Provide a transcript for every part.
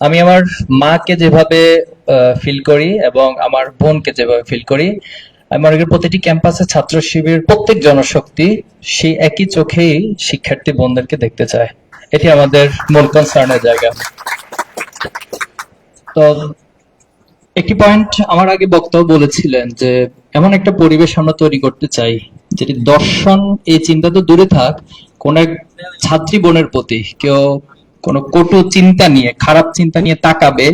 আমি আমার মাকে যেভাবে ফিল করি এবং আমার বোনকে যেভাবে ফিল করি, আমি মনে করি প্রতিটি ক্যাম্পাসে ছাত্র শিবির প্রত্যেক জনশক্তি সেই একই চোখেই শিক্ষার্থী বোনদেরকে দেখতে চায়। এটি আমাদের মূল কনসার্নের জায়গা। তো একটি পয়েন্ট আমার আগে বক্তাও বলেছিলেন যে এমন একটা পরিবেশ আমরা তৈরি করতে চাই যেটি দর্শন, এই চিন্তা তো দূরে থাক, কোন এক ছাত্রী বোনের প্রতি কেউ কোনো কটু চিন্তা নিয়ে, খারাপ চিন্তা নিয়ে তাকাবে,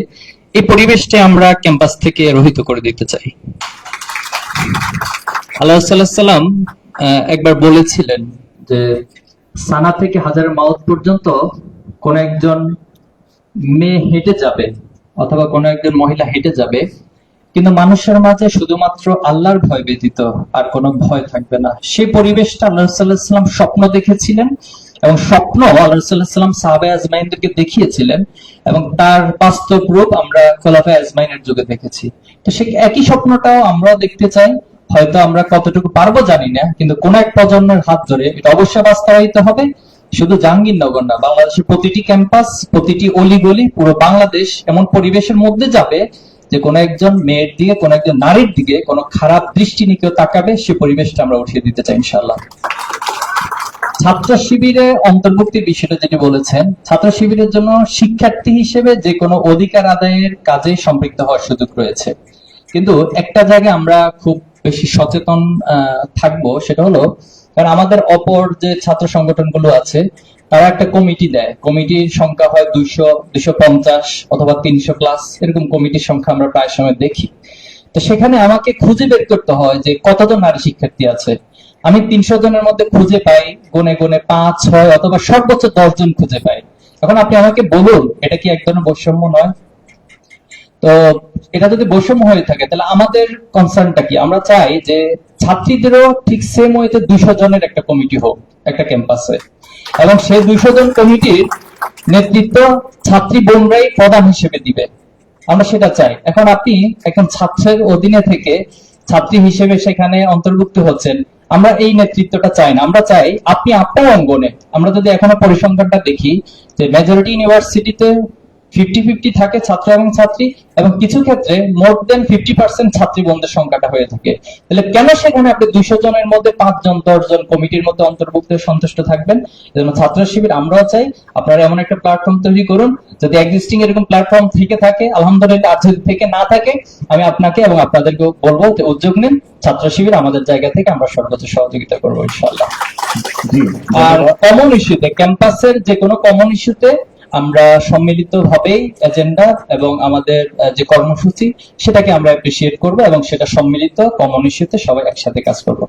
এই পরিবেশটা আমরা ক্যাম্পাস থেকে রহিত করে দিতে চাই। আল্লাহ সাল্লাম একবার বলেছিলেন যে সানা থেকে হাজার মাউত পর্যন্ত কোন একজন মেয়ে হেঁটে যাবে অথবা কোনো একজন মহিলা হেঁটে যাবে, কিন্তু মানুষের মাঝে শুধুমাত্র আল্লাহর ভয় ব্যতীত আর কোনো ভয় থাকবে না। সেই পরিবেশটা আল্লাহ সাল্লাল্লাহু আলাইহি ওয়াসাল্লাম স্বপ্ন দেখেছিলেন এবং স্বপ্ন আল্লাহ সাল্লাল্লাহু আলাইহি ওয়াসাল্লাম সাহাবায়ে আজমাইনদেরকে দেখিয়েছিলেন এবং তার বাস্তব রূপ আমরা খোলাফায়ে আজমাইনের যুগে দেখেছি। তো সেই একই স্বপ্নটাও আমরাও দেখতে চাই। হয়তো আমরা কতটুকু পারবো জানি না, কিন্তু কোন এক প্রজন্মের হাত ধরে এটা অবশ্যই বাস্তবায়িত হবে। শুধু জাহাঙ্গীরনগর না, বাংলাদেশের প্রতিটি ক্যাম্পাস, প্রতিটি অলিগলি, পুরো বাংলাদেশ এমন পরিবেশের মধ্যে যাবে যে কোনো একজন মেয়ের দিকে, কোনো একজন নারীর দিকে কোনো খারাপ দৃষ্টি নিয়ে কেউ তাকাবে, সে পরিবেশটা আমরা উঠিয়ে দিতে চাই ইনশাআল্লাহ। ছাত্র শিবিরে অন্তর্ভুক্তির বিষয়টা যেটি বলেছেন, ছাত্র শিবিরের জন্য শিক্ষার্থী হিসেবে যে কোনো অধিকার আদায়ের কাজে সম্পৃক্ত হওয়ার সুযোগ রয়েছে, কিন্তু একটা জায়গায় আমরা খুব বেশি সচেতন থাকবো, সেটা হলো কারণ আমাদের অপর যে ছাত্র সংগঠনগুলো আছে তারা একটা কমিটি দেয়, কমিটির সংখ্যা হয় 200, 250 অথবা 300 প্লাস, এরকম কমিটির সংখ্যা আমরা প্রায় সময় দেখি। তো সেখানে আমাকে খুঁজে বের করতে হয় যে কতজন নারী শিক্ষার্থী আছে। আমি 300 জনের মধ্যে খুঁজে পাই গুনে গুনে 5, 6 অথবা সর্বোচ্চ 10 জন খুঁজে পাই। এখন আপনি আমাকে বলুন, এটা কি এক ধরনের বৈষম্য নয়? তো এটা যদি বৈষম্য হয়ে থাকে তাহলে আমাদের কনসার্নটা কি? আমরা চাই যে ছাত্রীদেরও ঠিক সেম ওয়েতে 200 জনের একটা কমিটি হোক একটা ক্যাম্পাসে, এবং সেই 200 জন কমিটির নেতৃত্ব ছাত্রী বোনরাই প্রধান হিসেবে দিবে। আমরা সেটা চাই। এখন আপনি এখন ছাত্রের অধীনে থেকে ছাত্রী হিসেবে সেখানে অন্তর্ভুক্ত হচ্ছেন, আমরা এই নেতৃত্বটা চাই না। আমরা চাই আপনি আপনার অঙ্গনে, আমরা যদি এখনো পরিসংখ্যানটা দেখি যে মেজরিটি ইউনিভার্সিটিতে 50-50 থাকে ছাত্র এবং ছাত্রী, এবং কিছু ক্ষেত্রে মোর দেন 50% ছাত্রী বন্ধের সংখ্যাটা হয়ে থাকে। তাহলে কেন সেখানে আপনি 200 জনের মধ্যে 5 জন 10 জন কমিটির মধ্যে অন্তর্ভুক্ত সন্তুষ্ট থাকবেন? এজন্য ছাত্র শিবির আমরাও চাই আপনারা এমন একটা প্ল্যাটফর্ম তৈরি করুন, যদি এক্সিস্টিং এরকম প্ল্যাটফর্ম থেকে থাকে আলহামদুলিল্লাহ, আর যদি থেকে না থাকে আমি আপনাকে এবং আপনাদেরকে বলবো যে উদ্যোগ নিন, ছাত্র শিবির আমাদের জায়গা থেকে আমরা সর্বোচ্চ সহযোগিতা করবো ইনশাআল্লাহ। আর কমন ইস্যুতে, ক্যাম্পাসের যে কোনো কমন ইস্যুতে আমরা সম্মিলিতভাবেই এজেন্ডা এবং আমাদের যে কর্মসূচি সেটাকে আমরা অ্যাপ্রিশিয়েট করব এবং সেটা সম্মিলিত কমন ইস্যুতে সবাই একসাথে কাজ করব।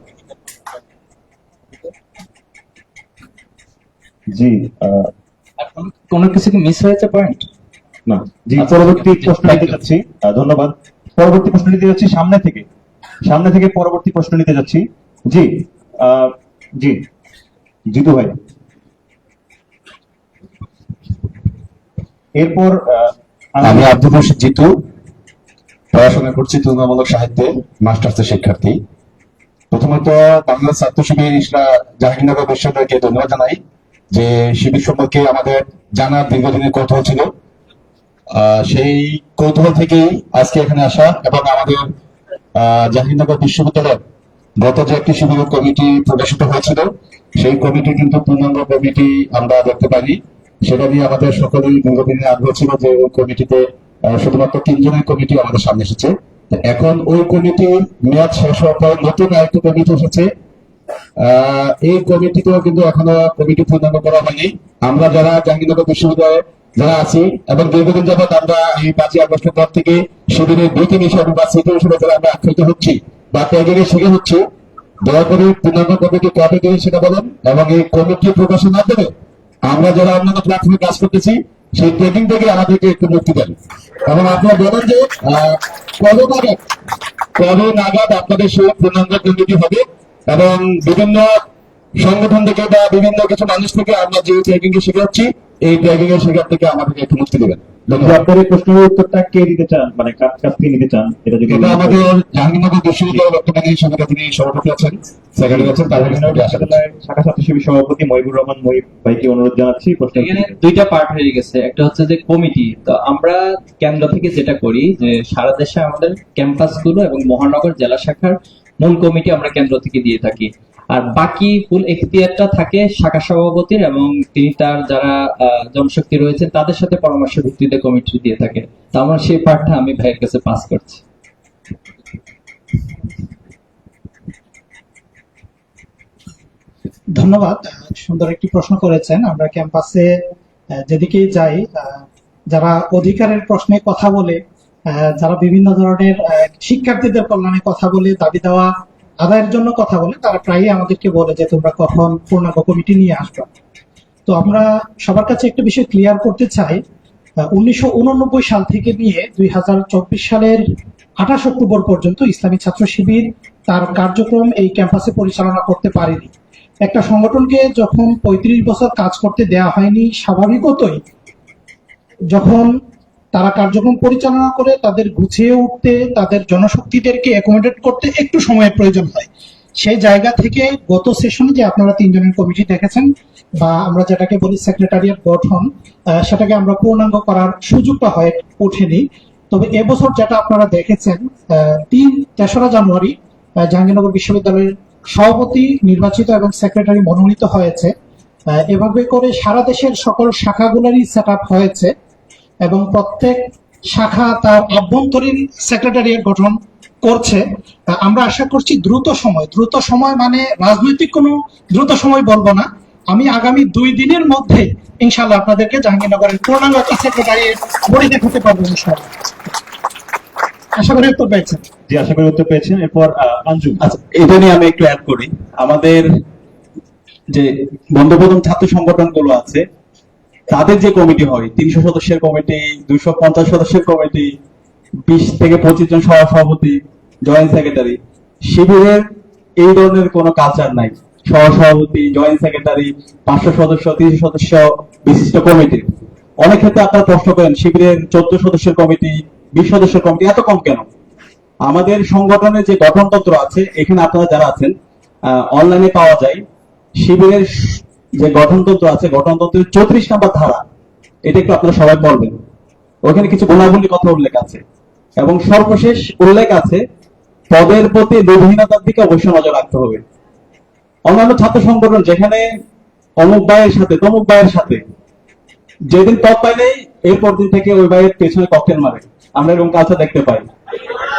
জি, কোনো কিছু কি মিস হয়েছে পয়েন্ট? না জি, পরবর্তী প্রশ্ন নিতে যাচ্ছি। ধন্যবাদ। পরবর্তী প্রশ্ন নিতে যাচ্ছি সামনে থেকে পরবর্তী প্রশ্ন নিতে যাচ্ছি। জি জি জিতু ভাই, এরপর আমি আব্দুল রশিদ জিতু, পড়াশোনা করছি তুলনামূলক সাহিত্যে, মাস্টার্সের শিক্ষার্থী। প্রথমত বাংলাদেশ ছাত্র শিবির জাহাঙ্গীরনগর বিশ্ববিদ্যালয়কে ধন্যবাদ জানাই যে শিবির সম্পর্কে আমাদের জানার দীর্ঘদিনের কৌতূহল ছিল। সেই কৌতূহল থেকেই আজকে এখানে আসা, এবং আমাদের জাহাঙ্গীরনগর বিশ্ববিদ্যালয়ের গত যে একটি শিবির কমিটি প্রকাশিত হয়েছিল, সেই কমিটি কিন্তু পূর্ণাঙ্গ কমিটি আমরা দেখতে পাইনি। সেটা নিয়ে আমাদের সকলেই দীর্ঘদিনের আগ্রহ ছিল যে ওই কমিটিতে শুধুমাত্র 3 জনের কমিটি আমাদের সামনে এসেছে। এখন ওই কমিটির মেয়াদ শেষ হওয়ার পর নতুন আরেকটি কমিটি এসেছে। এই কমিটিতেও কিন্তু এখনো কমিটি পূর্ণাঙ্গ করা হয়নি। আমরা যারা জাহাঙ্গীরনগর বিশ্ববিদ্যালয়ে যারা আছি এবং দীর্ঘদিন যাবৎ আমরা এই 5ই আগস্টের পর থেকে শিবিরের বিটিং হিসেবে বা সিটি হিসেবে যারা আমরা আখ্যায়িত হচ্ছি বা ট্যাগিং এ শিখে হচ্ছি, দয়া করে পূর্ণাঙ্গ কমিটি কবে দেবে সেটা বলেন, এবং এই কমিটি প্রকাশের মাধ্যমে আমরা যারা অন্যান্য প্ল্যাটফর্মে কাজ করতেছি সেই ট্রেনিং থেকে আমাদেরকে একটু মুক্তি দেন, এবং আপনারা বলেন যে কবে নাগাদ আপনাদের সেই পূর্ণাঙ্গ কমিটি হবে, এবং বিভিন্ন সংগঠন থেকে বা বিভিন্ন কিছু মানুষ থেকে আমরা যে ট্রেনিং এ শিখে হচ্ছি এই ট্রেনিং এর শেখার থেকে আমাদেরকে একটু মুক্তি দেবেন। যে আপনার এই প্রশ্নের উত্তরটা কে দিতে চান, মানে কার কাছ থেকে নিতে চান, এটা যদি এটা আমাদের জাহাঙ্গীরনগর বিশ্ববিদ্যালয়ের বর্তমানে সভাপতি, তিনি সভাপতি আছেন, সেক্রেটারি আছেন, তার শাখা ছাত্রসেবী সভাপতি মহিবুর রহমান মহিব ভাইকে অনুরোধ জানাচ্ছি প্রশ্ন। এখানে দুইটা পার্ট হয়ে গেছে, একটা হচ্ছে যে কমিটি। তো আমরা কেন্দ্র থেকে যেটা করি যে সারা দেশে আমাদের ক্যাম্পাসগুলো এবং মহানগর জেলা শাখার মূল কমিটি আমরা কেন্দ্র থেকে দিয়ে থাকি, আর বাকি ফুল এখতিয়ারটা থাকে শাখা সভাপতির, এবং তিনি তার যারা জনশক্তি রয়েছে তাদের সাথে পরামর্শ ভিত্তিতে কমিটি দিয়ে থাকে। তো আমার সেই পার্টটা আমি ভাইয়ের কাছে পাস করছি। ধন্যবাদ। সুন্দর একটি প্রশ্ন করেছেন। আমরা ক্যাম্পাসে যেদিকেই যাই, যারা অধিকারের প্রশ্নে কথা বলে, যারা বিভিন্ন ধরনের শিক্ষার্থীদের কল্যাণে কথা বলে, দাবি দেওয়া আদায়ের জন্য কথা বলে, তারা প্রায়ই আমাদেরকে বলে যে তোমরা কখন পূর্ণাঙ্গ কমিটি নিয়ে আসবে। তো আমরা সবার কাছে একটা বিষয় ক্লিয়ার করতে চাই, 1989 সাল থেকে নিয়ে 2024 সালের 28 অক্টোবর পর্যন্ত ইসলামী ছাত্র শিবির তার কার্যক্রম এই ক্যাম্পাসে পরিচালনা করতে পারেনি। একটা সংগঠনকে যখন 35 বছর কাজ করতে দেয়া হয়নি, স্বাভাবিকতই যখন তারা কার্যক্রম পরিচালনা করে তাদের গুছিয়ে উঠতে, তাদের জনশক্তিদেরকে অ্যাকোমোডেট করতে একটু সময়ের প্রয়োজন হয়। সেই জায়গা থেকে গত সেশনে যে আপনারা 3 জনের কমিটি দেখেছেন, বা আমরা যেটাকে বলি সেক্রেটারিয়েট গঠন, সেটাকে আমরা পূর্ণাঙ্গ করার সুযোগটা হয়ে ওঠেনি। তবে এবছর যেটা আপনারা দেখেছেন, 3-4 জানুয়ারি জাহাঙ্গীরনগর বিশ্ববিদ্যালয়ের সভাপতি নির্বাচিত এবং সেক্রেটারি মনোনীত হয়েছে। এভাবে করে সারা দেশের সকল শাখাগুলোরই সেট আপ হয়েছে এবং প্রত্যেক শাখা তার অভ্যন্তরীণ সেক্রেটারিয়েট গঠন করছে। আমরা আশা করছি দ্রুত সময় মানে রাজনৈতিক কোনো দ্রুত সময় বলবো না, আমি আগামী 2 দিনের মধ্যে ইনশাআল্লাহ আপনাদেরকে জাহাঙ্গীরনগরের পূর্ণাঙ্গ একটা সেক্রেটারিয়েট বডি দেখাতে পারবো ইনশাআল্লাহ। আশা করি উত্তর পেয়েছেন। জি, আশা করি উত্তর পেয়েছেন। এরপর আঞ্জু। আচ্ছা, এটা নিয়ে আমি একটু অ্যাড করি। আমাদের যে বন্ধুপ্রথম ছাত্র সংগঠন গুলো আছে, তাদের যে কমিটি হয়, 300 সদস্যের কমিটি, 250 সদস্যের কমিটি, 20 থেকে 25 জন সহসভাপতি, জয়েন্ট সেক্রেটারি, শিবিরের এই ধরনের কোনো কালচার নাই। সহসভাপতি, জয়েন্ট সেক্রেটারি, 500 সদস্য, 300 সদস্য বিশিষ্ট কমিটি। অনেক ক্ষেত্রে আপনারা প্রশ্ন করেন শিবিরের 14 সদস্যের কমিটি, 20 সদস্যের কমিটি এত কম কেন? আমাদের সংগঠনের যে গঠনতন্ত্র আছে, এখানে আপনারা যারা আছেন অনলাইনে পাওয়া যায়। শিবিরের যে গঠনতন্ত্র আছে, গঠনতন্ত্রের 34 নম্বর ধারা, এটা একটু আপনারা সবাই পড়বেন। ওখানে কিছু গুণাবলী কথা উল্লেখ আছে, এবং সর্বশেষ উল্লেখ আছে পদের প্রতি লোভহীনতার দিকে অবশ্যই নজর রাখতে হবে। অন্যান্য ছাত্র সংগঠন যেখানে অমুক ভাইয়ের সাথে তমুক ভাইয়ের সাথে, যেদিন পদ পাইলেই এরপর দিন থেকে ওই ভাইয়ের পেছনে ককটেল মারে, আমরা এরকম কালচার দেখতে পাই।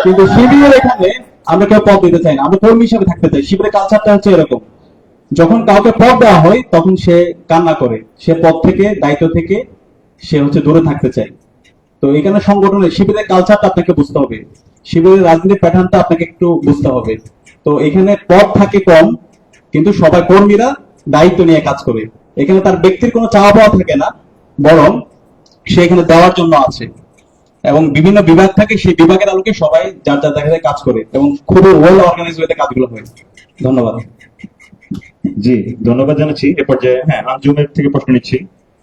কিন্তু শিবিরের এখানে আমরা কেউ পদ দিতে চাই না, আমরা কর্মী হিসেবে থাকতে চাই। শিবিরের কালচারটা হচ্ছে এরকম, যখন কাউকে পদ দেওয়া হয় তখন সে কান্না করে, সে পদ থেকে দায়িত্ব থেকে সে হচ্ছে দূরে থাকতে চায়। তো এখানে সংগঠনের শিবিরের কালচারটা আপনাকে বুঝতে হবে, শিবিরের রাজনীতির প্যাটার্নটা আপনাকে একটু বুঝতে হবে। তো এখানে পদ থাকে কম, কিন্তু সবাই কর্মীরা দায়িত্ব নিয়ে কাজ করে। এখানে তার ব্যক্তির কোনো চাওয়া পাওয়া থাকে না, বরং সে এখানে দেওয়ার জন্য আছে, এবং বিভিন্ন বিভাগ থাকে, সেই বিভাগের আলোকে সবাই যার যার জায়গায় কাজ করে, এবং খুবই ওয়েল অর্গানাইজ ওয়েতে কাজগুলো হয়। ধন্যবাদ। জি, ধন্যবাদ জানাচ্ছি। এ পর্যায়ে আঞ্জুমের থেকে প্রশ্ন নিচ্ছি।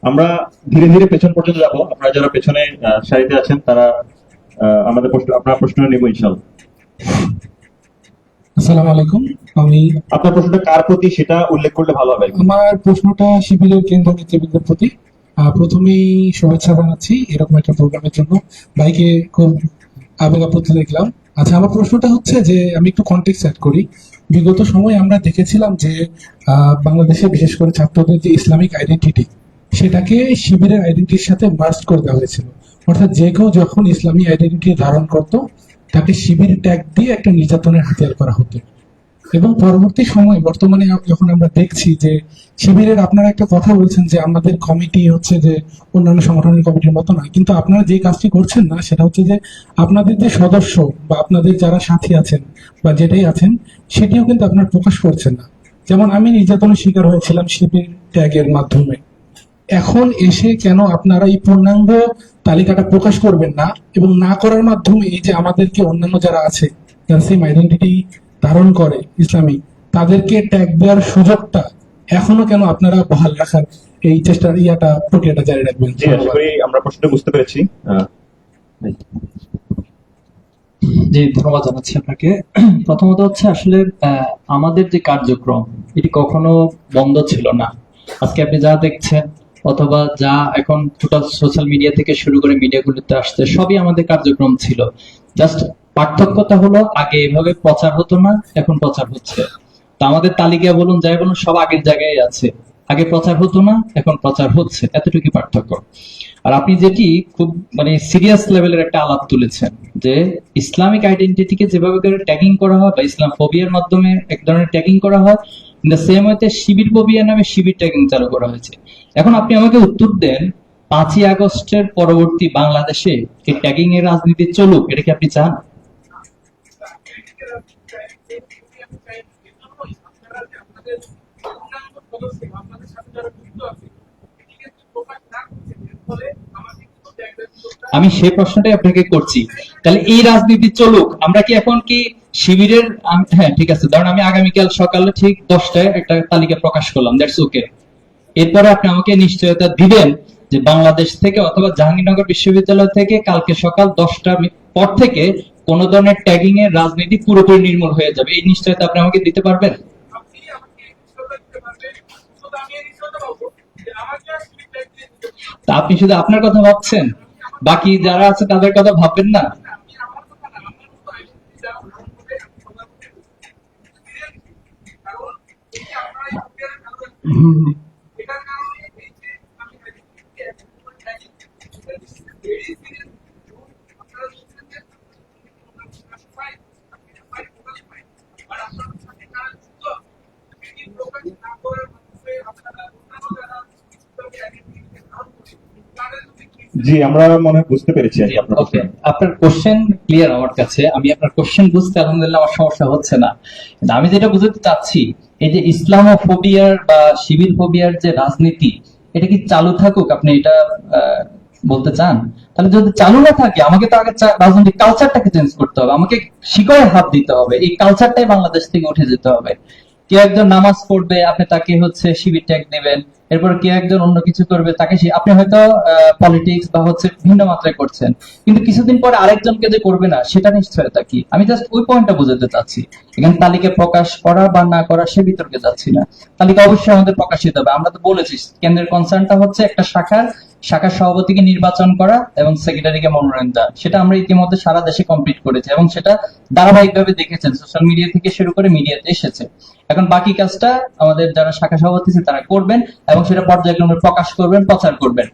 আমরা ধীরে ধীরে পেছন পর্যন্ত যাবো। আপনারা যারা পেছনে সারিতে আছেন তারা আমাদের আপনার প্রশ্ন নেব ইনশাআল্লাহ। আসসালামু আলাইকুম। আমি আপনার প্রশ্নটা কার প্রতি সেটা উল্লেখ করলে ভালো হবে। আমার প্রশ্নটা শিবিরের কেন্দ্রীয় নেতৃবৃন্দের প্রতি। প্রথমেই শুভেচ্ছা জানাচ্ছি এরকম একটা প্রোগ্রামের জন্য। ভাইকে খুব আবেগ আপ্লুত দেখলাম। আচ্ছা, আমার প্রশ্নটা হচ্ছে যে আমি একটু কনটেক্সট অ্যাড করি। বিগত সময়ে আমরা দেখেছিলাম যে বাংলাদেশে বিশেষ করে ছাত্রদের যে ইসলামিক আইডেন্টিটি, সেটাকে শিবিরের আইডেন্টিটির সাথে মার্জ করে দেওয়া হয়েছিল। অর্থাৎ যে কেউ যখন ইসলামী আইডেন্টিটি ধারণ করত, তাকে শিবির ট্যাগ দিয়ে একটা নির্যাতনের হাতিয়ার করা হতো। এবং পরবর্তী সময় বর্তমানে যখন আমরা দেখছি যে শিবিরের, আপনারা একটা কথা বলছেন যে আমাদের কমিটি হচ্ছে যে অন্যান্য সংগঠনের কমিটির মতো নয়, কিন্তু আপনারা যে কাজটি করছেন না সেটা হচ্ছে যে আপনাদের যে সদস্য বা আপনাদের যারা সাথী আছেন বা যেটাই আছেন, সেটিও কিন্তু আপনারা প্রকাশ করছেন না। যেমন আমি নির্যাতনের শিকার হয়েছিলাম শিবির ট্যাগের মাধ্যমে। এখন এসে কেন আপনারা এই পূর্ণাঙ্গ তালিকাটা প্রকাশ করবেন না, এবং না করার মাধ্যমে এই যে আমাদেরকে অন্যান্য যারা আছে, যারা সেম আইডেন্টিটি ধারণ করে ইসলামিক, তাদেরকে ট্যাগ দেওয়ার সুযোগটা এখনো কেন আপনারা বহাল রাখার এই চেষ্টার প্রক্রিয়াটা জারি রাখবেন? জি, আশা করি আমরা প্রশ্নটা বুঝতে পেরেছি। জি, ধন্যবাদ জানাচ্ছি আপনাকে। প্রথমত হচ্ছে আসলে আমাদের যে কার্যক্রম এটি কখনো বন্ধ ছিল না। আজকে আপনি যা দেখছেন অথবা যা এখন টোটাল সোশ্যাল মিডিয়া থেকে শুরু করে মিডিয়াগুলোতে আসছে সবই আমাদের কার্যক্রম ছিল। জাস্ট পার্থক্যটা হলো আগে এভাবে প্রচার হতো না, এখন প্রচার হচ্ছে। তো আমাদের তালিকা বলুন যাই বলুন সব আগের জায়গায় আছে। আগে প্রচার হতো না, এখন প্রচার হচ্ছে, এতটুকু পার্থক্য। আর আপনি যেটি খুব মানে সিরিয়াস লেভেলের একটা আলাপ তুলেছেন যে ইসলামিক আইডেন্টিটিকে যেভাবে করে ট্যাগিং করা হয় বা ইসলাম ফোবিয়ার মাধ্যমে এক ধরনের ট্যাগিং করা হয়, ইন দ্য সেম ওয়েতে শিবির ফোবিয়া নামে শিবির ট্যাগিং চালু করা হয়েছে। এখন আপনি আমাকে উত্তর দেন, 5ই আগস্টের পরবর্তী বাংলাদেশে এই ট্যাগিং এর রাজনীতি চলুক, এটা কি আপনি চান? আমি সেই প্রশ্নটাই আপনাকে করছি। তাহলে এই রাজনীতি চলুক, আমরা কি এখন কি শিবিরের হ্যাঁ ঠিক আছে, ধরুন আমি আগামীকাল সকালে ঠিক 10টায় একটা তালিকা প্রকাশ করলাম, দ্যাটস ওকে। এরপরে আপনি আমাকে নিশ্চয়তা দিবেন যে বাংলাদেশ থেকে অথবা জাহাঙ্গীরনগর বিশ্ববিদ্যালয় থেকে কালকে সকাল 10টার পর থেকে কোন ধরনের ট্যাগিং এর রাজনীতি পুরোপুরি নির্মূল হয়ে যাবে, এই নিশ্চয়তা আপনি আমাকে দিতে পারবেন? তা আপনি শুধু আপনার কথা ভাবছেন, বাকি যারা আছে তাদের কথা ভাববেন না? জি, আমরা মনে হয় বুঝতে পেরেছি আর কি আপনার ওকে, প্রশ্ন। আপনার কোশ্চেন ক্লিয়ার আমার কাছে। আমি আপনার কোশ্চেন বুঝতে আলহামদুলিল্লাহ আমার সমস্যা হচ্ছে না। কিন্তু আমি যেটা বুঝতে চাচ্ছি, এই যে ইসলামোফোবিয়ার বা শিবির ফোবিয়ার যে রাজনীতি, এটা কি চালু থাকুক, আপনি এটা বলতে চান? তাহলে যদি চালু না থাকে আমাকে তো আগে রাজনৈতিক কালচারটাকে চেঞ্জ করতে হবে, আমাকে শিকড়ে হাত দিতে হবে, এই কালচারটাই বাংলাদেশ থেকে উঠে যেতে হবে। কেউ একজন নামাজ পড়বে, আপনি তাকে হচ্ছে শিবির ট্যাগ দিবেন। এরপর কেউ একজন অন্য কিছু করবে, তাকে আপনি হয়তো পলিটিক্স বা হচ্ছে ভিন্ন মাত্রায় করছেন, কিন্তু কিছুদিন পরে আরেকজনকে যে করবে না সেটা নিশ্চয়তা কি? আমি জাস্ট ওই পয়েন্টটা বোঝাতে চাচ্ছি। এখানে তালিকা প্রকাশ করা বা না করা সে বিতর্কে যাচ্ছি না। তালিকা অবশ্যই আমাদের প্রকাশিত হবে। আমরা তো বলেছি কেন্দ্রের কনসার্নটা হচ্ছে একটা শাখার সভাপতিকে নির্বাচন করা এবং সেক্রেটারিকে মনোনয়ন দেওয়া। সেটা আমরা ইতিমধ্যে সারা দেশে কমপ্লিট করেছি এবং সেটা ধারাবাহিকভাবে দেখেছেন, সোশ্যাল মিডিয়া থেকে শুরু করে মিডিয়াতে এসেছে। এখন বাকি কাজটা আমাদের যারা শাখা সভাপতি আছে তারা করবেন এবং সেটা পর্যায়ক্রমে প্রকাশ করবেন, প্রচার করবেন।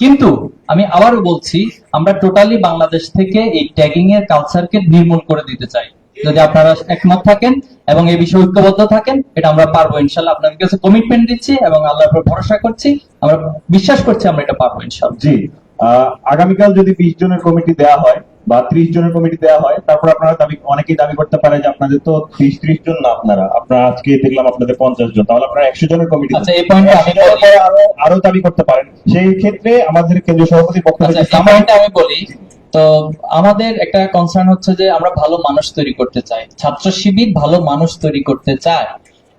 কিন্তু আমি আবারও বলছি, আমরা টোটালি বাংলাদেশ থেকে এই ট্যাগিং এর কালচারকে নির্মূল করে দিতে চাই। যদি আপনারা একমত থাকেন এবং এই বিষয়ে ঐক্যবদ্ধ থাকেন, এটা আমরা পারবো ইনশাল্লাহ। আপনাদের কাছে কমিটমেন্ট দিচ্ছি এবং আল্লাহর উপর ভরসা করছি, আমরা বিশ্বাস করছি আমরা এটা পারবো ইনশাল্লাহ। জি, আগামীকাল যদি 20 জনের কমিটি দেওয়া হয় বা 30 জনের কমিটি দেওয়া হয়, তারপর আপনারা অনেকেই দাবি করতে পারে যে আপনাদের তো 20-30 জন না, আপনারা আজকে দেখলাম আপনাদের 50 জন, তাহলে আপনারা 100 জনের কমিটি। আচ্ছা, এই পয়েন্টে আমি আরো দাবি করতে পারেন। সেই ক্ষেত্রে আমাদের কেন্দ্রীয় সভাপতির পক্ষ থেকে এই পয়েন্টে আমি বলি, তো আমাদের একটা কনসার্ন হচ্ছে যে আমরা ভালো মানুষ তৈরি করতে চাই, ছাত্র শিবির ভালো মানুষ তৈরি করতে চায়।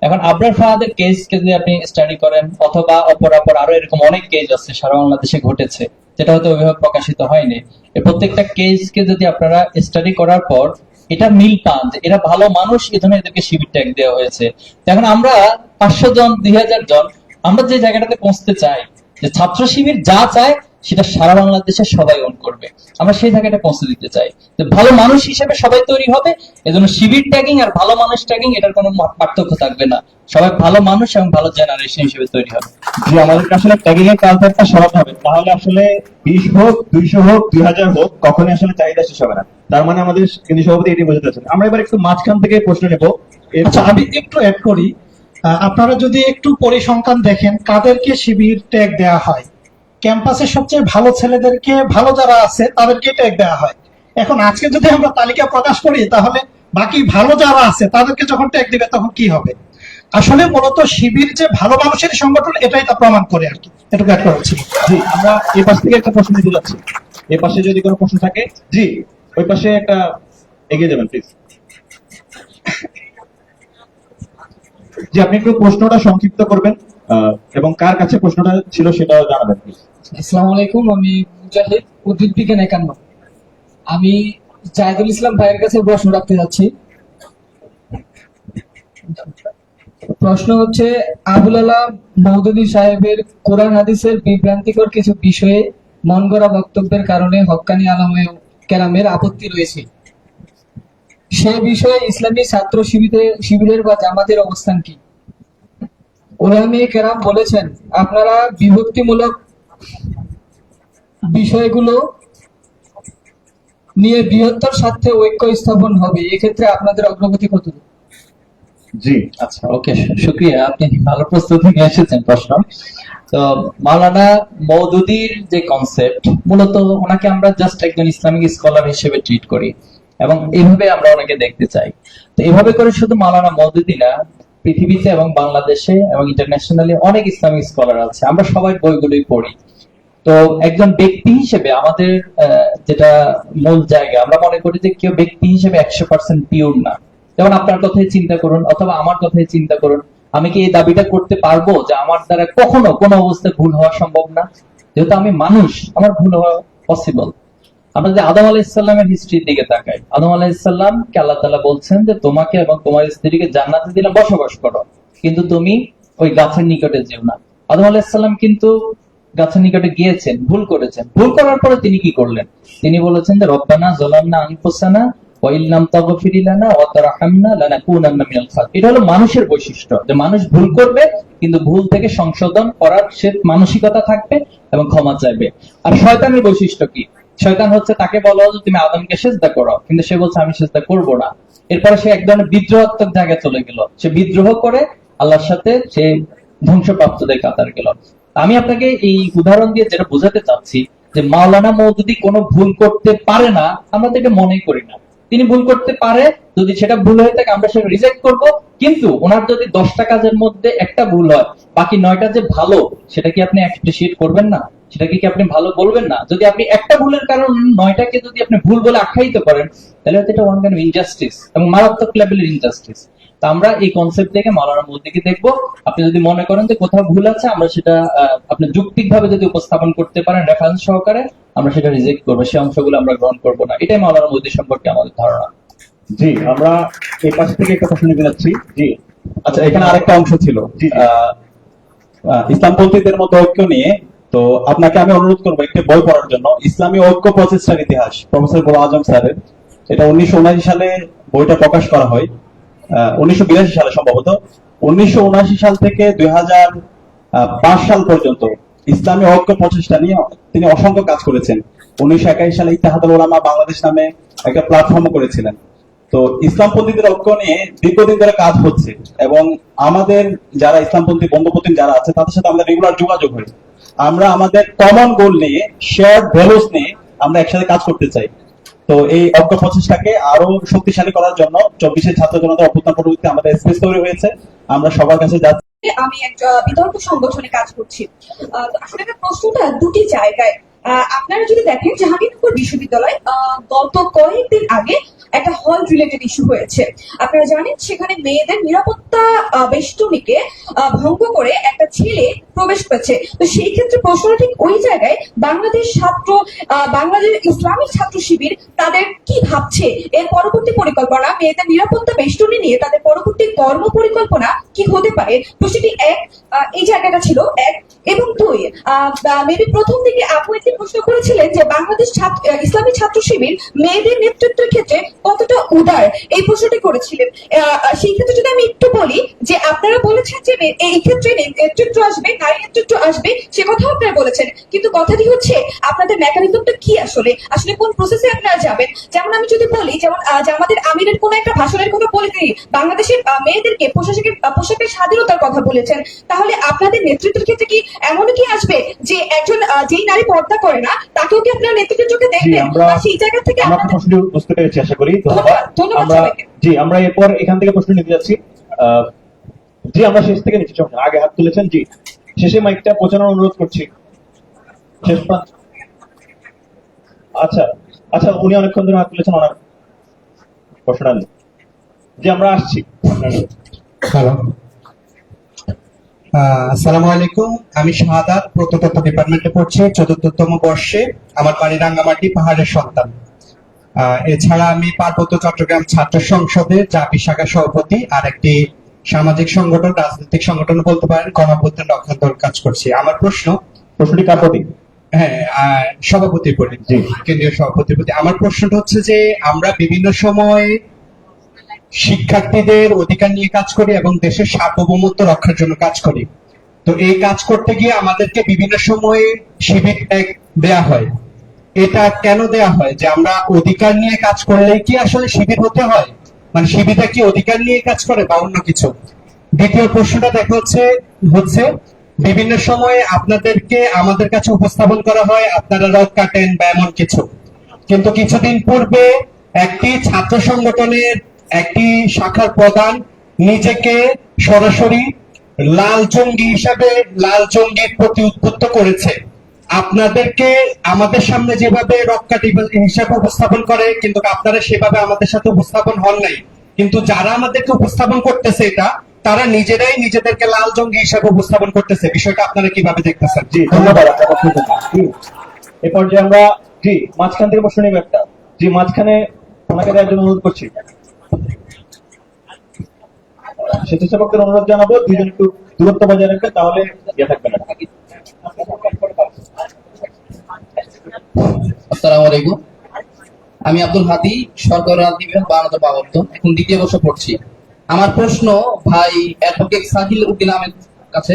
এখন আবরার ফাহাদের কেসকে যদি আপনি স্টাডি করেন অথবা অপরাপর আরো এরকম অনেক কেস আছে সারা বাংলাদেশে ঘটেছে, যেটা হয়তো ওইভাবে প্রকাশিত হয়নি, এই প্রত্যেকটা কেসকে যদি আপনারা স্টাডি করার পর এটা মিল পান যে এরা ভালো মানুষ, এই জন্য এদেরকে শিবির ট্যাগ দেওয়া হয়েছে। এখন আমরা 500 জন 2000 জন আমরা যে জায়গাটাতে পৌঁছতে চাই, যে ছাত্র শিবির যা চায় সেটা সারা বাংলাদেশে সবাই অন করবে, আমরা সেই জায়গাটা পৌঁছে দিতে চাই। তো ভালো মানুষ হিসেবে সবাই তৈরি হবে, এজন্য শিবির ট্যাগিং আর ভালো মানুষ ট্যাগিং এটার কোনো পার্থক্য থাকবে না, সবাই ভালো মানুষ এবং ভালো জেনারেশন হিসেবে তৈরি হবে। যে আমাদেরকে আসলে ট্যাগিং এর কালচারটা সরাতে হবে, তাহলে আসলে 20 হোক 200 হোক 2000 হোক কখনোই আসলে চাহিদা শেষ হবে না। তার মানে আমাদের কেন্দ্রীয় সভাপতি এটি বোঝাতে চাচ্ছেন। আমরা এবার একটু মাঝখান থেকে প্রশ্ন নেব। আচ্ছা, আমি একটু অ্যাড করি। আপনারা যদি একটু পরিসংখ্যান দেখেন কাদেরকে শিবির ট্যাগ দেওয়া হয়, ক্যাম্পাসের সবচেয়ে ভালো ছেলেদেরকে, ভালো যারা আছে তাদেরকে ট্যাগ দেওয়া হয়। এখন আজকে যদি আমরা তালিকা প্রকাশ করি তাহলে বাকি ভালো যারা আছে তাদেরকে যখন ট্যাগ দিবে তখন কি হবে? আসলে মূলত শিবির যে ভালো মানুষের সংগঠন এটাই তা প্রমাণ করে আর কি। এটুকু অ্যাড করা ছিল। জি, আমরা এই পাশ থেকে একটা প্রশ্ন নিতে যাচ্ছি। এই পাশে যদি কোনো প্রশ্ন থাকে, জি ওই পাশে একটা এগিয়ে যাবেন প্লিজ। যে আপনি একটু প্রশ্নটা সংক্ষিপ্ত করবেন এবং কার কাছে প্রশ্নটা ছিল সেটা জানাবেন please। আসসালামু আলাইকুম, আমি মুজাহিদ, উদ্ভিদ বিজ্ঞান 51। আমি জাহিদুল ইসলাম ভাইয়ের কাছে প্রশ্ন রাখতে যাচ্ছি। প্রশ্ন হচ্ছে, আবুল আলা মওদুদী সাহেবের কোরআন হাদিসের বিভ্রান্তিকর কিছু বিষয়ে মন গড়া বক্তব্যের কারণে হক্কানি আলেমে কেরামের আপত্তি রয়েছে। সে বিষয়ে ইসলামী ছাত্র শিবিরের বা জামাতের অবস্থান কি? ওলামে কেরাম বলেছেন, আপনারা বিভক্তিমূলক বিষয়গুলো নিয়ে বৃহত্তর স্বার্থে ঐক্য স্থাপন হবে, এক্ষেত্রে আপনাদের অগ্রগতি কতদূর? জি আচ্ছা, ওকে, শুক্রিয়া, আপনি ভালো প্রস্তুতি নিয়ে এসেছেন প্রশ্ন। তো মাওলানা মওদুদীর যে কনসেপ্ট, মূলত ওনাকে আমরা জাস্ট একজন ইসলামিক স্কলার হিসেবে ট্রিট করি এবং এইভাবে আমরা ওনাকে দেখতে চাই। তো এভাবে করে শুধু মাওলানা মওদুদী না, পৃথিবীতে এবং বাংলাদেশে এবং ইন্টারন্যাশনালি অনেক ইসলামিক স্কলার আছে, আমরা সবাই বইগুলোই পড়ি। তো একজন ব্যক্তি হিসেবে আমাদের যেটা মূল জায়গা, আমরা মনে করি যে কেউ ব্যক্তি হিসেবে 100% পিওর না। যেমন আপনার কথাই চিন্তা করুন অথবা আমার কথাই চিন্তা করুন, আমি কি এই দাবিটা করতে পারবো যে আমার দ্বারা কখনো কোনো অবস্থায় ভুল হওয়া সম্ভব না? যেহেতু আমি মানুষ, আমার ভুল হওয়া পসিবল। আমরা যদি আদম আলাইহিসসালামের হিস্ট্রির দিকে তাকাই, আদম আলাইহিসসালামকে আল্লাহ তাআলা বলছেন যে তোমাকে এবং তোমার স্ত্রীকে জান্নাতে দিলাম, বসবাস করো, কিন্তু তুমি ওই গাছের নিকটে যেও না। আদম আলাইহিসসালাম কিন্তু গাছের নিকটে গিয়েছেন, ভুল করেছেন। ভুল করার পরে তিনি কি করলেন? তিনি বলেছেন যে রব্বানা যালামনা আনফুসানা ওয়া ইল্লাম তাগফির লানা ওয়া তারহামনা লানাকুনান্না মিনাল খাসিরিন। এটা হলো মানুষের বৈশিষ্ট্য, যে মানুষ ভুল করবে কিন্তু ভুল থেকে সংশোধন করার সে মানসিকতা থাকবে এবং ক্ষমা চাইবে। আর শয়তানের বৈশিষ্ট্য কি? শয়তান হচ্ছে, তাকে বলা হলো তুমি আদমকে সিজদা করো, কিন্তু সে বলছে আমি সিজদা করব না। এরপরে সে এক ধরনের বিদ্রোহাত্মক জায়গায় চলে গেল, সে বিদ্রোহ করে আল্লাহর সাথে সে ধ্বংসপ্রাপ্তদের কাতার গেল। আমি আপনাকে এই উদাহরণ দিয়ে যেটা বোঝাতে চাচ্ছি যে মাওলানা মওদুদী কোনো ভুল করতে পারে না, আমরা তো এটা মনেই করি না। তিনি ভুল করতে পারে, যদি সেটা ভুল হয়ে থাকে আমরা সেটা রিজেক্ট করব, কিন্তু ওনার যদি 10টা কাজের মধ্যে একটা ভুল হয়, বাকি 9টা যে ভালো, সেটা কি আপনি অ্যাপ্রিশিয়েট করবেন না? সেটাকে কি আপনি ভালো বলবেন না? যদি আপনি একটা ভুলের কারণ 9টাকে যদি আপনি ভুল বলে আখ্যায়িত করেন, তাহলে হয়তো এটা ওয়ান কাইন্ড অফ ইনজাস্টিস এবং মারাত্মক লেভেলের ইনজাস্টিস। তা আমরা এই কনসেপ্ট থেকে মাওলানা মওদুদীকে দেখবো। আপনি যদি মনে করেন যে কোথাও ভুল আছে, আমরা সেটা আপনি যৌক্তিকভাবে যদি উপস্থাপন করতে পারেন রেফারেন্স সহকারে, আমরা সেটা রিজেক্ট করবো, সেই অংশগুলো আমরা গ্রহণ করবো না। এটাই মাওলানা মওদুদী সম্পর্কে আমাদের ধারণা। জি, আমরা এই পাশ থেকে একটা প্রশ্ন নিতে যাচ্ছি। জি আচ্ছা, এখানে আরেকটা অংশ ছিল জি। ইসলামপন্থীদের মধ্যে ঐক্য নিয়ে। তো আপনাকে আমি অনুরোধ করবো একটি বই পড়ার জন্য, ইসলামী ঐক্য প্রচেষ্টার ইতিহাস, প্রফেসর গোলাম আজম স্যারের। এটা 1979 সালে বইটা প্রকাশ করা হয়, 1982 সালে সম্ভবত। 1979 সাল থেকে 2005 সাল পর্যন্ত ইসলামী ঐক্য প্রচেষ্টা নিয়ে তিনি অসংখ্য কাজ করেছেন। 1981 সালে ইত্তেহাদুল উলামা বাংলাদেশ নামে একটা প্ল্যাটফর্ম করেছিলেন। তো ইসলামপন্থীদের ঐক্য নিয়ে দীর্ঘদিন ধরে কাজ হচ্ছে এবং আমাদের যারা ইসলামপন্থী বন্ধুপ্রতিম যারা আছে তাদের সাথে আমাদের রেগুলার যোগাযোগ হয়। আমরা আমাদের কমন গোল নিয়ে, শেয়ার্ড ভ্যালুস নিয়ে আমরা একসাথে কাজ করতে চাই। তো এই ঐক্য প্রচেষ্টাকে আরো শক্তিশালী করার জন্য 24 ছাত্র জনতা অভ্যুত্থান পরবর্তী আমাদের স্পেস তৈরি হয়েছে। আমরা সবার কাছে যাচ্ছি। আমি একটা বিতর্ক সংগঠনে কাজ করছি। আসলে একটা প্রশ্নটা দুটি জায়গায়। আপনারা যদি দেখেন, জাহাঙ্গীরনগর বিশ্ববিদ্যালয় গত কয়েকদিন আগে একটা হল রিলেটেড ইস্যু হয়েছে। আপনারা জানেন, সেখানে মেয়েদের নিরাপত্তা বেষ্টনীকে ভঙ্গ করে একটা ছেলে প্রবেশ করেছে। তো সেই ক্ষেত্রে প্রশ্নটা ঠিক ওই জায়গায়, বাংলাদেশ ইসলামিক ছাত্র শিবির তাদের কি ভাবছে, এর পরবর্তী পরিকল্পনা, মেয়েদের নিরাপত্তা বেষ্টনী নিয়ে তাদের পরবর্তী কর্ম পরিকল্পনা কি হতে পারে? প্রশ্নটি এক, এই জায়গাটা ছিল এক। এবং দুই, মেবি প্রথম দিকে আপু একটি প্রশ্ন করেছিলেন যে বাংলাদেশ ইসলামী ছাত্র শিবির মেয়েদের নেতৃত্বের ক্ষেত্রে কতটা উদার, এই প্রশ্নটি করেছিলেন। সেই ক্ষেত্রে যদি আমি একটু বলি যে আপনারা বলেছেন যে এই ক্ষেত্রে নেতৃত্ব আসবে, নারী নেতৃত্ব আসবে, সে কথাও আপনারা বলেছেন, কিন্তু কথাটি হচ্ছে আপনাদের মেকানিজমটা কি, আসলে কোন প্রসেসে আপনারা যাবেন? যেমন আমি যদি বলি, যেমন আমাদের আমিরের কোন একটা ভাষণের কথা বলে তিনি বাংলাদেশের মেয়েদেরকে পোশাকের স্বাধীনতার কথা বলেছেন, তাহলে আপনাদের নেতৃত্বের ক্ষেত্রে কি এমন কি আসবে যে একজন যেই নারী পর্দা করে না তাকেও কি আপনারা নেতৃত্বের চোখে দেখবেন? সেই জায়গা থেকে আমরা প্রশ্ন বুঝতে পেরেছি আশা করি। ধন্যবাদ সবাইকে। জি, আমরা এরপর এখান থেকে প্রশ্ন নিতে যাচ্ছি। জি, আমরা শেষ থেকে নিচ্ছি, আগে হাত তুলেছেন। জি, শেষে মাইকটা পৌঁছানোর অনুরোধ করছি। শেষ প্রান্ত। আচ্ছা আচ্ছা, উনি অনেকক্ষণ ধরে হাত তুলেছেন, ওনার প্রশ্নটা নেই। জি, আমরা আসছি। হ্যালো, আসসালামু আলাইকুম, আমি শাহাদাত প্রত্নতত্ত্ব ডিপার্টমেন্টে পড়ছি, ৪র্থতম বর্ষে। আমার বাড়ি রাঙ্গামাটি, পাহাড়ের সন্তান। এছাড়া আমি পার্বত্য চট্টগ্রাম ছাত্র সংসদের জাপি শাখা সভাপতি, আর একটি সামাজিক সংগঠন, রাজনৈতিক সংগঠন বলতে পারেন, গণঅভ্যুত্থান রক্ষা দল কাজ করছি। আমার প্রশ্নটি কার প্রতি? হ্যাঁ, সভাপতির প্রতি, জি। কেন্দ্রীয় সভাপতির প্রতি। আমার প্রশ্নটা হচ্ছে যে আমরা বিভিন্ন সময় শিক্ষার্থীদের অধিকার নিয়ে কাজ করি এবং দেশের সার্বভৌমত্ব রক্ষার জন্য কাজ করি। তো এই কাজ করতে গিয়ে আমাদেরকে বিভিন্ন সময়ে শিবির ট্যাগ দেয়া হয়। এটা কেন দেয়া হয়? যে আমরা অধিকার নিয়ে কাজ করলে কি আসলে শিবির হতে হয়? মানে শিবিরটা কি অধিকার নিয়ে কাজ করে বা অন্য কিছু? দ্বিতীয় প্রশ্নটা দেখা হচ্ছে বিভিন্ন সময়ে আপনাদেরকে আমাদের কাছে উপস্থাপন করা হয় আপনারা রক কাটেন বা এমন কিছু, কিন্তু কিছুদিন পূর্বে একটি ছাত্র সংগঠনের একটি শাখার প্রধান নিজেকে সরাসরি লাল জঙ্গি হিসাবে লাল জঙ্গির প্রতি উদ্বুদ্ধ করেছে। আপনাদেরকে আমাদের সামনে যেভাবে রক্ষাটি হিসাবে উপস্থাপন করে, কিন্তু আপনারা সেভাবে আমাদের সাথে উপস্থাপন হন নাই। কিন্তু যারা আমাদেরকে উপস্থাপন করতেছে এটা, তারা নিজেরাই নিজেদেরকে লাল জঙ্গি হিসাবে উপস্থাপন করতেছে। বিষয়টা আপনারা কিভাবে দেখতেছেন? জি, ধন্যবাদ আপনার প্রশ্নের জন্য। জি, এ পর্যায়ে আমরা মাঝখান থেকে প্রশ্ন নিব একটা। মাঝখানে ওনাকে দেওয়ার জন্য অনুরোধ করছি। স্বেচ্ছাসেবকদের অনুরোধ জানাবো, দুইজন একটু দূরত্ব বজায় রাখবেন, তাহলে থাকবে না। আসসালামু আলাইকুম, আমি আব্দুল হাদি, সরকারি রাজনীতি বিভাগ 12 প্রবর্তন, এখন 2য় বর্ষে পড়ছি। আমার প্রশ্ন ভাই অ্যাডভোকেট সাহিল উদ্দিন আহমেদ কাছে।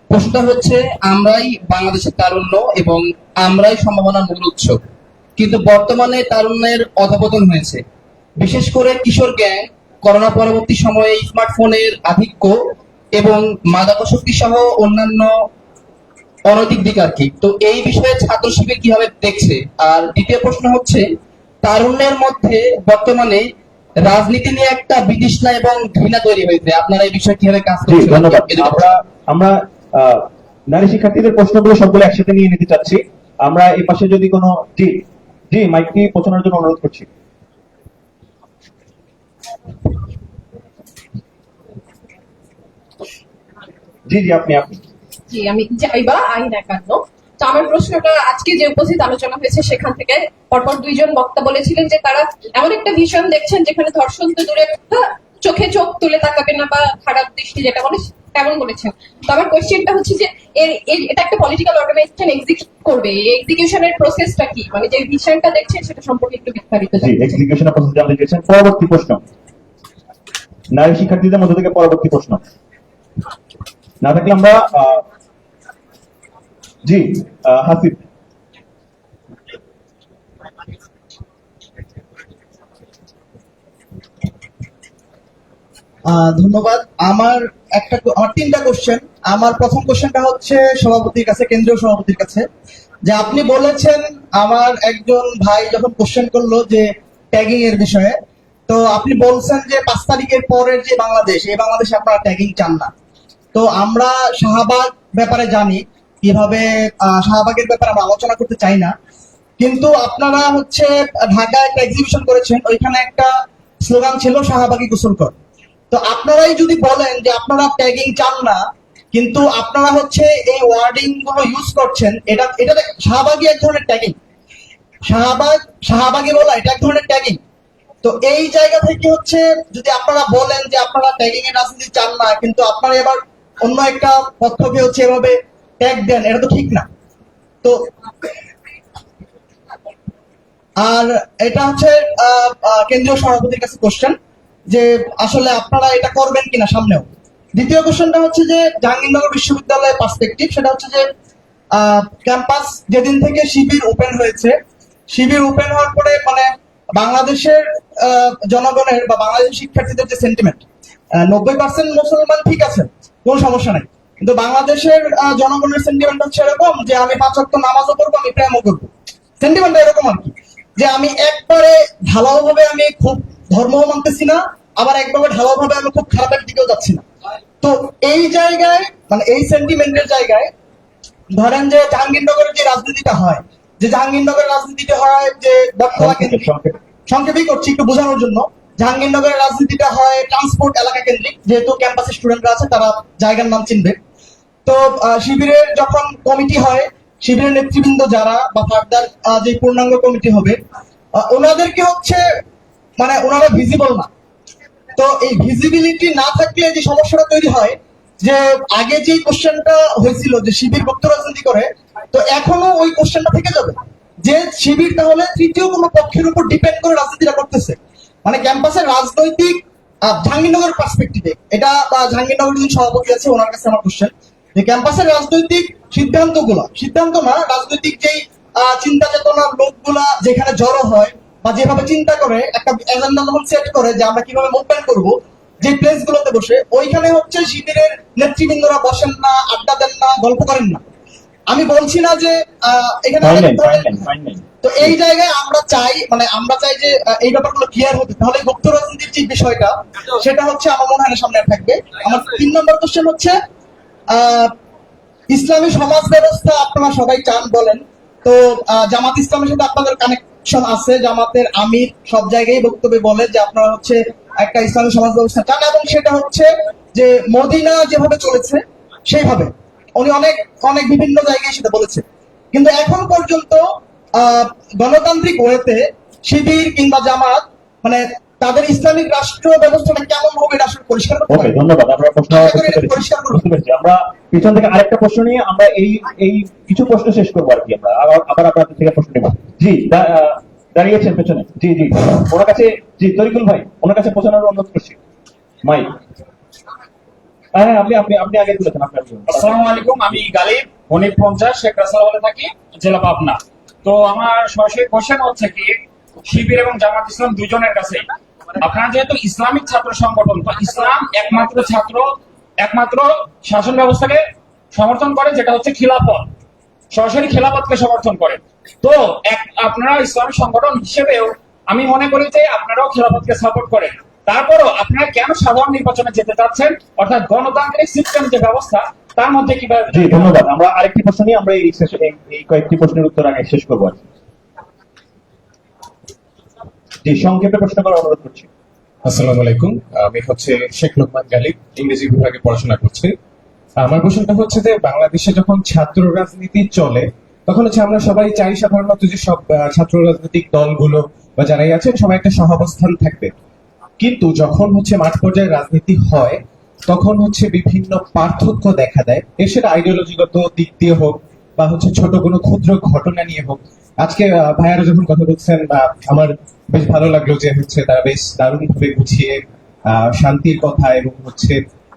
প্রশ্নটা হচ্ছে, আমরাই বাংলাদেশের তারুণ্য এবং আমরাই সম্ভাবনার মূল উৎস, কিন্তু বর্তমানে তারুণ্যের অধঃপতন হয়েছে। বিশেষ করে কিশোর গ্যাং, করোনা পরবর্তী সময়ে স্মার্টফোনের আধিক্য এবং মাদকাসক্তি সহ অন্যান্য অনৈতিক দিক আর কি। তো এই বিষয়ে ছাত্র শিবির কিভাবে দেখছে? আর দ্বিতীয় প্রশ্ন হচ্ছে, তারুণ্যের মধ্যে বর্তমানে রাজনীতি নিয়ে একটা বিতৃষ্ণা এবং ঘৃণা তৈরি হয়েছে, আপনারা এই বিষয়ে কিভাবে কাজ জি, করছেন? ধন্যবাদ। আমরা নারী শিক্ষার্থীদের প্রশ্নগুলো সবগুলো একসাথে নিয়ে নিতে চাচ্ছি। আমরা এই পাশে যদি কোনো মাইকটি পৌঁছানোর জন্য অনুরোধ করছি। জি, আপনি জি, আমি যাইবা আইন একান্ন। তো আমার প্রশ্নটা, আজকে যে উপস্থিত আলোচনা হয়েছে সেখান থেকে পরপর দুইজন বক্তা বলেছিলেন যে তারা এমন একটা ভিশন দেখছেন যেখানে ধর্ষণ তো দূরে কথা, চোখে চোখ তুলে তাকাবে না বা খারাপ দৃষ্টি যেটা বলে তেমন বলেছেন। তো আমার কোয়েশ্চেনটা হচ্ছে যে এটা একটা পলিটিক্যাল অর্গানাইজেশন এক্সিকিউট করবে, এই এক্সিকিউশনের প্রসেসটা কি? মানে যে ভিশনটা দেখছেন সেটা সম্পর্কে একটু বিস্তারিত জি, এক্সিকিউশনের প্রসেস জানতে চেয়েছেন। পরবর্তী প্রশ্ন, নারী শিক্ষার্থীদের মধ্যে থেকে পরবর্তী প্রশ্ন না থাকলে আমরা হাসিব। ধন্যবাদ। আমার 3টা কোশ্চেন। আমার প্রথম কোশ্চেনটা হচ্ছে সভাপতির কাছে, কেন্দ্রীয় সভাপতির কাছে, যে আপনি বলেছেন আমার একজন ভাই যখন কোশ্চেন করলো যে ট্যাগিং এর বিষয়ে, তো আপনি বলছেন যে 5 তারিখের পরের যে বাংলাদেশ, এই বাংলাদেশে আপনারা ট্যাগিং চান না। তো আমরা শাহবাগ ব্যাপারে জানি, কিভাবে শাহবাগের ব্যাপারে আমরা আলোচনা করতে চাই না, কিন্তু আপনারা হচ্ছে ঢাকায় একটা এক্সিবিশন করেছেন, ওইখানে একটা স্লোগান ছিল শাহবাগী গোসল কর। তো আপনারাই যদি বলেন যে আপনারা ট্যাগিং চান না, কিন্তু আপনারা হচ্ছে এই ওয়ার্ডিং গুলো ইউজ করছেন, এটা শাহবাগী এক ধরনের ট্যাগিং, শাহবাগী বলা এটা এক ধরনের ট্যাগিং। তো এই জায়গা থেকে হচ্ছে যদি আপনারা বলেন যে আপনারা ট্যাগিং এর রাজনীতি চান না, কিন্তু আপনারা এবার অন্য একটা পক্ষকে হচ্ছে এভাবে ট্যাগ দেন, এটা তো ঠিক না। তো আর এটা হচ্ছে কেন্দ্রীয় সভাপতির কাছে কোশ্চেন, যে আসলে আপনারা এটা করবেন কিনা সামনেও। দ্বিতীয় কোশ্চেনটা হচ্ছে যে জাহাঙ্গীরনগর বিশ্ববিদ্যালয়ের পার্সপেক্টিভ, সেটা হচ্ছে যে ক্যাম্পাস যেদিন থেকে শিবির ওপেন হয়েছে, শিবির ওপেন হওয়ার পরে মানে বাংলাদেশের জনগণের বা বাংলাদেশের শিক্ষার্থীদের যে সেন্টিমেন্ট, 90% মুসলমান ঠিক আছে, কোনো সমস্যা নাই, কিন্তু বাংলাদেশের জনগণের সেন্টিমেন্ট হচ্ছে এরকম যে আমি 5 ওয়াক্ত নামাজও করবো, আমি প্রেমও করবো। সেন্টিমেন্ট এরকম আর কি, যে আমি একবারে ঢালাওভাবে আমি খুব ধর্মও মানতেছি না, আবার একবারে ঢালাওভাবে আমি খুব খারাপের দিকেও যাচ্ছি না। তো এই জায়গায় মানে এই সেন্টিমেন্টের জায়গায় ধরেন যে জাহাঙ্গীরনগরের যে রাজনীতিটা হয়, যে জাহাঙ্গীরনগরের রাজনীতিটা হয় যে বটতলা কেন্দ্রিক, সংক্ষেপেই করছি একটু বোঝানোর জন্য, জাহাঙ্গীরনগরের রাজনীতিটা হয় ট্রান্সপোর্ট এলাকা কেন্দ্রিক, যেহেতু ক্যাম্পাসের স্টুডেন্টরা আছে তারা জায়গার নাম চিনবে। তো শিবিরের যখন কমিটি হয়, শিবিরের নেতৃবৃন্দ যারা বা ফার্দার যে পূর্ণাঙ্গ কমিটি হবে, ওনাদেরকে হচ্ছে মানে ওনারা ভিজিবল না। তো এই ভিজিবিলিটি না থাকলে যে সমস্যাটা তৈরি হয়, যে আগে যে কোশ্চেনটা হয়েছিল যে শিবির গুপ্ত রাজনীতি করে, তো এখনো ওই কোশ্চেনটা থেকে যাবে যে শিবির তাহলে তৃতীয় কোনো পক্ষের উপর ডিপেন্ড করে রাজনীতিটা করতেছে। মানে ক্যাম্পাসের রাজনৈতিক জাহাঙ্গীরনগর পার্সপেক্টিভে এটা, জাহাঙ্গীরনগর যিনি সভাপতি আছে ওনার কাছে আমার কোশ্চেন, যে ক্যাম্পাসের রাজনৈতিক সিদ্ধান্ত না, রাজনৈতিক যেই চিন্তা চেতনার লোকগুলা যেখানে জড়ো হয় বা যেভাবে চিন্তা করে একটা এজেন্ডা যখন সেট করে যে আমরা কিভাবে মুভমেন্ট করব, যে প্লেস গুলোতে বসে, ওইখানে হচ্ছে শিবিরের নেতৃবৃন্দরা বসেন না, আড্ডা দেন না, গল্প করেন না। আমি বলছি না যে এখানে তো এই জায়গায় আমরা চাই যে এই ব্যাপারগুলো ক্লিয়ার হতে, তাহলে গুপ্ত রাজনীতির যে বিষয়টা সেটা হচ্ছে আমার মনে হয় সামনে থাকবে। আমার 3 নম্বর কোশ্চেন হচ্ছে ইসলামী সমাজ ব্যবস্থা আপনারা সবাই চান বলেন, তো জামাত ইসলামের সাথে আপনাদের কানেকশন আছে, জামাতের আমির সব জায়গায় বক্তব্যে বলে যে আপনারা হচ্ছে একটা ইসলামী সমাজ ব্যবস্থা চান, এবং সেটা হচ্ছে যে মদিনা যেভাবে চলেছে সেইভাবে। উনি অনেক অনেক বিভিন্ন জায়গায় সেটা বলেছে, কিন্তু এখন পর্যন্ত গণতান্ত্রিক ওয়েতে শিবির কিংবা জামাত মানে তাদের ইসলামিক রাষ্ট্র ব্যবস্থাটা কেমন হবে এটা আসলে পরিষ্কার করতে ওকে, হবে। ধন্যবাদ। আমরা প্রশ্ন পরিষ্কার করুন। বুঝতে পেরেছি। আমরা পিছন থেকে আরেকটা প্রশ্ন নিয়ে আমরা এই কিছু প্রশ্ন শেষ করবো আর কি। আমরা আবার আপনাদের থেকে প্রশ্ন নেব। জি, দাঁড়িয়েছেন পেছনে। জি জি, ওনার কাছে, জি তরিকুল ভাই, ওনার কাছে পৌঁছানোর অনুরোধ করছি। মাইক, হ্যাঁ, আপনি আগে তুলেছেন আপনার। আসসালামু আলাইকুম, আমি গালিব হনিফ 50 শেখ রাসেল হলে থাকি, জেলা পাবনা। তো আমার সরাসরি কোশ্চেন হচ্ছে কি, শিবির এবং জামাত ইসলাম দুজনের কাছে, আপনারা যেহেতু ইসলামিক ছাত্র সংগঠন, তো ইসলাম একমাত্র শাসন ব্যবস্থাকে সমর্থন করে, যেটা হচ্ছে খিলাফত, সরাসরি খিলাফতকে সমর্থন করে। তো আপনারা ইসলামিক সংগঠন হিসেবেও আমি মনে করি যে আপনারাও খিলাফতকে সাপোর্ট করেন। তারপরও আপনারা কেন সাধারণ নির্বাচনে যেতে চাচ্ছেন, অর্থাৎ গণতান্ত্রিক সিস্টেম যে ব্যবস্থা তার মধ্যে কিভাবে? জি, ধন্যবাদ। আমরা আরেকটি প্রশ্ন নিয়ে আমরা এই কয়েকটি প্রশ্নের উত্তর আগে শেষ করবো আর কি। জি, সংক্ষেপে প্রশ্ন করার অনুরোধ করছি। আসসালামু আলাইকুম, আমি হচ্ছে শেখ লোকমান গালিব, ইংরেজি বিভাগে পড়াশোনা করছি। আমার প্রশ্নটা হচ্ছে যে বাংলাদেশে যখন ছাত্র রাজনীতি চলে তখন হচ্ছে আমরা সবাই চাই সাধারণত যে সব ছাত্র রাজনৈতিক দলগুলো বা যারাই আছেন সবাই একটা সহাবস্থান থাকবে, কিন্তু যখন হচ্ছে মাঠ পর্যায়ে রাজনীতি হয় তখন হচ্ছে বিভিন্ন পার্থক্য দেখা দেয়, এর সেটা আইডিওলজিগত দিক দিয়ে হোক বা হচ্ছে ছোট কোনো ক্ষুদ্র ঘটনা নিয়ে হোক। আজকে ভাইয়ারা যখন কথা বলছেন আমার বেশ ভালো লাগলো যে হচ্ছে তারা বেশ দারুণ ভাবে গুছিয়ে শান্তির কথা এবং হচ্ছে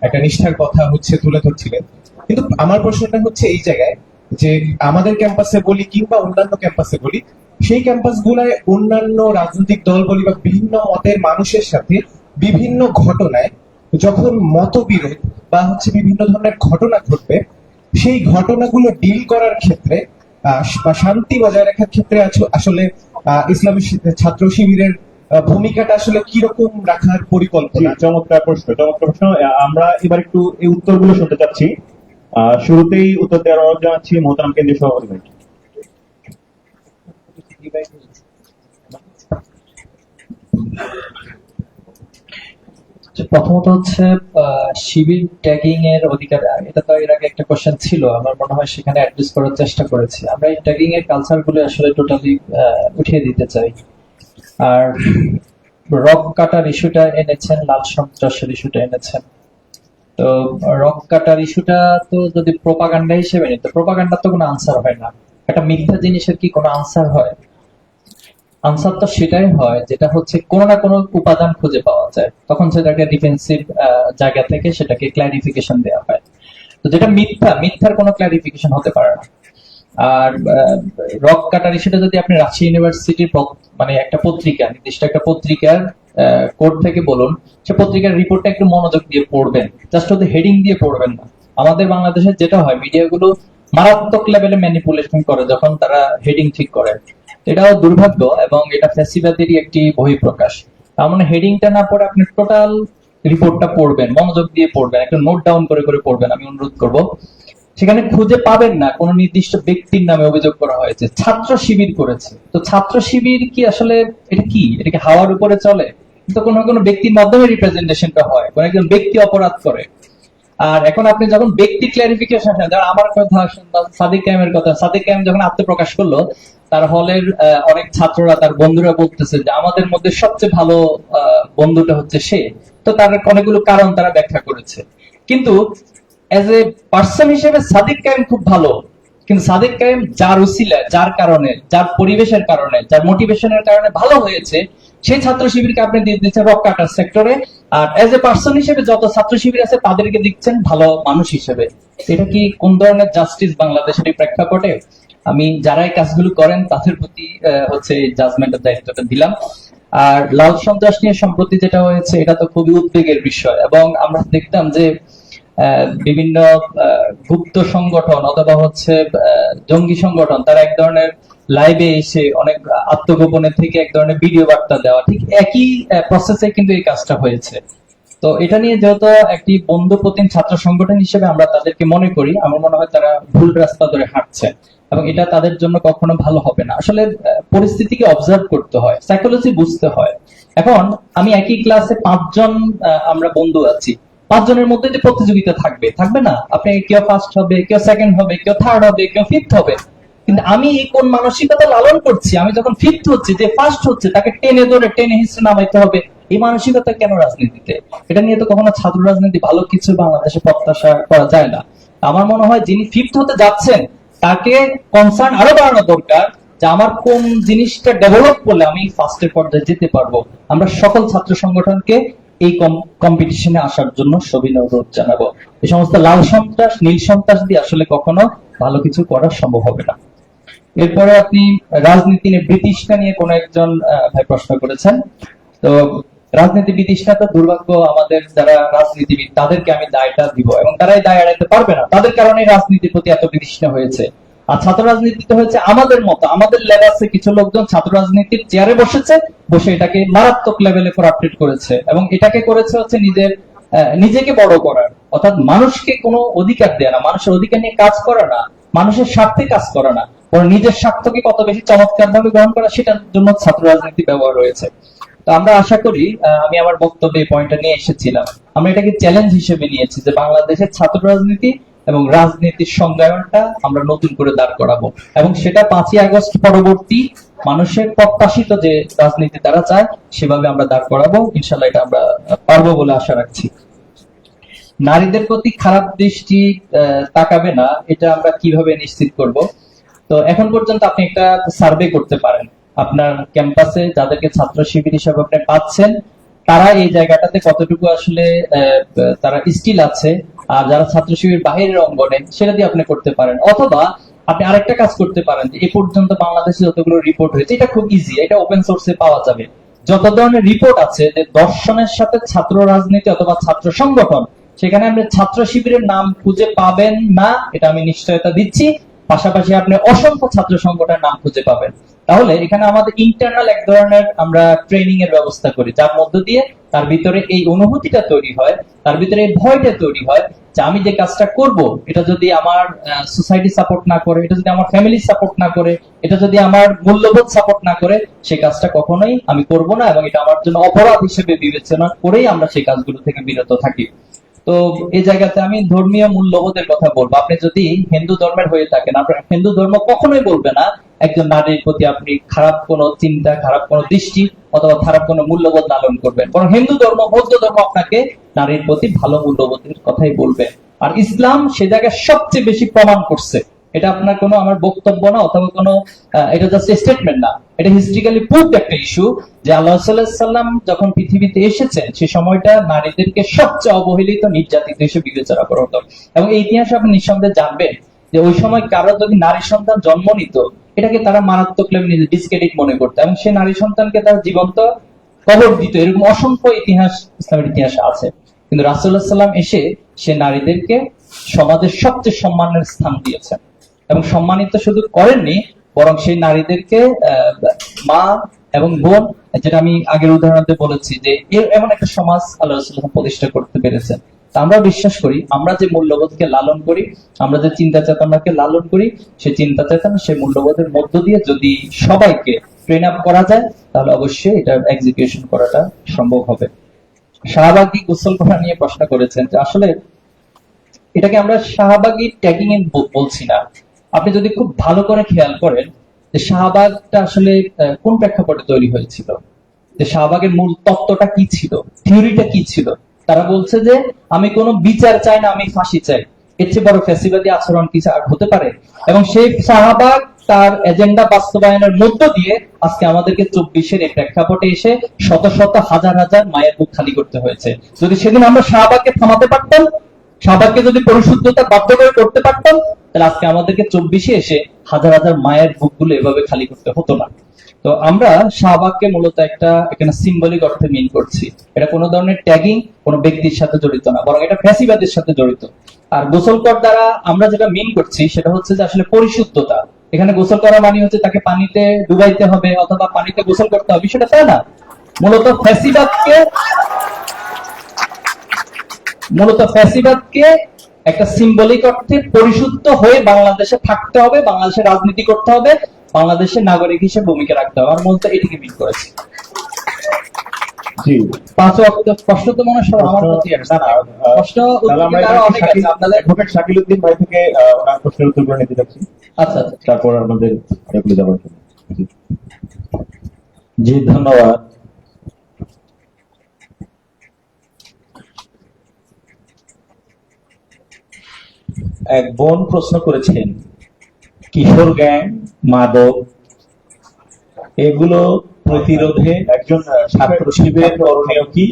একটা নিষ্ঠার কথা হচ্ছে তুলে ধরছিলেন। কিন্তু আমার প্রশ্নটা হচ্ছে এই জায়গায় যে আমাদের ক্যাম্পাসে বলি কিংবা অন্যান্য ক্যাম্পাসে বলি, সেই ক্যাম্পাস গুলায় অন্যান্য রাজনৈতিক দল বলি বা বিভিন্ন মতের মানুষের সাথে বিভিন্ন ঘটনায় যখন মতবিরোধ বা হচ্ছে বিভিন্ন ধরনের ঘটনা ঘটবে, সেই ঘটনাগুলো ডিল করার ক্ষেত্রে বা শান্তি বজায় রাখার ক্ষেত্রে আসলে ইসলামী ছাত্র শিবিরের ভূমিকাটা আসলে কিরকম রাখার পরিকল্পনা? চমৎকার প্রশ্ন। আমরা এবার একটু এই উত্তরগুলো শুনতে চাচ্ছি। শুরুতেই উত্তর দেওয়ার অনুরোধ জানাচ্ছি মোহতারাম কেন্দ্রীয় সভাপতি ভাই। প্রথমত হচ্ছে শিবির ট্যাগিং এর অধিকার, এটা তো এর আগে একটা কোশ্চেন ছিল, আমার মনে হয় সেখানে অ্যাড্রেস করার চেষ্টা করেছি। আমরা এই ট্যাগিং এর কালচার গুলো আসলে টোটালি উঠিয়ে দিতে চাই। আর রক কাটার ইস্যুটা এনেছেন, লাল সন্ত্রাসের ইস্যুটা এনেছেন। তো রক কাটার ইস্যুটা তো যদি প্রোপাগান্ডা হিসেবে নিতে, প্রোপাগান্ডার তো কোনো আনসার হয় না। একটা মিথ্যা জিনিসের কি কোনো আনসার হয়? আনসার তো সেটাই হয় যেটা হচ্ছে কোনো না কোনো উপাদান খুঁজে পাওয়া যায়, তখন সেটাকে ডিফেন্সিভ জায়গা থেকে সেটাকে ক্ল্যারিফিকেশন দেওয়া হয়। তো যেটা মিথ্যার কোনো ক্ল্যারিফিকেশন হতে পারে না। আর রক কাটার সেটা যদি আপনি রাজশাহী ইউনিভার্সিটির মানে একটা পত্রিকা, নির্দিষ্ট একটা পত্রিকার কোড থেকে বলুন, সে পত্রিকার রিপোর্টটা একটু মনোযোগ দিয়ে পড়বেন, জাস্ট ওদের হেডিং দিয়ে পড়বেন না। আমাদের বাংলাদেশে যেটা হয়, মিডিয়াগুলো মারাত্মক লেভেলে ম্যানিপুলেশন করে যখন তারা হেডিং ঠিক করে। এটাও দুর্ভাগ্য এবং এটা ফ্যাসিবাদেরই একটি বহিঃপ্রকাশ। তার মানে হেডিংটা না পড়ে আপনি টোটাল রিপোর্টটা পড়বেন, মনোযোগ দিয়ে পড়বেন, একটা নোট ডাউন করে করে পড়বেন। আমি অনুরোধ করব, সেখানে খুঁজে পাবেন না কোন নির্দিষ্ট ব্যক্তির নামে অভিযোগ করা হয়েছে, ছাত্র শিবির করেছে। তো ছাত্র শিবির কি আসলে এটা কি? এটাকে হাওয়ার উপরে চলে? কিন্তু কোনো কোনো ব্যক্তির মাধ্যমে রিপ্রেজেন্টেশনটা হয়, কোন একজন ব্যক্তি অপরাধ করে। আর এখন আপনি যখন ব্যক্তি ক্লারিফিকেশন, আমার কথা বা সাদিক কায়েমের কথা, সাদিক কায়েম যখন আত্মপ্রকাশ করলো, তার হলের অনেক ছাত্ররা, তার বন্ধুরা বলতেছে যে আমাদের মধ্যে সবচেয়ে ভালো বন্ধুটা হচ্ছে সে। তো তার অনেকগুলো কারণ তারা ব্যাখ্যা করেছে, কিন্তু এজ এ পার্সন হিসেবে সাদিক কায়েম খুব ভালো। কিন্তু সাদিক কায়েম যার উসিলা, যার কারণে, যার পরিবেশের কারণে, যার মোটিভেশনের কারণে ভালো হয়েছে, সেই ছাত্র শিবিরকে আপনি দিয়ে দিচ্ছেন রক কাটার সেক্টরে, আর এজ এ পার্সন হিসেবে যত ছাত্র শিবির আছে তাদেরকে দিচ্ছেন ভালো মানুষ হিসেবে। এটা কি কোন ধরনের জাস্টিস বাংলাদেশের এই প্রেক্ষাপটে? আমি যারা এই কাজগুলো করেন তাদের প্রতি হচ্ছে জাজমেন্টের দায়িত্বটা দিলাম। আর লাল সন্ত্রাস নিয়ে সম্প্রতি যেটা হয়েছে, এটা তো খুবই উদ্বেগের বিষয়, এবং আমরা দেখতাম যে বিভিন্ন গুপ্ত সংগঠন অথবা হচ্ছে জঙ্গি সংগঠন, তারা এক ধরনের লাইভে এসে অনেক আত্মগোপনের থেকে এক ধরনের ভিডিও বার্তা দেওয়া, ঠিক একই প্রসেসে কিন্তু এই কাজটা হয়েছে। তো এটা নিয়ে যেহেতু একটি বন্ধুপ্রতিম ছাত্র সংগঠন হিসেবে আমরা তাদেরকে মনে করি, আমার মনে হয় তারা ভুল রাস্তা ধরে হাঁটছে, এবং এটা তাদের জন্য কখনো ভালো হবে না। আসলে পরিস্থিতিকে অবজার্ভ করতে হয়, সাইকোলজি বুঝতে হয়। এখন আমি একই ক্লাসে 5 জন আমরা বন্ধু আছি, 5 জনের মধ্যে যে প্রতিযোগিতা থাকবে, থাকবে না? আপনি কেউ ফার্স্ট হবে, কেউ সেকেন্ড হবে, কেউ থার্ড হবে, কেউ ফিফথ হবে। কিন্তু আমি এই কোন মানসিকতা লালন করছি, আমি যখন ফিফথ হচ্ছে, যে ফার্স্ট হচ্ছে তাকে টেনে ধরে টেনে হিসেবে নামাইতে হবে, এই মানসিকতা কেন রাজনীতিতে? এটা নিয়ে তো কখনো ছাত্র রাজনীতি ভালো কিছু বাংলাদেশে প্রত্যাশা করা যায় না। আমার মনে হয় যিনি ফিফথ হতে যাচ্ছেন তাকে কনসার্ন আরো বাড়ানো দরকার, যে আমার কোন জিনিসটা ডেভেলপ করলে আমি ফার্স্টের পর্যায়ে যেতে পারবো। আমরা সকল ছাত্র সংগঠনকে এই কম্পিটিশনে আসার জন্য সবিনয় অনুরোধ জানাবো। এই সমস্ত লাল সন্ত্রাস, নীল সন্ত্রাস দিয়ে আসলে কখনো ভালো কিছু করা সম্ভব হবে না। এরপরে আপনি রাজনীতি নিয়ে বিতৃষ্ণা নিয়ে কোন একজন ভাই প্রশ্ন করেছেন। তো রাজনীতি বিতৃষ্ণা তো দুর্ভাগ্য, আমাদের যারা রাজনীতিবিদ তাদেরকে আমি দায়টা দিব, এবং তারা এই দায় এড়াইতে পারবে না, তাদের কারণে রাজনীতির প্রতি এত বিতৃষ্ণা হয়েছে। আর ছাত্র রাজনীতিতে হয়েছে আমাদের মতো, আমাদের লেভেলে কিছু লোকজন ছাত্র রাজনীতির চেয়ারে বসেছে, বসে এটাকে মারাত্মক লেভেলে করাপ্টেড করেছে, এবং এটাকে করেছে হচ্ছে নিজেকে বড় করার, অর্থাৎ মানুষকে কোনো অধিকার দেয় না, মানুষের অধিকার নিয়ে কাজ করে না, মানুষের স্বার্থে কাজ করে না, বরং নিজের স্বার্থকে কত বেশি চমৎকার ভাবে গ্রহণ করা, সেটার জন্য ছাত্র রাজনীতি ব্যবহার হয়েছে। তো আমরা আশা করি, আমি আমার বক্তব্যে এই পয়েন্টটা নিয়ে এসেছিলাম, আমরা এটাকে চ্যালেঞ্জ হিসেবে নিয়েছি যে বাংলাদেশের ছাত্র রাজনীতি এবং রাজনীতির সংজ্ঞায়নটা আমরা নতুন করে দাঁড় করাবো, এবং সেটা 5ই আগস্ট পরবর্তী মানুষের প্রত্যাশিত যে রাজনীতি তারা চায় সেভাবে আমরা দাঁড় করাবো। ইনশাল্লাহ এটা আমরা পারবো বলে আশা রাখছি। নারীদের প্রতি খারাপ দৃষ্টি তাকাবে না, এটা আমরা কিভাবে নিশ্চিত করব? তো এখন পর্যন্ত আপনি একটা সার্ভে করতে পারেন, আপনার ক্যাম্পাসে যাদেরকে ছাত্র শিবির হিসাবে আপনি পাচ্ছেন তারা এই জায়গাটাতে কতটুকু আসলে তারা স্কিল আছে, আর যারা ছাত্র শিবির বাহিরের অঙ্গনে, সেটা দিয়ে আপনি করতে পারেন। অথবা আপনি আরেকটা কাজ করতে পারেন, যে এ পর্যন্ত বাংলাদেশে যতগুলো রিপোর্ট হয়েছে, এটা খুব ইজি, এটা ওপেন সোর্সে পাওয়া যাবে, যত ধরনের রিপোর্ট আছে যে দর্শনের সাথে ছাত্র রাজনীতি অথবা ছাত্র সংগঠন, সেখানে আপনি ছাত্র শিবিরের নাম খুঁজে পাবেন না, এটা আমি নিশ্চয়তা দিচ্ছি। পাশাপাশি আপনি অসংখ্য ছাত্র সংগঠনের নাম খুঁজে পাবেন। তাহলে এখানে আমাদের ইন্টারনাল এক ধরনের আমরা ট্রেনিং এর ব্যবস্থা করি, যার মধ্য দিয়ে তার ভিতরে এই অনুভূতিটা তৈরি হয়, তার ভিতরে এই ভয়টা তৈরি হয় যে আমি যে কাজটা করব, এটা যদি আমার সোসাইটি সাপোর্ট না করে, এটা যদি আমার ফ্যামিলি সাপোর্ট না করে, এটা যদি আমার মূল্যবোধ সাপোর্ট না করে, সেই কাজটা কখনোই আমি করব না, এবং এটা আমার জন্য অপরাধ হিসেবে বিবেচনা করেই আমরা সেই কাজগুলো থেকে বিরত থাকি। তো এই জায়গাতে আমি ধর্মীয় মূল্যবোধের কথা বলবো। আপনি যদি হিন্দু ধর্মের হয়ে থাকেন, আপনার হিন্দু ধর্ম কখনোই বলবে না একজন নারীর প্রতি আপনি খারাপ কোনো চিন্তা, খারাপ কোনো দৃষ্টি অথবা খারাপ কোনো মূল্যবোধ লালন করবেন, বরং হিন্দু ধর্ম, বৌদ্ধ ধর্ম আপনাকে নারীর প্রতি ভালো মূল্যবোধের কথাই বলবে। আর ইসলাম সে জায়গায় সবচেয়ে বেশি প্রমাণ করছে, এটা আপনার কোনো আমার বক্তব্য না, অথবা কোনো এটা জাস্ট স্টেটমেন্ট না, এটা হিস্ট্রিক্যালি প্রুভড একটা ইস্যু, যে আল্লাহ সাল্লাল্লাহু আলাইহি সাল্লাম যখন পৃথিবীতে এসেছেন সেই সময়টা নারীদেরকে সবচেয়ে অবহেলিত, নির্যাতিত হিসেবে বিবেচনা করা হতো। এবং এই ইতিহাস আপনি নিঃসন্দেহে জানবেন যে ওই সময় কারো যদি নারী সন্তান জন্ম নিত, এটাকে তারা মারাত্মক লেভেলে ডিসক্রেডিট মনে করতো, এবং সেই নারী সন্তানকে তারা জীবন্ত কবর দিত। এরকম অসংখ্য ইতিহাস ইসলামের ইতিহাসে আছে। কিন্তু রাসূলুল্লাহ সাল্লাল্লাহু আলাইহি ওয়াসাল্লাম এসে সে নারীদেরকে সমাজের সবচেয়ে সম্মানের স্থান দিয়েছেন, এবং সম্মানিত শুধু করেননি, বরং সেই নারীদেরকে মা এবং বোন, যেটা আমি আগের উদাহরণে বলেছি, যে এমন একটা সমাজ আল্লাহ রাসূল প্রতিষ্ঠা করতে পেরেছেন। আমরা বিশ্বাস করি, আমরা যে মূল্যবোধকে লালন করি, আমরা যে চিন্তা চেতনাকে লালন করি, সেই চিন্তা চেতনা, সেই মূল্যবোধের মধ্য দিয়ে যদি সবাইকে ট্রেন আপ করা যায়, তাহলে অবশ্যই এটা এক্সিকিউশন করাটা সম্ভব হবে। শাহবাগী গোসল করা নিয়ে প্রশ্ন করেছেন, যে আসলে এটাকে আমরা শাহবাগী ট্যাগিং এ বলছি না। আপনি যদি খুব ভালো করে খেয়াল করেন যে শাহবাগটা আসলে কোন প্রেক্ষাপটে তৈরি হয়েছিল, যে শাহবাগের মূল তত্ত্বটা কি ছিল, থিওরিটা কি ছিল। তারা বলছে যে আমি কোনো বিচার চাই না, আমি ফাঁসি চাই। এর চেয়ে বড় ফ্যাসিবাদী আচরণ কি আর হতে পারে? এবং সেই শাহবাগ তার এজেন্ডা বাস্তবায়নের মধ্য দিয়ে আজকে আমাদেরকে 24-এর এই প্রেক্ষাপটে এসে শত শত হাজার হাজার মায়ের বুক খালি করতে হয়েছে। যদি সেদিন আমরা শাহবাগকে থামাতে পারতাম, শাহবাগকে যদি পরিশুদ্ধতা বাধ্য করে করতে পারতাম, তাহলে আজকে আমাদেরকে 24-এ এসে হাজার হাজার মায়ের বুকগুলো এভাবে খালি করতে হতো না। তো আমরা শাহবাগকে মূলত একটা এখানে সিম্বলিক অর্থে মিন করছি। এটা কোনো ধরনের ট্যাগিং কোনো ব্যক্তির সাথে জড়িত না, বরং এটা ফ্যাসিবাদের সাথে জড়িত। আর গোসল কর দ্বারা আমরা যেটা মিন করছি সেটা হচ্ছে যে আসলে পরিশুদ্ধতা। এখানে গোসল করা মানে হচ্ছে তাকে পানিতে ডুবাইতে হবে অথবা পানিতে গোসল করতে হবে, সেটা তাই না। মূলত ফ্যাসিবাদকে একটা সিম্বলিক অর্থে পরিশুদ্ধ হয়ে বাংলাদেশে থাকতে হবে, বাংলাদেশে রাজনীতি করতে হবে, বাংলাদেশের নাগরিক হিসেবে ভূমিকা রাখতে হবে। আমার মূলত এটিকে মিন করেছি। জি, 5 ওয়াক্ত প্রশ্ন তো মনে হয় সব আমার প্রতি আছে। প্রশ্ন উত্তর অনেক আছে আপনাদের। অ্যাডভোকেট শাকিল উদ্দিন ভাই থেকে ওনার প্রশ্নের উত্তরগুলো নিতে যাচ্ছি, আচ্ছা, তারপর আমাদের এগুলো যাবার জন্য। জি। জি, ধন্যবাদ। এক বোন প্রশ্ন করেছেন কিশোর গ্যাং, মাদক এগুলো প্রতিরোধে একজন ছাত্র শিবিরের করণীয় কি,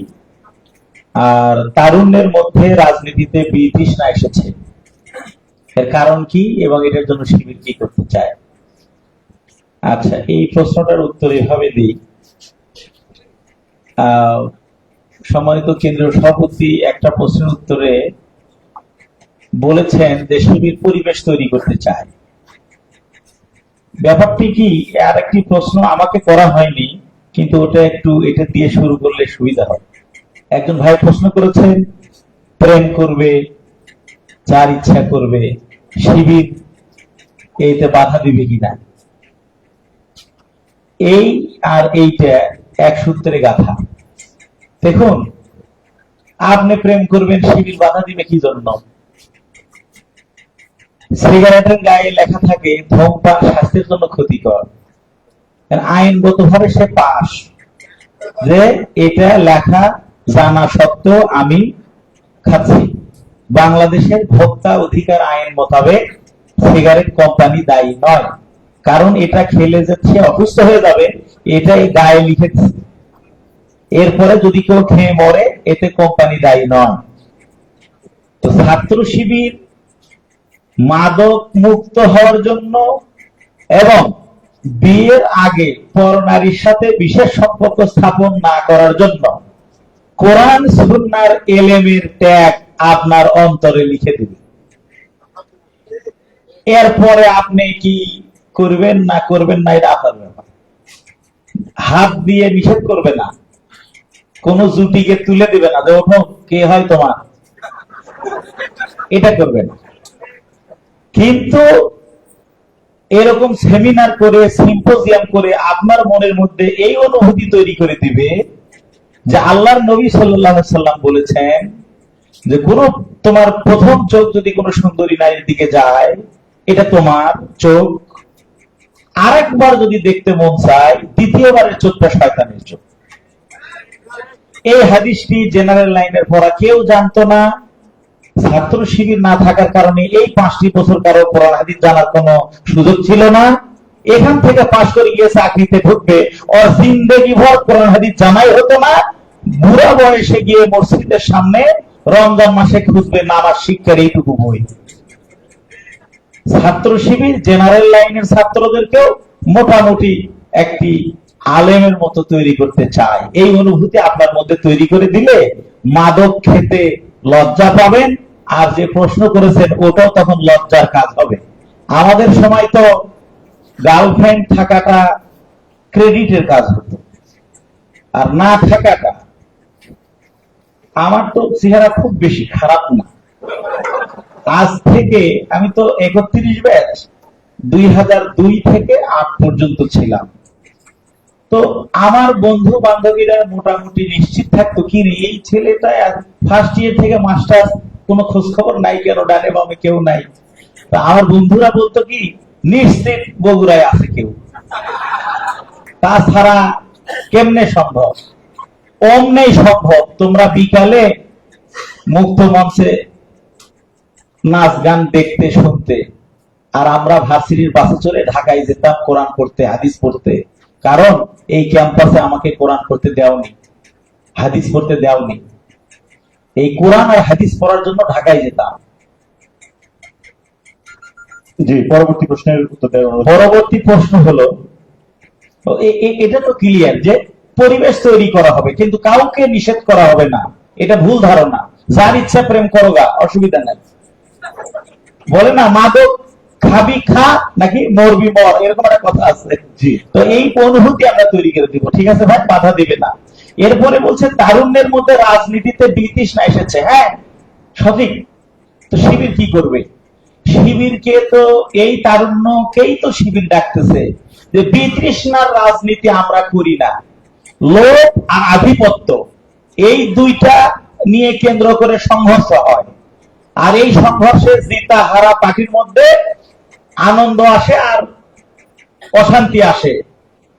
আর তারুণ্যের মধ্যে রাজনীতিতে বিতৃষ্ণা এসেছে, এর কারণ কি এবং এটার জন্য শিবির কি করতে চায়? আচ্ছা, এই প্রশ্নটার উত্তর এভাবে দিই। সম্মানিত কেন্দ্রীয় সভাপতি একটা প্রশ্নের উত্তরে বলেছেন যে শিবির পরিবেশ তৈরি করতে চায়। ব্যাপারটি কি, আর একটি প্রশ্ন আমাকে করা হয়নি, কিন্তু এটা দিয়ে শুরু করলে সুবিধা হয়। একজন ভাই প্রশ্ন করেছেন প্রেম করবে, যার ইচ্ছা করবে, শিবির এইটা বাধা দিবে কিনা। এই আর এইটা এক সূত্রে গাথা। দেখুন, আপনি প্রেম করবেন, শিবির বাধা দিবে কি জন্য? সিগারেটের গায়ে লেখা থাকে ধূমপান স্বাস্থ্যের জন্য ক্ষতিকর, আইনগতভাবে সে পাস, যে এটা লেখা জানা সত্ত্বেও আমি খাচ্ছি। বাংলাদেশের ভোক্তা অধিকার আইন মোতাবেক সিগারেট কোম্পানি দায়ী নয়, কারণ এটা খেলে যে সে অসুস্থ হয়ে যাবে এটাই গায়ে লিখেছে। এরপরে যদি কেউ খেয়ে মরে এতে কোম্পানি দায়ী নয়। তো ছাত্র শিবির মাদক মুক্ত হওয়ার জন্য এবং বিয়ের আগে পরনারীর সাথে বিশেষ সম্পর্ক স্থাপন না করার জন্য কোরআন সুন্নাহর এলেমের ট্যাগ আপনার অন্তরে লিখে দিবে। এরপরে আপনি কি করবেন না করবেন না এটা আপনার ব্যাপার। হাত দিয়ে নিষেধ করবে না, কোন জুটিকে তুলে দিবে না যে ওঠো কে হয় তোমার, এটা করবে না। কিন্তু এরকম সেমিনার করে, সিম্পোজিয়াম করে আপনার মনের মধ্যে এই অনুভূতি তৈরি করে দিবে যে আল্লাহর নবী সাল্লাল্লাহু আলাইহি সাল্লাম বলেছেন যে তোমার প্রথম চোখ যদি কোনো সুন্দরী নারীর দিকে যায় এটা তোমার চোখ, আরেকবার যদি দেখতে মন চায় দ্বিতীয়বারের চোখটা শয়তানের চোখ। এই হাদিসটি জেনারেল লাইনের পড়া কেউ জানতো না। ছাত্র শিবির না থাকার কারণে এই 5টি বছর কারো কোরআন হাদিস জানার কোনো সুযোগ ছিল না। এখান থেকে পাশ করে গিয়ে চাকরিতে ঢুকবে, ওর জিন্দেগি ভর কোরআন হাদিস জানাই হতো না। বুড়া বয়সে গিয়ে মসজিদের সামনে রমজান মাসে খুঁজবে নামাজ শিক্ষার এইটুকু বই। ছাত্র শিবির জেনারেল লাইনের ছাত্রদেরকেও মোটামুটি একটি আলেমের মতো তৈরি করতে চায়। এই অনুভূতি আপনার মধ্যে তৈরি করে দিলে মাদক খেতে লজ্জা পাবেন, আর যে প্রশ্ন করেছেন ওটাও তখন লজ্জার কাজ হবে। আমাদের সময় তো গার্লফ্রেন্ড থাকাটা ক্রেডিটের কাজ হতো, আর না থাকাটা, আমার তো চেহারা খুব বেশি খারাপ না। আজ থেকে আমি তো 31 ব্যাচ, 2002 থেকে 8 পর্যন্ত ছিলাম। তো আমার বন্ধু বান্ধবীরা মোটামুটি নিশ্চিত থাকতো কি রে এই ছেলেটা ফার্স্ট ইয়ার থেকে মাস্টার্স কোনো খোঁজ খবর নাই কেন, ডানে বামে কেউ নাই। তা আমার বন্ধুরা বলতো কি, নিশ্চিত বগুড়ায় আছে কেউ, তাছাড়া কেমনে সম্ভব? অমনেই সম্ভব। তোমরা বিকালে মুক্ত মঞ্চে নাচ গান দেখতে শুনতে, আর আমরা ভার্সিটির বাসে চলে ঢাকায় যেতাম কোরআন পড়তে, হাদিস পড়তে। কারণ এই ক্যাম্পাসে আমাকে কোরআন পড়তে দেওনি, হাদিস পড়তে দেওনি। এই কোরআন আর হাদিস পড়ার জন্য ঢাকায় যেতাম। জি, পরবর্তী প্রশ্নের উত্তর দেওয়া হলো। পরবর্তী প্রশ্ন হলো, এটা তো ক্লিয়ার যে পরিবেশ তৈরি করা হবে, কিন্তু কাউকে নিষেধ করা হবে না। এটা ভুল ধারণা। যার ইচ্ছা প্রেম করোগা, অসুবিধা নাই। বলে না, মাদক খাবি খা, নাকি মরবি মর, এরকম একটা কথা আছে। জি, তো এই অনুভূতি আমরা তৈরি করে দিব। ঠিক আছে ভাই, বাধা দিবে না। এরপরে বলছে তারুণ্যের মধ্যে রাজনীতিতে বিতৃষ্ণা এসেছে। হ্যাঁ, সঠিক। তো শিবির কি করবে? শিবিরকে তো, এই তারুণ্যকেই তো শিবির ডাকতেছে যে বিতৃষ্ণার রাজনীতি আমরা করি না। লোভ আর আধিপত্য, এই দুইটা নিয়ে কেন্দ্র করে সংঘর্ষ হয়, আর এই সংঘর্ষে জিতা হারা পার্টির মধ্যে আনন্দ আসে আর অশান্তি আসে।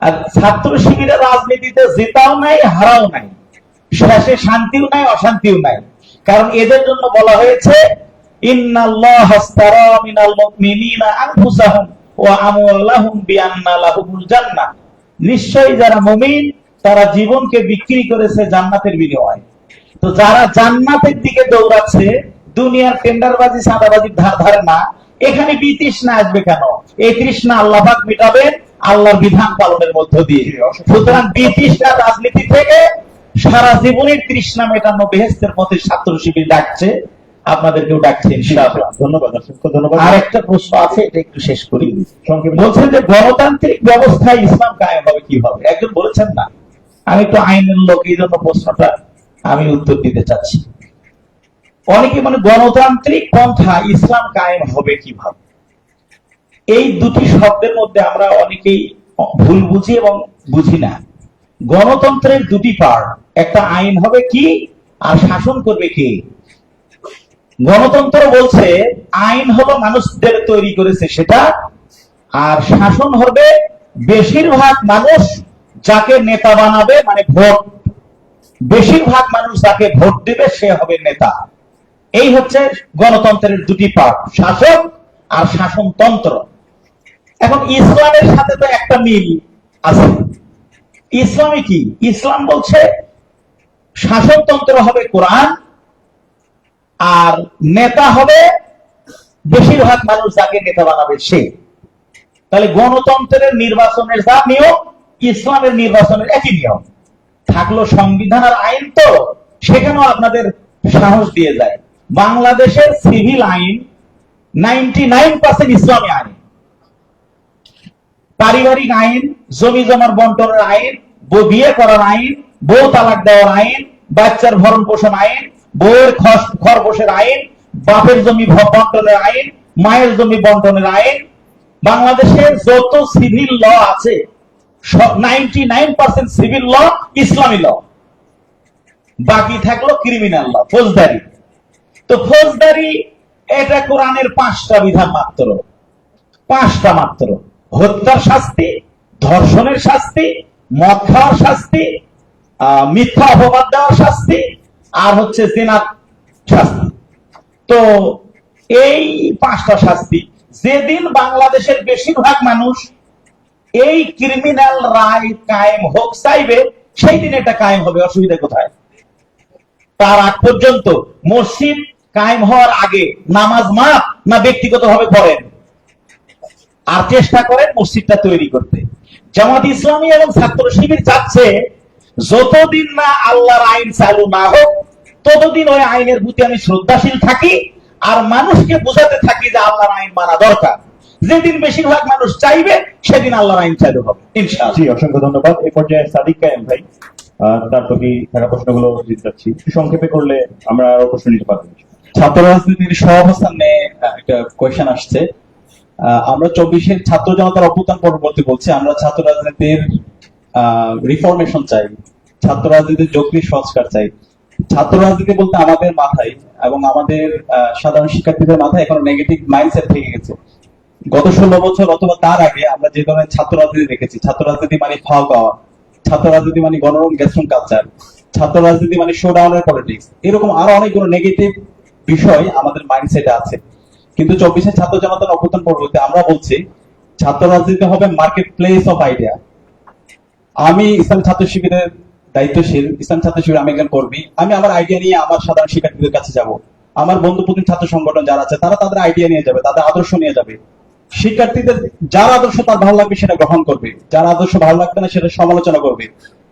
আর ছাত্র শিবিরের রাজনীতিতে জেতাও নাই, হারাও নাই, শেষে শান্তিও নাই, অশান্তিও নাই। কারণ এদের জন্য বলা হয়েছে, ইন্নাল্লাহা আশতারা মিনাল মুমিনিনা আনফুসাহুম ওয়া আমওয়ালাহুম বিআন্না লাহুমুল জান্নাহ। নিশ্চয়ই যারা মুমিন তারা জীবনকে বিক্রি করেছে জান্নাতের বিনিময়ে। তো যারা জান্নাতের দিকে দৌড়াচ্ছে, দুনিয়ার টেন্ডারবাজি চাঁদাবাজির ধারে না, এখানে বিতৃষ্ণা আসবে কেন? এই তৃষ্ণা আল্লাহ পাক মেটাবেন আল্লাহর বিধান পালনের মধ্য দিয়ে। সুতরাং বিতৃষ্ণা রাজনীতি থেকে সারা জীবনের তৃষ্ণা মেটানো বেহেশতের পথে ছাত্র শিবির ডাকছে, আপনাদেরকেও ডাকছে ইনশাআল্লাহ। ধন্যবাদ, অসংখ্য ধন্যবাদ। আর একটা প্রশ্ন আছে, এটা একটু শেষ করি। সংক্ষেপে বলছেন যে গণতান্ত্রিক ব্যবস্থায় ইসলাম কায়েম হবে কিভাবে? একজন বলেছেন না, আমি একটু আইনের লোক, এই জন্য প্রশ্নটা আমি উত্তর দিতে চাচ্ছি। অনেকে মানে গণতান্ত্রিক পন্থা ইসলাম কায়েম হবে কিভাবে, এই দুটি শব্দের মধ্যে আমরা অনেকেই ভুল বুঝি এবং বুঝি না। গণতন্ত্রের দুটি পার্ট, একটা আইন হবে কি আর শাসন করবে কে। গণতন্ত্র বলছে আইন হলো মানুষদের তৈরি করেছে সেটা, আর শাসন হবে বেশিরভাগ মানুষ যাকে নেতা বানাবে, মানে ভোট, বেশিরভাগ মানুষ যাকে ভোট দেবে সে হবে নেতা। এই হচ্ছে গণতন্ত্রের দুটি পার্ট, শাসক আর শাসনতন্ত্র। এখন ইসলামের সাথে তো একটা মিল আছে। ইসলামে কি? ইসলাম বলছে শাসনতন্ত্র হবে কোরআন, আর নেতা হবে বেশিরভাগ মানুষ যাকে নেতা বানাবে সে। তাহলে গণতন্ত্রের নির্বাচনের যা নিয়ম, ইসলামের নির্বাচনের একই নিয়ম থাকলো। সংবিধান আর আইন তো সেখানেও আপনাদের সাহস দিয়ে যায়। বাংলাদেশের সিভিল আইন 99% ইসলামী আইন। পারিবারিক আইন, জমি জমার বন্টনের আইন, বিয়ে করার আইন, বউ তালাক দেওয়ার আইন, বাচ্চার ভরণ পোষণ আইন, বউয়ের খরগোশের আইন, বাপের জমি বন্টনের আইন, মায়ের জমি বন্টনের আইন। বাংলাদেশের যত সিভিল ল আছে 99% সিভিল ল ইসলামী ল। বাকি থাকলো ক্রিমিনাল ল, ফৌজদারি। তো ফৌজদারি এটা কোরআনের 5টা বিধান মাত্র, 5টা মাত্র। হত্যার শাস্তি, ধর্ষণের শাস্তি, মদ খাওয়ার শাস্তি, মিথ্যা অপবাদ দেওয়ার শাস্তি, আর হচ্ছে জিনার শাস্তি। তো এই 5টা শাস্তি, যেদিন বাংলাদেশের বেশিরভাগ মানুষ এই ক্রিমিনাল রায় কায়েম হোক চাইবে, সেই দিন এটা কায়েম হবে। অসুবিধা কোথায়? তার আগ পর্যন্ত মসজিদ কায়েম হওয়ার আগে নামাজ মাপ না ব্যক্তিগতভাবে পড়েন, আর চেষ্টা করেন মসজিদটা তৈরি করতে। জামাত ইসলামী এবং ছাত্র শিবির চাচ্ছে যতদিন না আল্লাহর আইন চালু না হোক ততদিন ওই আইনের প্রতি আমি শ্রদ্ধাশীল থাকি, আর মানুষকে বোঝাতে থাকি যে আল্লাহর আইন মানা দরকার। যেদিন বেশিরভাগ মানুষ চাইবে সেদিন আল্লাহর আইন চালু হবে ইনশাআল্লাহ। জি, অসংখ্য ধন্যবাদ। এই পর্যায়ে সাদিক কায়েম ভাই, তার প্রতি থাকা প্রশ্নগুলো দিতে চাচ্ছি, সংক্ষেপে করলে আমরা আরো প্রশ্ন নিতে পারবো। ছাত্র রাজনীতির সহাবস্থান নিয়ে একটা কোয়েশ্চেন আসছে। আমরা 24-এর ছাত্র জনতার অভ্যুত্থান পরবর্তী বলছি, আমরা ছাত্র রাজনীতির রিফরমেশন চাই, ছাত্র রাজনীতির যৌক্তিক সংস্কার চাই। ছাত্র রাজনীতি বলতে আমাদের মাথায় এবং আমাদের সাধারণ শিক্ষার্থীদের মাথায় এখনো নেগেটিভ মাইন্ডসেট থেকে গেছে। গত 16 বছর অথবা তার আগে আমরা যে ধরনের ছাত্র রাজনীতি দেখেছি, ছাত্র রাজনীতি মানে ফাও পাওয়া, ছাত্র রাজনীতি মানে গণরম গ্যাস্ট্রন কালচার, ছাত্র রাজনীতি মানে শোডাউনের পলিটিক্স, এরকম আরো অনেকগুলো নেগেটিভ বিষয় আমাদের মাইন্ডসেটে আছে। কিন্তু 24-এর ছাত্র জনতার অভ্যুত্থান পরবর্তী আমরা বলছি ছাত্র রাজনীতি হবে মার্কেট প্লেস অফ আইডিয়া। আমি ইসলামী ছাত্র শিবিরের দায়িত্বশীল, ইসলাম ছাত্র শিবির আমি একজন কর্মী, আমি আমার আইডিয়া নিয়ে আমার সাধারণ শিক্ষার্থীদের কাছে যাব। আমার বন্ধুপ্রতিম ছাত্র সংগঠন যারা আছে তারা তাদের আইডিয়া নিয়ে যাবে, তাদের আদর্শ নিয়ে যাবে। শিক্ষার্থীদের যার আদর্শ তার ভালো লাগবে সেটা গ্রহণ করবে, যার আদর্শ ভালো লাগবে না সেটা সমালোচনা করবে।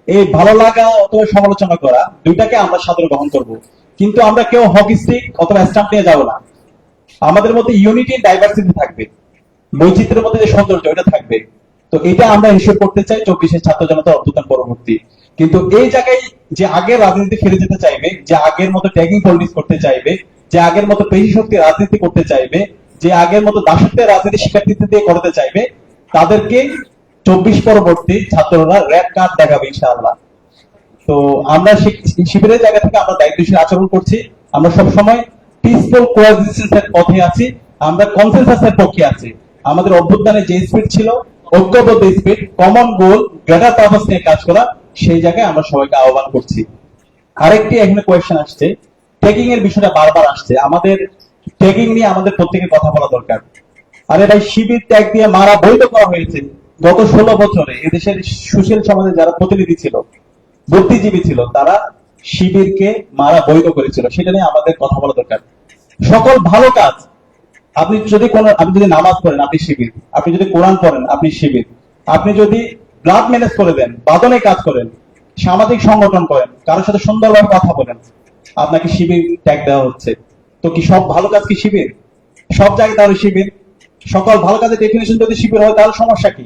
এই ভালো লাগা অথবা সমালোচনা করা দুইটাকে আমরা সাদরে গ্রহণ করব, কিন্তু আমরা কেউ হকি স্টিক অথবা স্ট্যাম্প নিয়ে যাবো না। আমাদের মধ্যে ইউনিটি ডাইভার্সিটি থাকবে, বৈচিত্র্যের মধ্যে যে সৌন্দর্য এটা থাকবে। তো এটা আমরা হিসেব করতে চাই 24-এর ছাত্র জনতার অভ্যুত্থান পরবর্তী। কিন্তু এই জায়গায় যে আগের রাজনীতি ফিরে যেতে চাইবে, যে আগের মতো ট্যাগিং পলিটিক্স করতে চাইবে, যে আগের মতো পেশি শক্তি রাজনীতি করতে চাইবে, যে আগের মতো দাসত্বের রাজনীতি শিক্ষার্থীদের দিয়ে করতে চাইবে, তাদেরকে 24 পরবর্তী ছাত্ররা রেড কার্ড দেখাবে ইনশাআল্লাহ। তো আমরা শিবিরের জায়গা থেকে আমরা দায়িত্বশীল আচরণ করছি, আমরা সবসময় পিসফুল কোএক্সিস্টেন্সের পথে আছি, আমরা কনসেনসাসের পক্ষে আছি। আমাদের অভ্যুত্থানে যে স্পিড ছিল, ঐক্যবদ্ধ স্পিড, কমন গোল, গ্রেটার পারপাস নিয়ে কাজ করা, সেই জায়গায় আমরা সবাইকে আহ্বান করছি। আরেকটি এখানে কোয়েশ্চেন আসছে, ট্যাগিং এর বিষয়টা বারবার আসছে। আমাদের ট্যাগিং নিয়ে আমাদের প্রত্যেকের কথা বলা দরকার। আরে ভাই, শিবির ট্যাগ দিয়ে মারা বৈধ করা হয়েছে। গত 16 বছরে এদেশের সুশীল সমাজে যারা প্রতিনিধি ছিল, বুদ্ধিজীবী ছিল, তারা শিবিরকে মারা বৈধ করেছিল, সেটা নিয়ে আমাদের কথা বলা দরকার। সকল ভালো কাজ, আপনি যদি নামাজ পড়েন আপনি শিবির, আপনি যদি কোরআন পড়েন আপনি শিবির, আপনি যদি ব্লাড ম্যানেজ করে দেন, বাদনে কাজ করেন, সামাজিক সংগঠন করেন, কারোর সাথে সুন্দরভাবে কথা বলেন, আপনাকে শিবির ট্যাগ দেওয়া হচ্ছে। তো কি সব ভালো কাজ কি শিবির? সব জায়গায় তাহলে শিবির, সকল ভালো কাজের ডেফিনেশন যদি শিবির হয় তাহলে সমস্যা কি?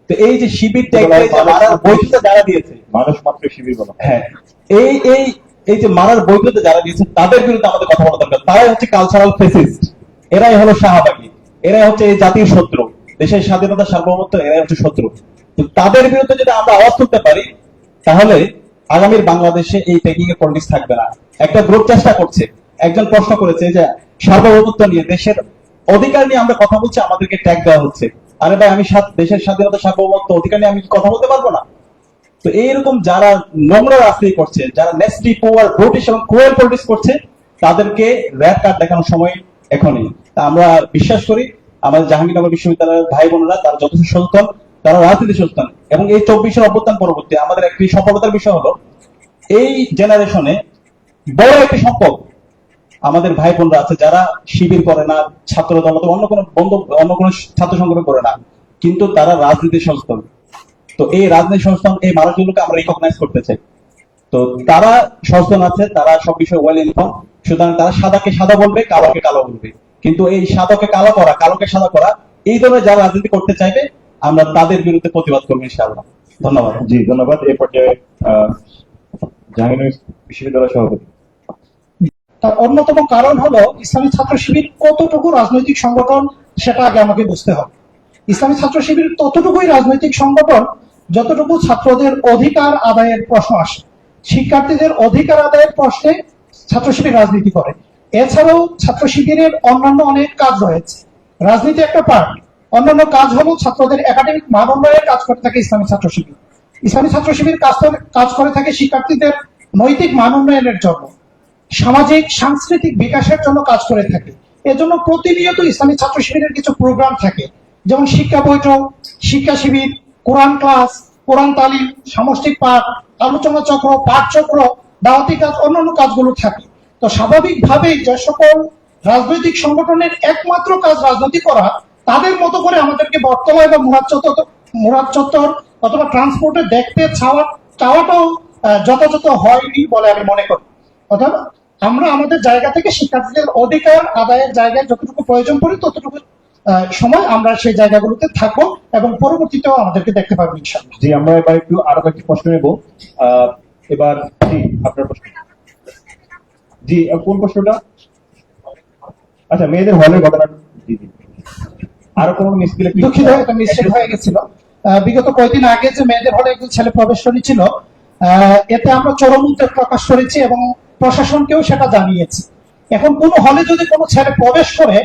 তো এই যে শিবির ট্যাগ মারার বৈধতা যারা দিয়েছে, মানুষ মাত্র শিবির বলা, হ্যাঁ, এই যে মারার বৈধতা যারা দিয়েছে তাদের বিরুদ্ধে আমাদের কথা বলা দরকার। তারাই হচ্ছে কালচারাল ফেসিস্ট, এরাই হলো শাহবাগী, এরাই হচ্ছে এই জাতির শত্রু, দেশের স্বাধীনতা সার্বভৌমত্ব, এরাই হচ্ছে শত্রু। তো তাদের বিরুদ্ধে যদি আমরা আওয়াজ তুলতে পারি তাহলে আগামীর বাংলাদেশে এই ট্যাগিং এর পলিটিক্স থাকবে না। একটা গ্রুপ চেষ্টা করছে, একজন প্রশ্ন করেছে যে সার্বভৌমত্ব নিয়ে, দেশের অধিকার নিয়ে আমরা কথা বলছি, আমাদেরকে ট্যাগ দেওয়া হচ্ছে। আরে ভাই, আমি দেশের স্বাধীনতা সার্বভৌমত্ব অধিকার নিয়ে আমি কথা বলতে পারবো না? তো এইরকম যারা নোংরা রাজনীতি করছে, যারা নেস্টি পুয়ার ব্রিটিশ এবং ক্রুয়েল পলিটিক্স করছে, তাদেরকে রেড কার্ড দেখানোর সময় এখনই। তা আমরা বিশ্বাস করি আমাদের জাহাঙ্গীরনগর বিশ্ববিদ্যালয়ের ভাই বোনেরা তারা যথেষ্ট সচেতন, তারা রাজনীতি সচেতন। এবং এই 24-এর অভ্যুত্থান পরবর্তী আমাদের একটি সফলতার বিষয় হলো এই জেনারেশনে বড় একটি সংখ্যক আমাদের ভাই বোনরা আছে যারা শিবির করে না, ছাত্র দল অথবা অন্য কোনো ছাত্র সংগঠন করে না, কিন্তু তারা রাজনীতি সচেতন। তো এই রাজনীতি সচেতন এই মানুষগুলোকে আমরা রিকগনাইজ করতে চাই। তো তারা সচেতন আছে, তারা সব বিষয়ে ওয়েল ইনফর্ম, সুতরাং তারা সাদাকে সাদা বলবে, কালোকে কালো বলবে। কিন্তু এই সাদাকে কালো করা, কালোকে সাদা করা, এই ধরনের যারা রাজনীতি করতে চাইবে আমরা তাদের বিরুদ্ধে প্রতিবাদ করবো ইনশাআল্লাহ। ধন্যবাদ। জি ধন্যবাদ। এই পর্যায়ে জাহাঙ্গীরনগর বিশ্ববিদ্যালয় সভাপতি। তার অন্যতম কারণ হলো ইসলামী ছাত্র শিবির কতটুকু রাজনৈতিক সংগঠন সেটা আগে আমাকে বুঝতে হবে। ইসলামী ছাত্র শিবির ততটুকুই রাজনৈতিক সংগঠন যতটুকু ছাত্রদের অধিকার আদায়ের প্রশ্ন আসে, শিক্ষার্থীদের অধিকার আদায়ের প্রশ্নে ছাত্র শিবির রাজনীতি করে। এছাড়াও ছাত্র শিবিরের অন্যান্য অনেক কাজ রয়েছে, রাজনীতি একটা পার্ট। অন্যান্য কাজ হলো ছাত্রদের একাডেমিক মান উন্নয়নের কাজ করে থাকে ইসলামী ছাত্র শিবির। ইসলামী ছাত্র শিবির কাজ করে থাকে শিক্ষার্থীদের নৈতিক মান উন্নয়নের জন্য, সামাজিক সাংস্কৃতিক বিকাশের জন্য কাজ করে থাকে। এজন্য প্রতিনিয়ত ইসলামী ছাত্র শিবিরের কিছু প্রোগ্রাম থাকে, যেমন শিক্ষা বৈঠক, শিক্ষা শিবির, কোরআন ক্লাস, কোরআন তালিম, সামষ্টিক পাঠ, আলোচনা চক্র, পাঠ চক্র, দাওয়াতি কাজ, অন্যান্য কাজগুলো থাকে। তো স্বাভাবিকভাবেই যে সকল রাজনৈতিক সংগঠনের একমাত্র কাজ রাজনীতি করা, তাদের মতো করে আমাদেরকে বটতলায় বা মুরাদ চত্বর অথবা ট্রান্সপোর্টে দেখতে চাওয়াটাও যথাযথ হয়নি বলে আমি মনে করি। অর্থাৎ আমরা আমাদের জায়গা থেকে শিক্ষার্থীদের অধিকার আদায়ের জায়গায় যতটুকু প্রয়োজন পড়ে ততটুকু সময় আমরা সেই জায়গাগুলোতে থাকবো এবং পরবর্তীতেও আমাদেরকে দেখতে পাবো ইনশাআল্লাহ। জি, আমরা এবার একটু আরো কয়েকটি প্রশ্ন নেব। এবার জি আপনার প্রশ্ন। জি, কোন প্রশ্নটা? আচ্ছা, মেয়েদের হলের ঘটনা। জি জি, আরো কোন মিসকিল? দুঃখিত, এটা মিস্টেক হয়ে গেছিল। বিগত কয়েকদিন আগে যে মেয়েদের হলে একজন ছেলে প্রবেশ করেছিল, এতে আমরা চরম উদ্বেগ প্রকাশ করেছি এবং প্রশাসনকেও সেটা জানিয়েছি। এখন কোন হলে যদি কোনো ছেলে প্রবেশ করে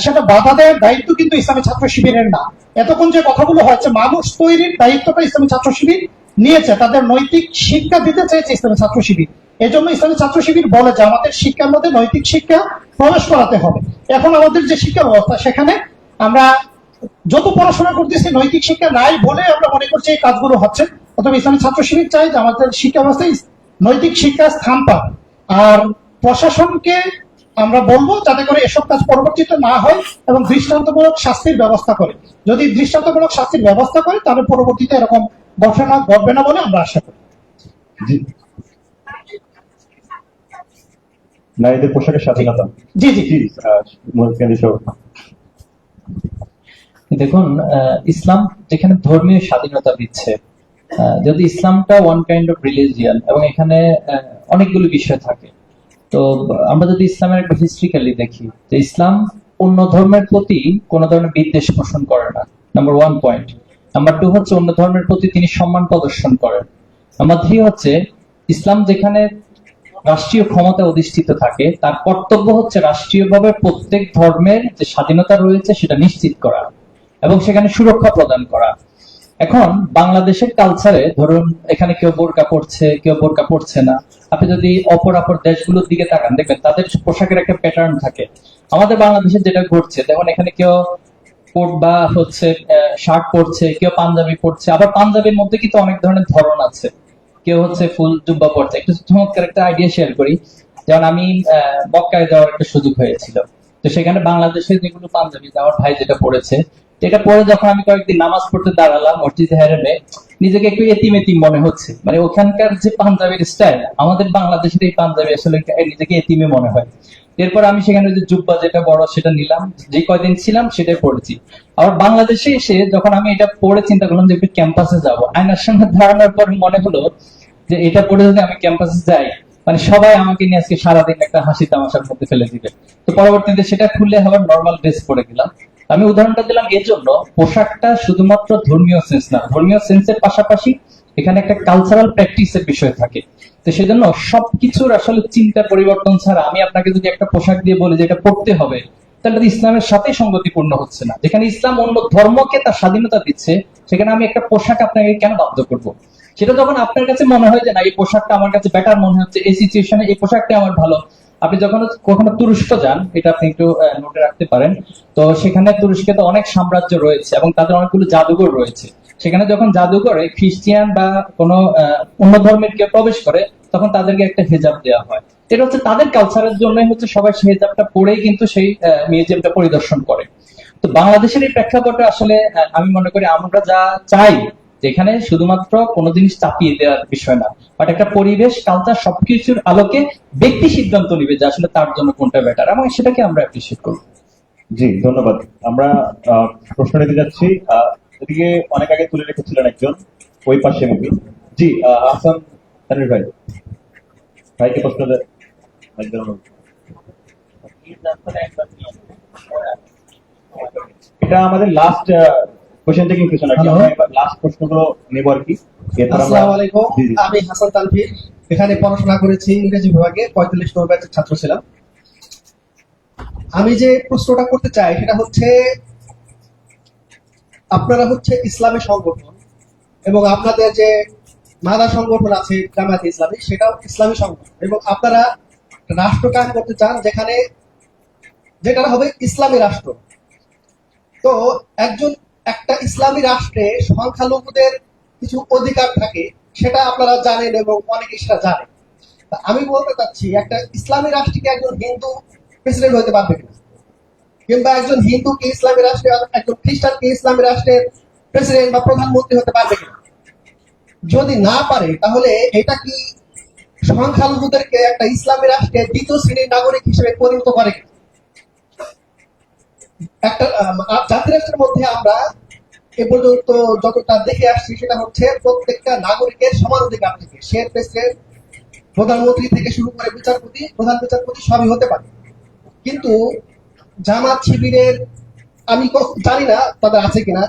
সেটা বাধা দেওয়ার দায়িত্ব কিন্তু ইসলামী ছাত্র শিবিরের না। এতক্ষণ যে কথাগুলো হয়েছে, মানুষ তৈরির দায়িত্বটা ইসলামী ছাত্র শিবির নিয়েছে, তাদের নৈতিক শিক্ষা দিতে চেয়েছে ইসলামী ছাত্র শিবির। এজন্য ইসলামী ছাত্র শিবির বলে যে আমাদের শিক্ষার মধ্যে নৈতিক শিক্ষা প্রবেশ করাতে হবে। এখন আমাদের যে শিক্ষা ব্যবস্থা, সেখানে আমরা যত পড়াশোনা করতেছি নৈতিক শিক্ষা নাই বলে আমরা মনে করছি এই কাজগুলো হচ্ছে। অথবা ইসলামী ছাত্র শিবির চাই যে আমাদের শিক্ষা ব্যবস্থায় নৈতিক শিক্ষা স্থান পায়। আর প্রশাসনকে আমরা বলবো যাতে করে এসব কাজ পরবর্তীতে না হয় এবং দৃষ্টান্তমূলক শাস্তির ব্যবস্থা করে। যদি দৃষ্টান্তমূলক শাস্তির ব্যবস্থা করে তাহলে পরবর্তীতে এরকম ঘটনা ঘটবে না বলে আমরা আশা করি। নারীদের পোশাকের স্বাধীনতা। জি জি জি। দেখুন, ইসলাম যেখানে ধর্মীয় স্বাধীনতা দিচ্ছে, যদি ইসলামটা ওয়ান কাইন্ড অফ রিলিজিয়ান এবং এখানে অনেকগুলো বিষয় থাকে, তো আমরা যদি ইসলামের একটা হিস্ট্রিক্যালি দেখি যে ইসলাম অন্য ধর্মের প্রতি কোন ধরনের বিদ্বেষ পোষণ করে না, নাম্বার 1 পয়েন্ট। নাম্বার 2 হচ্ছে অন্য ধর্মের প্রতি তিনি সম্মান প্রদর্শন করেন। নাম্বার 3 হচ্ছে ইসলাম যেখানে রাষ্ট্রীয় ক্ষমতা অধিষ্ঠিত থাকে, তার কর্তব্য হচ্ছে রাষ্ট্রীয়ভাবে প্রত্যেক ধর্মের যে স্বাধীনতা রয়েছে সেটা নিশ্চিত করা এবং সেখানে সুরক্ষা প্রদান করা। এখন বাংলাদেশের কালচারে ধরুন এখানে কেউ বোরকা পড়ছে, কেউ বোরকা পড়ছে না। আপনি যদি অপর দেশগুলোর দিকে তাকান, দেখবেন তাদের পোশাকের একটা প্যাটার্ন থাকে। আমাদের বাংলাদেশে যেটা ঘটছে, দেখুন এখানে কেউ কোট বা হচ্ছে শার্ট পরছে, কেউ পাঞ্জাবি পরছে, আবার পাঞ্জাবির মধ্যে কিন্তু অনেক ধরনের ধরন আছে। কেউ হচ্ছে ফুল জুব্বা পরছে। একটু চমৎকার একটা আইডিয়া শেয়ার করি। যেমন আমি মক্কায় যাওয়ার একটা সুযোগ হয়েছিল, তো সেখানে বাংলাদেশের যেগুলো পাঞ্জাবি আমার ভাই যেটা পড়েছে, এটা পরে যখন আমি কয়েকদিন নামাজ পড়তে দাঁড়ালাম মসজিদে হেরেমে, নিজেকে একটু এতিম এতিম মনে হচ্ছে। মানে ওখানকার যে পাঞ্জাবির স্টাইল, আমাদের বাংলাদেশের এই পাঞ্জাবি আসলে নিজেকে এতিমে মনে হয়। এরপর আমি সেখানে যে জুব্বা যেটা বড় সেটা নিলাম, যে কয়দিন ছিলাম সেটাই পড়েছি। আবার বাংলাদেশে এসে যখন আমি এটা পড়ে চিন্তা করলাম যে একটু ক্যাম্পাসে যাবো, আয়নার সামনে দাঁড়ানোর পর মনে হলো যে এটা পড়ে যদি আমি ক্যাম্পাসে যাই, মানে সবাই আমাকে নিয়ে আজকে সারাদিন একটা হাসি তামাশার মধ্যে ফেলে দিবে। তো পরবর্তীতে সেটা খুললে আবার নর্মাল ড্রেস পরে গেলাম। আমি উদাহরণটা দিলাম এর জন্য, পোশাকটা শুধুমাত্র ধর্মীয় সেন্স না, ধর্মীয় সেন্সের পাশাপাশি এখানে একটা কালচারাল প্র্যাকটিসের বিষয় থাকে। তো সেজন্য সবকিছুর আসলে চিন্তা পরিবর্তন ছাড়া আমি আপনাকে যদি একটা পোশাক দিয়ে বলি যে এটা পড়তে হবে, তাহলে ইসলামের সাথে সঙ্গতিপূর্ণ হচ্ছে না। যেখানে ইসলাম অন্য ধর্মকে তার স্বাধীনতা দিচ্ছে, সেখানে আমি একটা পোশাক আপনাকে কেন বাধ্য করবো? সেটা যখন আপনার কাছে মনে হয় যে না এই পোশাকটা আমার কাছে বেটার মনে হচ্ছে, এই সিচুয়েশনে এই পোশাকটা আমার ভালো। আপনি যখন কখনো তুরস্ক যান, এটা আপনি একটু নোটে রাখতে পারেন, তো সেখানে তুরস্কে তো অনেক সাম্রাজ্য রয়েছে এবং তাদের অনেকগুলো জাদুঘর রয়েছে। সেখানে যখন জাদুঘরে খ্রিস্টিয়ান বা কোনো অন্য ধর্মের কেউ প্রবেশ করে, তখন তাদেরকে একটা হেজাব দেওয়া হয়। এটা হচ্ছে তাদের কালচারের জন্যই হচ্ছে সবাই সেই হেজাবটা পরেই কিন্তু সেই মিউজিয়ামটা পরিদর্শন করে। তো বাংলাদেশের এই প্রেক্ষাপটে আসলে আমি মনে করি আমরা যা চাই, যেখানে শুধুমাত্র কোনো জিনিস চাপিয়ে দেওয়ার বিষয় না, বাট একটা পরিবেশ কালচার সবকিছুর আলোকে ব্যক্তি সিদ্ধান্ত নিবে যে আসলে তার জন্য কোনটা বেটার, এবং সেটাকে আমরা অ্যাপ্রিশিয়েট করব। জি ধন্যবাদ। আমরা প্রশ্ন নিতে যাচ্ছি। এদিকে অনেক আগে তুলে রেখেছিলেন একজন, ওই পাশে মেবি। জি হাসান তানভীর ভাই, ভাইকে প্রশ্ন দেন। এটা আমাদের লাস্ট কোশ্চেন টেকিং সেশন আর কি, আমরা এবার লাস্ট প্রশ্নগুলো নেব আর কি। আসসালামু আলাইকুম, আমি হাসান তানভীর, এখানে পড়াশোনা করেছি ইংরেজি বিভাগে, 45 নম্বর ব্যাচের ছাত্র ছিলাম। আমি যে প্রশ্নটা করতে চাই সেটা হচ্ছে, আপনারা হচ্ছে ইসলামী সংগঠন এবং আপনাদের যে মাদা সংগঠন আছে জামায়াতে ইসলামী, সেটাও ইসলামী সংগঠন, এবং আপনারা রাষ্ট্র কায়েম করতে চান যেখানে যেটা হবে ইসলামী রাষ্ট্র। তো একটা ইসলামী রাষ্ট্রে সংখ্যালঘুদের কিছু অধিকার থাকে, সেটা আপনারা জানেন এবং অনেকে সেটা জানে। আমি বলতে চাচ্ছি, একটা ইসলামী রাষ্ট্রে কি একজন হিন্দু প্রেসিডেন্ট হতে পারবে কিনা, কিংবা একজন হিন্দু কি ইসলামী রাষ্ট্রে, একজন খ্রিস্টান কি ইসলামী রাষ্ট্রের প্রেসিডেন্ট বা প্রধানমন্ত্রী হতে পারবে কিনা? যদি না পারে, তাহলে এটা কি সংখ্যালঘুদেরকে একটা ইসলামী রাষ্ট্রে দ্বিতীয় শ্রেণীর নাগরিক হিসেবে পরিণত করে? একটা জাতি রাষ্ট্রের মধ্যে আমরা এ পর্যন্ত যতটা দেখে আসছি সেটা হচ্ছে প্রত্যেকটা নাগরিকের সমান অধিকার থেকে, সে প্রেসিডেন্ট, প্রধানমন্ত্রী থেকে শুরু করে বিচারপতি, প্রধান বিচারপতি সবই হতে পারে। কিন্তু জামাত শিবিরের আমি জানি না তাদের আছে কিনা,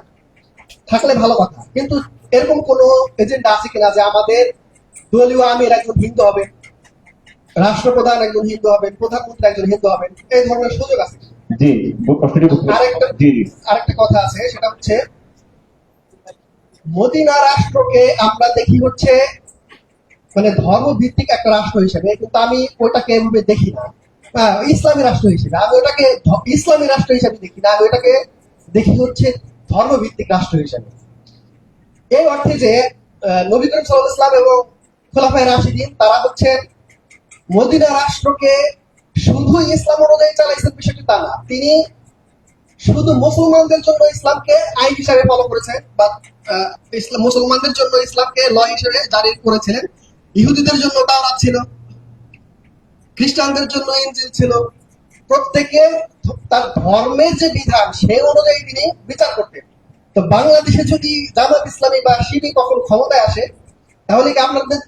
থাকলে ভালো কথা, কিন্তু এরকম কোন এজেন্ডা আছে কিনা যে আমাদের দলীয় আমির একজন হিন্দু হবে রাষ্ট্রপ্রধান একজন হিন্দু হবেন, প্রধানমন্ত্রী একজন হিন্দু হবেন, এই ধরনের সুযোগ আছে। জি, প্রশ্নটি বুঝতে আরেকটা জি জি আরেকটা কথা আছে, সেটা হচ্ছে মদিনা রাষ্ট্রকে আমরা দেখি হচ্ছে মানে ধর্ম ভিত্তিক একটা রাষ্ট্র হিসেবে, কিন্তু আমি ওটাকে এভাবে দেখি না। ইসলামী রাষ্ট্র হিসেবে আমি ওটাকে ইসলামী রাষ্ট্র হিসেবে দেখি না, আমি ওটাকে দেখি হচ্ছে ধর্ম ভিত্তিক রাষ্ট্র হিসেবে। এই অর্থে যে নবী করিম সাল্লাল্লাহু আলাইহি ওয়াসাল্লাম এবং খোলাফায়ে রাশিদিন তারা হচ্ছে মদিনা রাষ্ট্রকে শুধু ইসলাম অনুযায়ী চালাইছেন, বিষয়টি তা না। তিনি শুধু মুসলমানদের জন্য ইসলামকে আইন হিসাবে ফলো করেছেন, বা মুসলমানদের জন্য ইসলামকে ল হিসেবে জারি করেছিলেন। ইহুদিদের জন্য তাওরাত ছিল, খ্রিস্টানদের জন্য ইনজিল ছিল। প্রত্যেকে তার ধর্মের যে বিধান সেই অনুযায়ী তিনি বিচার করতেন। তো বাংলাদেশে যদি জামাত ইসলামী বা শিবির কখন ক্ষমতায় আসে, তাহলে কি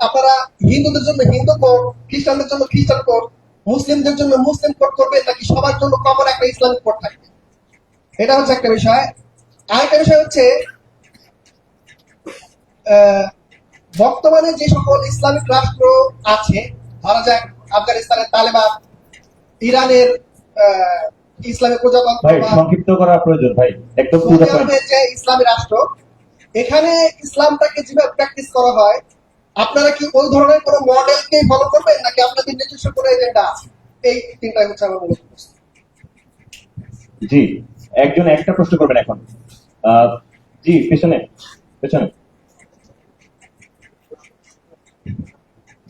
আপনারা হিন্দুদের জন্য হিন্দু কোড, খ্রিস্টানদের জন্য খ্রিস্টান কোড, মুসলিমদের জন্য মুসলিম কোড করবেন, নাকি সবার জন্য কমন একটা ইসলামিক কোড থাকবে? এটা হচ্ছে একটা বিষয়। আরেকটা বিষয় হচ্ছে বর্তমানে যে সকল ইসলামিক রাষ্ট্র আছে, ধরা যাক আফগানিস্তানের তালেবান, ইরানের ইসলামিক প্রজাতন্ত্র, ভাই সংক্ষিপ্ত করা প্রয়োজন ভাই, একদম টু দ্য সৌদি পয়েন্ট। আরবের যে ইসলামী রাষ্ট্র, এখানে ইসলামটাকে যেভাবে প্র্যাকটিস করা হয়, আপনারা কি ওই ধরনের কোনো মডেলকে ফলো করবেন, নাকি আপনাদের নিজস্ব কোনো এজেন্ডা আছে? এই তিনটাই হচ্ছে আমার মূল প্রশ্ন। জি, একজন একটা প্রশ্ন করবেন এখন। জি, পেছনে পেছনে।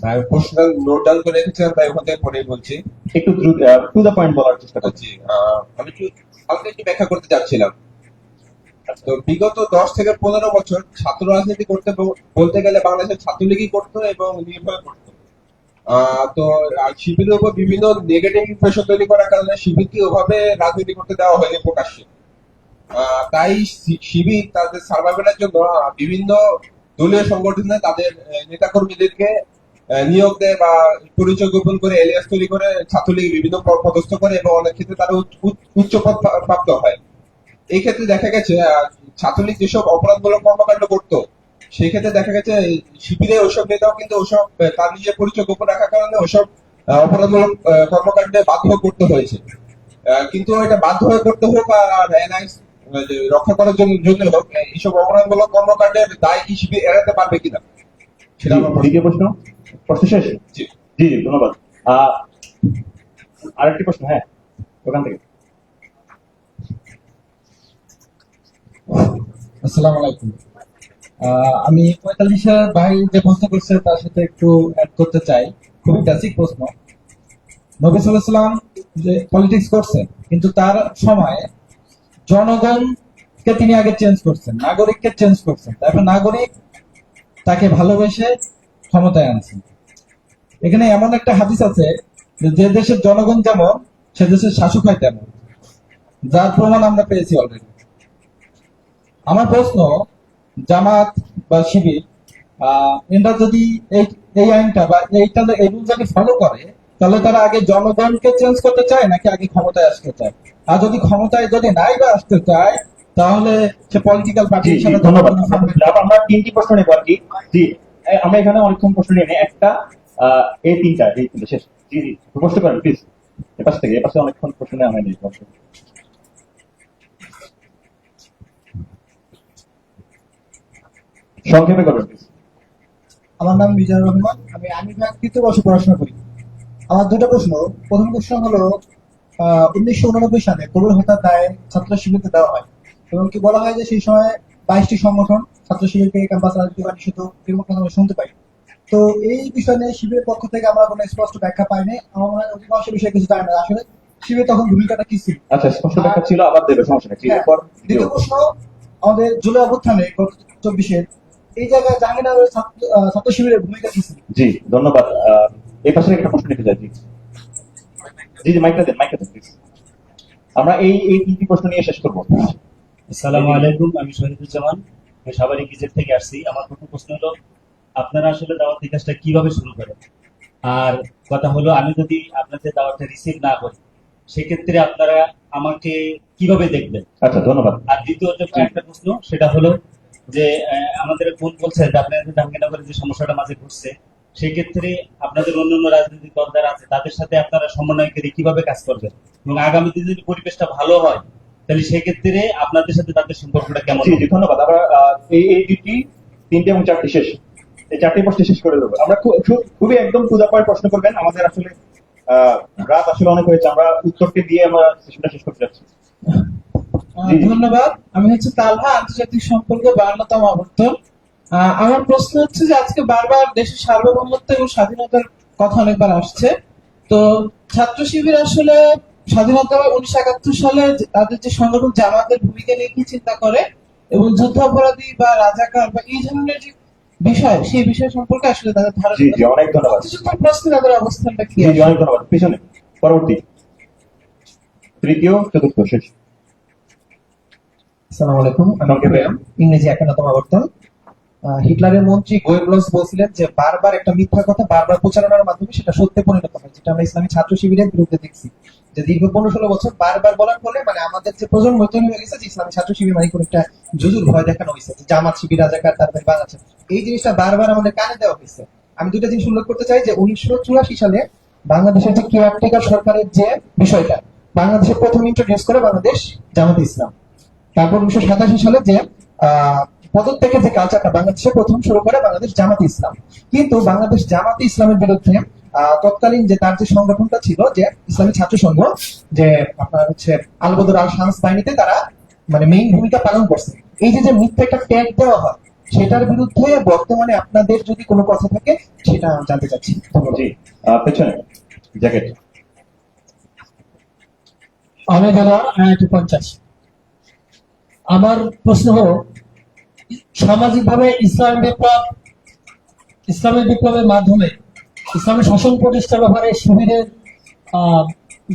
ভাই প্রশ্নটা নোট ডাউন করে রেখেছিলাম, তাই ওখান থেকে পড়েই বলছি। একটু টু দ্য পয়েন্ট বলার চেষ্টা করছি। আমি একটু হালকা একটু ব্যাখ্যা করতে চাচ্ছিলাম। তো বিগত 10 থেকে 15 বছর ছাত্র রাজনীতি করতে বলতে গেলে বাংলাদেশের ছাত্রলীগই করতো এবং নির্ভয় করতো। তো শিবিরের উপর বিভিন্ন নেগেটিভ ইমপ্রেশন তৈরি করার কারণে শিবিরকে ওভাবে রাজনীতি করতে দেওয়া হয়নি প্রকাশ্যে। তাই শিবির তাদের সার্ভাইভালের জন্য বিভিন্ন দলীয় সংগঠনে তাদের নেতাকর্মীদেরকে নিয়োগ দেয় বা পরিচয় গোপন করে এলিয়াস তৈরি করে ছাত্রলীগ বিভিন্ন পদস্থ করে, এবং অনেক ক্ষেত্রে তারা উচ্চ পদ প্রাপ্ত হয়। এই ক্ষেত্রে দেখা গেছে ছাত্রলীগ যেসব অপরাধমূলক কর্মকাণ্ড করতো, সেই ক্ষেত্রে দেখা গেছে শিবিরে ওইসব নেতাও কিন্তু ওসব তার নিজের পরিচয় গোপন রাখার কারণে ওসব অপরাধমূলক কর্মকাণ্ডে বাধ্য করতে হয়েছে। কিন্তু এটা বাধ্য হয়ে করতে হোক আর এনআইএস রক্ষা করার জন্য হোক, এইসব অপরাধমূলক কর্মকাণ্ডের দায় কি শিবির এড়াতে পারবে কিনা, সেটা আমার প্রশ্ন। দ্বিতীয় প্রশ্ন, প্রশ্ন শেষ? জি জি জি, ধন্যবাদ। আরেকটি প্রশ্ন, হ্যাঁ ওখান থেকে। আসসালামু আলাইকুম। আমি 45 ভাই যে প্রশ্ন করছে তার সাথে একটু অ্যাড করতে চাই। খুবই বেসিক প্রশ্ন। নবী সাল্লাল্লাহু আলাইহি ওয়াসাল্লাম যে পলিটিক্স করছেন, কিন্তু তার সময় জনগণকে তিনি আগে চেঞ্জ করছেন, নাগরিককে চেঞ্জ করছেন, তারপর নাগরিক তাকে ভালোবেসে ক্ষমতায় আনছেন। এখানে এমন একটা হাদিস আছে যে দেশের জনগণ যেমন সে দেশের শাসক হয় তেমন, যার প্রমাণ আমরা পেয়েছি অলরেডি। আমার প্রশ্ন, জামাত বা শিবির এরা যদি এই আইনটা বা এই রুলটাকে ফলো করে, তাহলে তারা আগে জনগণকে চেঞ্জ করতে চায় নাকি আগে ক্ষমতায় আসতে চায়? আর যদি ক্ষমতায় নাই বা আসতে চায়, তাহলে সে পলিটিক্যাল পার্টি জি, হিসেবে ধন্যবাদ। আমরা 3টি প্রশ্ন নেব আর কি। জি, আমরা এখানে অনেকক্ষণ প্রশ্ন নিয়ে নেই, একটা এই তিনটা শেষ। জি জি, প্রশ্ন করেন প্লিজ। এপাশ থেকে, এপাশে অনেকক্ষণ প্রশ্ন নেওয়া হয়নি। সংক্ষেপে করবেন প্লিজ। আমার নাম মিজানুর রহমান, আমি বিভাগ 3য় বর্ষে পড়াশোনা করি। আমার দুটো প্রশ্ন। প্রথম প্রশ্ন হলো 1989 সালে কবির হত্যার দায়ে ছাত্র শিবিরকে দেওয়া হয়, এবং কি বলা হয় যে সেই সময় 22টি সংগঠন ছাত্র শিবিরকে ক্যাম্পাস রাজনীতি বা নিষিদ্ধ আমরা শুনতে পাই। তো এই বিষয় নিয়ে শিবিরের পক্ষ থেকে আমরা কোনো স্পষ্ট ব্যাখ্যা পাইনি। আমার মনে হয় অধিকাংশ বিষয়ে কিছু জানি না আসলে শিবির তখন ভূমিকাটা কি ছিল। আচ্ছা, স্পষ্ট ব্যাখ্যা ছিল, আবার দেবে, সমস্যা নেই। এরপর দ্বিতীয় প্রশ্ন, আমাদের জুলাই অভ্যুত্থানে 24-এর এই জায়গায় জাহাঙ্গীরনগরের ছাত্র শিবিরের ভূমিকা কি ছিল? জি, ধন্যবাদ। এই পাশে একটা প্রশ্ন লিখে যাই। জি জি, মাইকটা দেন প্লিজ। আমরা এই 3টি প্রশ্ন নিয়ে শেষ করবো। আসসালামু আলাইকুম, আমি শহীদুজ্জামান, আমি সাভারি গিজেট থেকে আসছি। আমার প্রথম প্রশ্ন হলো, আপনারা আসলে দাওয়াতি কাজটা কিভাবে শুরু করেন? আর কথা হলো, আমি যদি আপনাদের দাওয়াতটা রিসিভ না করি, সেক্ষেত্রে আপনারা আমাকে কিভাবে দেখবেন? আচ্টা, ধন্যবাদ। আর দ্বিতীয় একটা প্রশ্ন, সেটা হলো যে আমাদের বোন বলছে যে আপনাদের জাহাঙ্গীরনগরের যে সমস্যাটা মাঝে ঘটছে, সেক্ষেত্রে আপনাদের অন্যান্য রাজনৈতিক দল যারা আছে তাদের সাথে আপনারা সমন্বয় করে কিভাবে কাজ করবেন এবং আগামীতে যদি পরিবেশটা ভালো হয় তাহলে সেক্ষেত্রে আপনাদের সাথে তাদের সম্পর্কটা কেমন জি হবে? জি ধন্যবাদ। আমরা এই ডিউটি 3টে এবং 4টে শেষ, এই 4টে প্রশ্ন শেষ করে দেবো। আমরা খুবই একদম টু দা পয়েন্ট প্রশ্ন করবেন। আমাদের আসলে রাত আসলে অনেক হয়েছে, আমরা উত্তরটি দিয়ে আমরা সেশনটা শেষ করতে যাচ্ছি। জি, জি। ধন্যবাদ। আমি হচ্ছে তালহা, আন্তর্জাতিক সম্পর্ক 52তম আবর্তন। আমার প্রশ্ন হচ্ছে যে আজকে বারবার দেশের সার্বভৌমত্ব এবং স্বাধীনতার কথা অনেকবার আসছে। তো ছাত্র শিবির আসলে স্বাধীনতা 1971 সালে তাদের যে সংগঠন জামাতের ভূমিকা নিয়ে কি চিন্তা করে এবং যুদ্ধাপরাধী বা রাজাকার বা এই ধরনের যে বিষয়, সেই বিষয় সম্পর্কে আসলে তাদের ধারণা। জি জি অনেক ধন্যবাদ। মুক্তিযুদ্ধের প্রশ্নে তাদের অবস্থানটা কি? জি জি অনেক ধন্যবাদ। পিছনে পরবর্তী, তৃতীয় চতুর্থ শেষ। আসসালামু আলাইকুম, সংক্ষেপে। ইংরেজি 51তম আবর্তন। হিটলারের মন্ত্রী গোয়েবলস বলছিলেন যে বারবার একটা মিথ্যা কথা বারবার প্রচারণার মাধ্যমে সেটা সত্যে পরিণত হয়, যেটা আমরা ইসলামী ছাত্র শিবিরের বিরুদ্ধে দেখছি। যে দীর্ঘ 15-16 বছর বারবার বলার ফলে মানে আমাদের যে প্রজন্ম তৈরি হয়ে গেছে যে ইসলামী ছাত্র শিবির মানে কোন একটা জুজুর ভয় দেখানো হয়েছে, যে জামাত শিবির রাজাকার তারপরে বাংলাদেশ, এই জিনিসটা বারবার আমাদের কানে দেওয়া হয়েছে। আমি দুইটা জিনিস উল্লেখ করতে চাই যে 1984 সালে বাংলাদেশের যে কেয়ারটেকার সরকারের যে বিষয়টা বাংলাদেশে প্রথম ইন্ট্রোডিউস করে বাংলাদেশ জামাতে ইসলাম। তারপর 1987 সালে যে পদত্যাগের যে কালচারটা বাংলাদেশে প্রথম শুরু করে বাংলাদেশ জামাতে ইসলাম। কিন্তু বাংলাদেশ জামাতে ইসলামের বিরুদ্ধে তৎকালীন যে তার যে সংগঠনটা ছিল যে ইসলামী ছাত্র সংঘ, যে আপনার হচ্ছে আলবদর আল শামস বাহিনীতে তারা মানে মেইন ভূমিকা পালন করছে। এই যে মিথ্যা একটা ট্যাগ দেওয়া হয় সেটার বিরুদ্ধে বর্তমানে আপনাদের যদি কোনো কথা থাকে সেটা জানতে চাচ্ছি। জি পেছনে জ্যাকেট। আমি বলার 50। আমার প্রশ্ন হলো, সামাজিকভাবে ইসলামের বিপ্লবের মাধ্যমে ইসলামের শাসন প্রতিষ্ঠার ব্যাপারে শিবিরের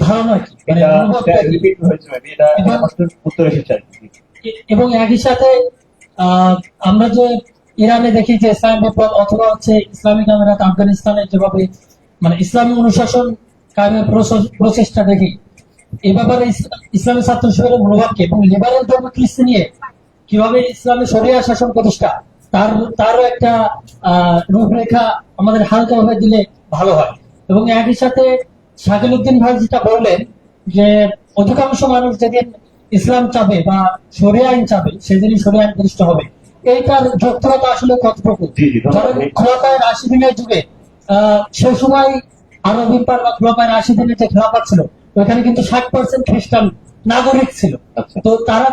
ধারণা কি, মানে অনুভবটা কি? রিপিট হয়েছে maybe, এটা উত্তর এসেছে। এবং একই সাথে আমরা যে ইরানে দেখি যে ইসলাম বিপ্লব অথবা হচ্ছে ইসলামিক আমিরাত আফগানিস্তানে যেভাবে মানে ইসলামী অনুশাসন কায়েমের প্রচেষ্টা দেখি, এ ব্যাপারে ইসলামী ছাত্র শিবিরের মনোভাব কি এবং লিবারেল ডেমোক্রেসি নিয়ে কিভাবে ইসলামী শরিয়া শাসন প্রতিষ্ঠা তারও একটা রূপরেখা আমাদের হালকা ভাবে দিলে ভালো হয়। এবং একই সাথে শাকিল উদ্দিন ভাই যেটা বললেন যে অধিকাংশ মানুষ যেদিন ইসলাম চাবে বা শরিয়া আইন চাবে সেদিনই শরিয়া আইন প্রতিষ্ঠা হবে, এইটার যৌক্তিকতা আসলে কতটুকু? ধরেন খোলাফায়ে রাশিদিনের যুগে সে সময় আরব এম্পায়ার বা খোলাফায়ে রাশিদিনের যে খেলাফত ছিল ওখানে কিন্তু 60% খ্রিস্টান নাগরিক ছিল। তো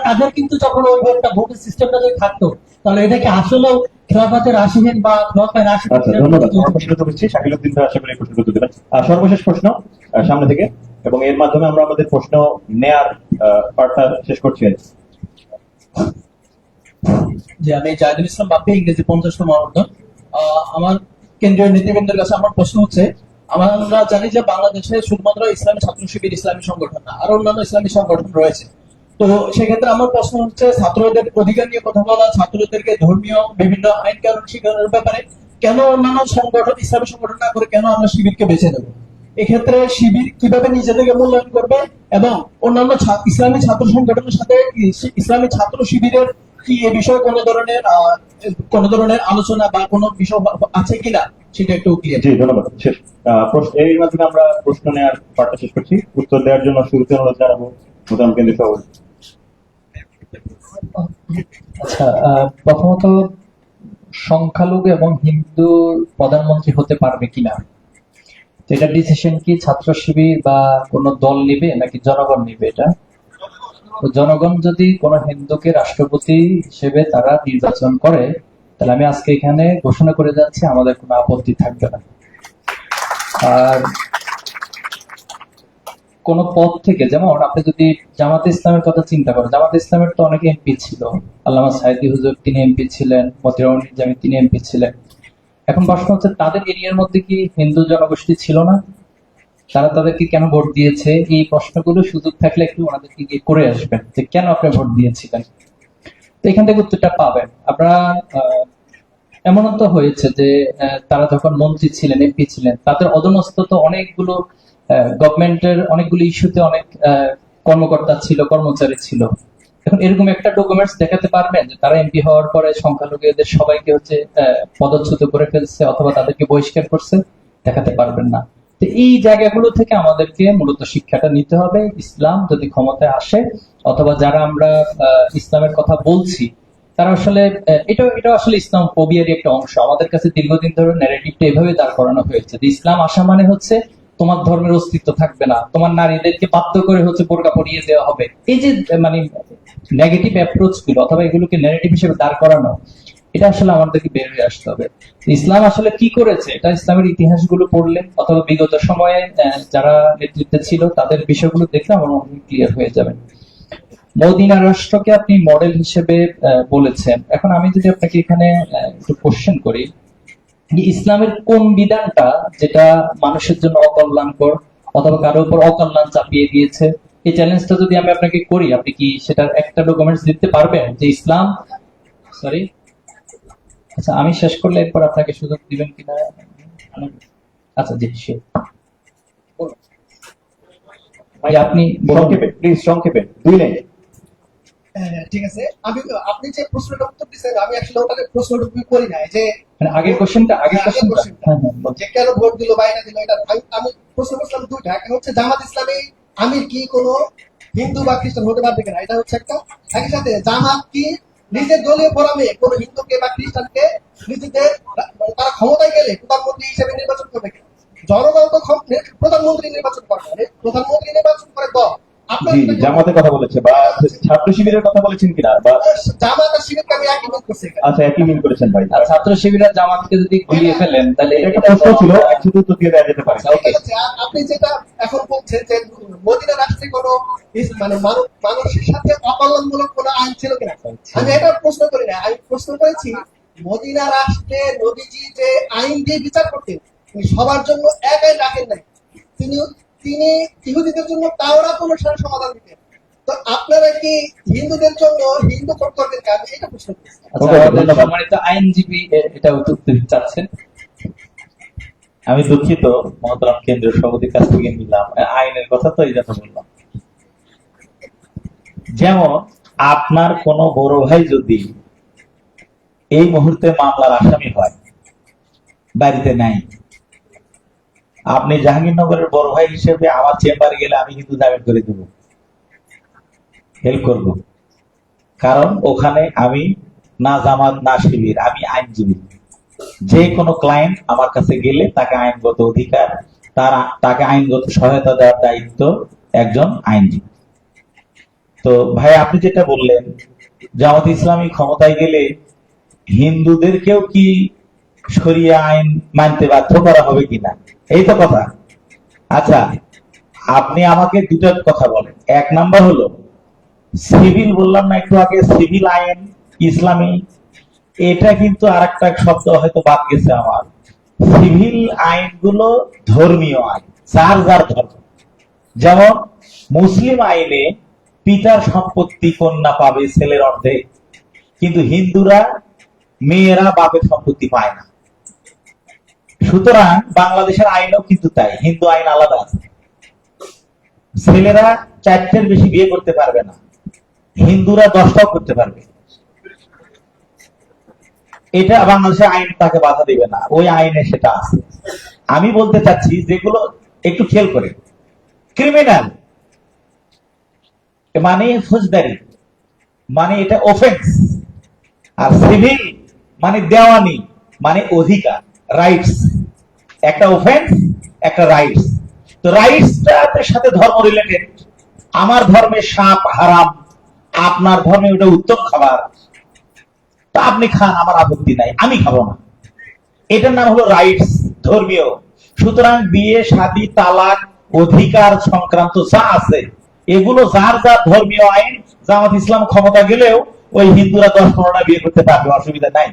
তাদের কিন্তু যখন ওই একটা ভোটের সিস্টেমটা যদি থাকতো তাহলে এটাকে আসলেও খেলাফতের রাশিদিন বা খোলাফায়ে রাশিদিন। আচ্ছা ধন্যবাদ। প্রশ্ন তো হচ্ছে শাকিল উদ্দিন ভাই আশা করি প্রশ্ন উত্তর দেবেন। সর্বশেষ প্রশ্ন সামনে থেকে, এবং এর মাধ্যমে আমরা আমাদের প্রশ্ন নেয়ার পার্টটা শেষ করছি। যে আমি জাহিদুল ইসলাম বাপ্পি, ইংরেজি 50তম আবর্তন। আমার কেন্দ্রীয় নেতৃবৃন্দের কাছে আমার প্রশ্ন হচ্ছে, আমরা জানি যে বাংলাদেশে শুধুমাত্র ইসলামী ছাত্র শিবির ইসলামী সংগঠন না, আরো অন্যান্য ইসলামী সংগঠন রয়েছে। তো সেক্ষেত্রে আমার প্রশ্ন হচ্ছে, ছাত্রদের অধিকার নিয়ে কথা বলা, ছাত্রদেরকে ধর্মীয় বিভিন্ন আইন কানুন শেখানোর ব্যাপারে কেন অন্যান্য সংগঠন ইসলামী সংগঠন না করে কেন আমরা শিবিরকে বেছে নেব? এক্ষেত্রে শিবির কিভাবে নিজেদেরকে মূল্যায়ন করবে এবং অন্যান্য ইসলামী ছাত্র সংগঠনের সাথে ইসলামী ছাত্র শিবিরের কি এ বিষয়ে কোন ধরনের আলোচনা বা কোনো বিষয় আছে কিনা সেটা একটু ক্লিয়ার। জি ধন্যবাদ। শেষ এর মাধ্যমে আমরা প্রশ্ন নেওয়ার পার্টটা শেষ করছি। উত্তর দেওয়ার জন্য শুরুতে অনুরোধ জানাবো মোতাম কেন্দ্রীয় সভাপতি। আচ্ছা, প্রথমত সংখ্যালঘু এবং হিন্দু প্রধানমন্ত্রী হতে পারবে কিনা, এটা ডিসিশন কি ছাত্র শিবির বা কোন দল নিবে নাকি জনগণ নিবে? এটা তো জনগণ যদি কোন হিন্দুকে রাষ্ট্রপতি হিসেবে তারা নির্বাচন করে তাহলে আমি আজকে এখানে ঘোষণা করে যাচ্ছি আমাদের কোনো আপত্তি থাকবে না। আর কোন পদ থেকে, যেমন আপনি যদি জামাতে ইসলামের কথা চিন্তা করেন, জামাতে ইসলামের তো অনেক এমপি ছিল, আল্লামা সাইদি হুজুর তিনি এমপি ছিলেন, মতিউর নিজামী তিনি এমপি ছিলেন। এখন প্রশ্ন হচ্ছে তাদের এরিয়ার মধ্যে কি হিন্দু জনগোষ্ঠী ছিল না? তারা তাদেরকে কেন ভোট দিয়েছে? এই প্রশ্নগুলো সুযোগ থাকলে একটু ওনাদেরকে গিয়ে করে আসবেন যে কেন আপনি ভোট দিয়েছিলেন। তো এখান থেকে উত্তরটা পাবেন আপনারা। এমন তো হয়েছে যে তারা যখন মন্ত্রী ছিলেন, এমপি ছিলেন, তাদের অধীনস্থ তো অনেকগুলো গভর্নমেন্টের অনেকগুলো ইস্যুতে অনেক কর্মকর্তা ছিল, কর্মচারী ছিল। এখন এরকম একটা ডকুমেন্টস দেখাতে পারবেন যে তারা এমপি হওয়ার পরে সংখ্যালঘুদের সবাইকে হচ্ছে পদচ্যুত করে ফেলছে অথবা তাদেরকে বহিষ্কার করছে? দেখাতে পারবেন না। তো এই জায়গাগুলো থেকে আমাদেরকে মূলত শিক্ষাটা নিতে হবে। ইসলাম যদি ক্ষমতায় আসে অথবা যারা আমরা ইসলামের কথা বলছি তারা আসলে এটা আসলে ইসলাম ফোবিয়ারই একটা অংশ। আমাদের কাছে দীর্ঘদিন ধরে ন্যারেটিভটা এভাবে দাঁড় করানো হয়েছে যে ইসলাম আসা মানে হচ্ছে তোমার ধর্মের অস্তিত্ব থাকবে না, তোমার নারীদেরকে বাধ্য করে হচ্ছে বোরকা পরিয়ে দেওয়া হবে। এই যে মানে নেগেটিভ অ্যাপ্রোচ গুলো অথবা এগুলোকে ন্যারেটিভ হিসেবে দাঁড় করানো, এটা আসলে আমাদেরকে বের হয়ে আসতে হবে। ইসলাম আসলে কি করেছে এটা ইসলামের ইতিহাসগুলো পড়লে অথবা বিগত সময়ে যারা নেতৃত্বে ছিল তাদের বিষয়গুলো দেখলে আমার মনে হয় ক্লিয়ার হয়ে যাবে। মদিনা রাষ্ট্রকে আপনি মডেল হিসেবে বলেছেন। এখন আমি যদি আপনাকে এখানে একটু কোশ্চেন করি, ইসলামের কোন বিধানটা যেটা মানুষের জন্য অকল্যাণকর অথবা কারো উপর অকল্যাণ চাপিয়ে দিয়েছে, এই চ্যালেঞ্জটা যদি আমি আপনাকে করি, আপনি কি সেটার একটা ডকুমেন্টস দিতে পারবেন যে ইসলাম আচ্ছা আমি শেষ করলে এরপর আপনাকে সুযোগ দিবেন কিনা? আচ্ছা জি শিওর। ভাই আপনি সংক্ষেপে প্লিজ, সংক্ষেপে 2 লাইন। ঠিক আছে, আপনি যে প্রশ্নটা উত্তর দিচ্ছেন আমি আসলে ওটাকে প্রশ্নটা করি নাই যে মানে আগের কোশ্চেনটা যে কেন ভোট দিল বা এটা দিল, এটা আমি প্রশ্ন করছিলাম দুইটা। একটা হচ্ছে জামাত ইসলামী আমির কি কোনো হিন্দু বা খ্রিস্টান হতে পারবে কিনা, এটা হচ্ছে একটা। একই সাথে জামাত কি নিজের দলীয় ফোরামে কোনো হিন্দুকে বা খ্রিস্টানকে নিজেদের তারা ক্ষমতায় গেলে প্রধানমন্ত্রী হিসেবে নির্বাচন করবে কিনা? জনগণ তো প্রধানমন্ত্রী নির্বাচন করে, প্রধানমন্ত্রী নির্বাচন করে দল। জি জামাতের কথা বলেছে বা ছাত্র শিবিরের কথা বলেছেন কিনা? বা জামাত আর শিবিরকে আমি একই মিল করছি। আচ্ছা একই মিল করেছেন ভাই। আর ছাত্র শিবির আর জামাতকে যদি ঘুরিয়ে ফেলেন তাহলে একটা প্রশ্ন ছিল, একসাথে উত্তর দিয়ে দেওয়া যেতে পারে। আপনি যেটা এখন বলছেন যে মদিনা রাষ্ট্রে কোনো মানে মানুষের সাথে অকল্যাণমূলক কোনো আইন ছিল কিনা, আমি এটা প্রশ্ন করি না। আমি প্রশ্ন করেছি মদিনা রাষ্ট্রে নবীজি যে আইন দিয়ে বিচার করতেন তিনি সবার জন্য এক আইন রাখেন নাই, তিনি ইহুদিদের জন্য তাওরাত অনুসারে সমাধান দিতেন। তো আপনারা কি হিন্দুদের জন্য হিন্দু কোড করবেন? আমি এটা প্রশ্ন করছি। সম্মানিত আইনজীবী এটা উত্তর দিতে চাচ্ছেন। আমি দুঃখিত মহতরম কেন্দ্রীয় সভাপতির কাছ থেকে নিলাম আইনের কথা, তো এই জন্য বললাম। যেমন আপনার কোন বড় ভাই যদি এই মুহূর্তে মামলার আসামি হয়, বাড়িতে নাই, আপনি জাহাঙ্গীরনগরের বড় ভাই হিসেবে আমার চেম্বারে গেলে আমি কিন্তু জামিন করে দেব, হেল্প করব। কারণ ওখানে আমি না জামাত না শিবির, আমি আইনজীবী। যে কোনো ক্লায়েন্ট আমার কাছে গেলে তাকে আইনগত অধিকার, তাকে আইনগত সহায়তা দেওয়ার দায়িত্ব একজন আইনজীবী। তো ভাই আপনি যেটা বললেন জামাত ইসলামী ক্ষমতায় গেলে হিন্দুদেরকেও কি শরিয়া আইন মানতে বাধ্য করা হবে কিনা, এই তো কথা। আচ্ছা আপনি আমাকে দুটো কথা বলেন। এক নাম্বার হলো সিভিল, বললাম না একটু আগে, সিভিল আইন ইসলামী, এটা কিন্তু আর একটা শব্দ হয়তো বাদ গেছে আমার। সিভিল আইনগুলো ধর্মীয় আইন, যার যার ধর্ম। যেমন মুসলিম আইনে পিতার সম্পত্তি কন্যা পাবে ছেলের অর্ধেক, কিন্তু হিন্দুরা মেয়েরা বাপের সম্পত্তি পায় না। সুতরাং বাংলাদেশের আইনও কিন্তু তাই, হিন্দু আইন আলাদা আছে। ছেলেরা 4টের বেশি বিয়ে করতে পারবে না, হিন্দুরা 10টাও করতে পারবে। এটা বাংলাদেশের আইন তাকে বাধা দিবে না, ওই আইনে সেটা আছে। আমি বলতে চাচ্ছি যেগুলো একটু খেয়াল করে, ক্রিমিনাল মানে ফৌজদারি, মানে এটা অফেন্স। আর সিভিল মানে দেওয়ানি, মানে অধিকার, রাইটস। একটা অফেন্স একটা রাইটস। তো রাইটসটার সাথে ধর্ম রিলেটেড। আমার ধর্মে সাপ হারাম, আপনার ধর্মে ওটা উত্তম খাবার, তা আপনি খান, আমার আপত্তি নাই, আমি খাবো না। এটার নাম হলো রাইটস, ধর্মীয়। সুতরাং বিয়ে শাদী তালাক অধিকার সংক্রান্ত যা আছে এগুলো যার যার ধর্মীয় আইন। জামাত ইসলাম ক্ষমতা গেলেও ওই হিন্দুরা 10-15টা বিয়ে করতে পারবে, অসুবিধা নাই।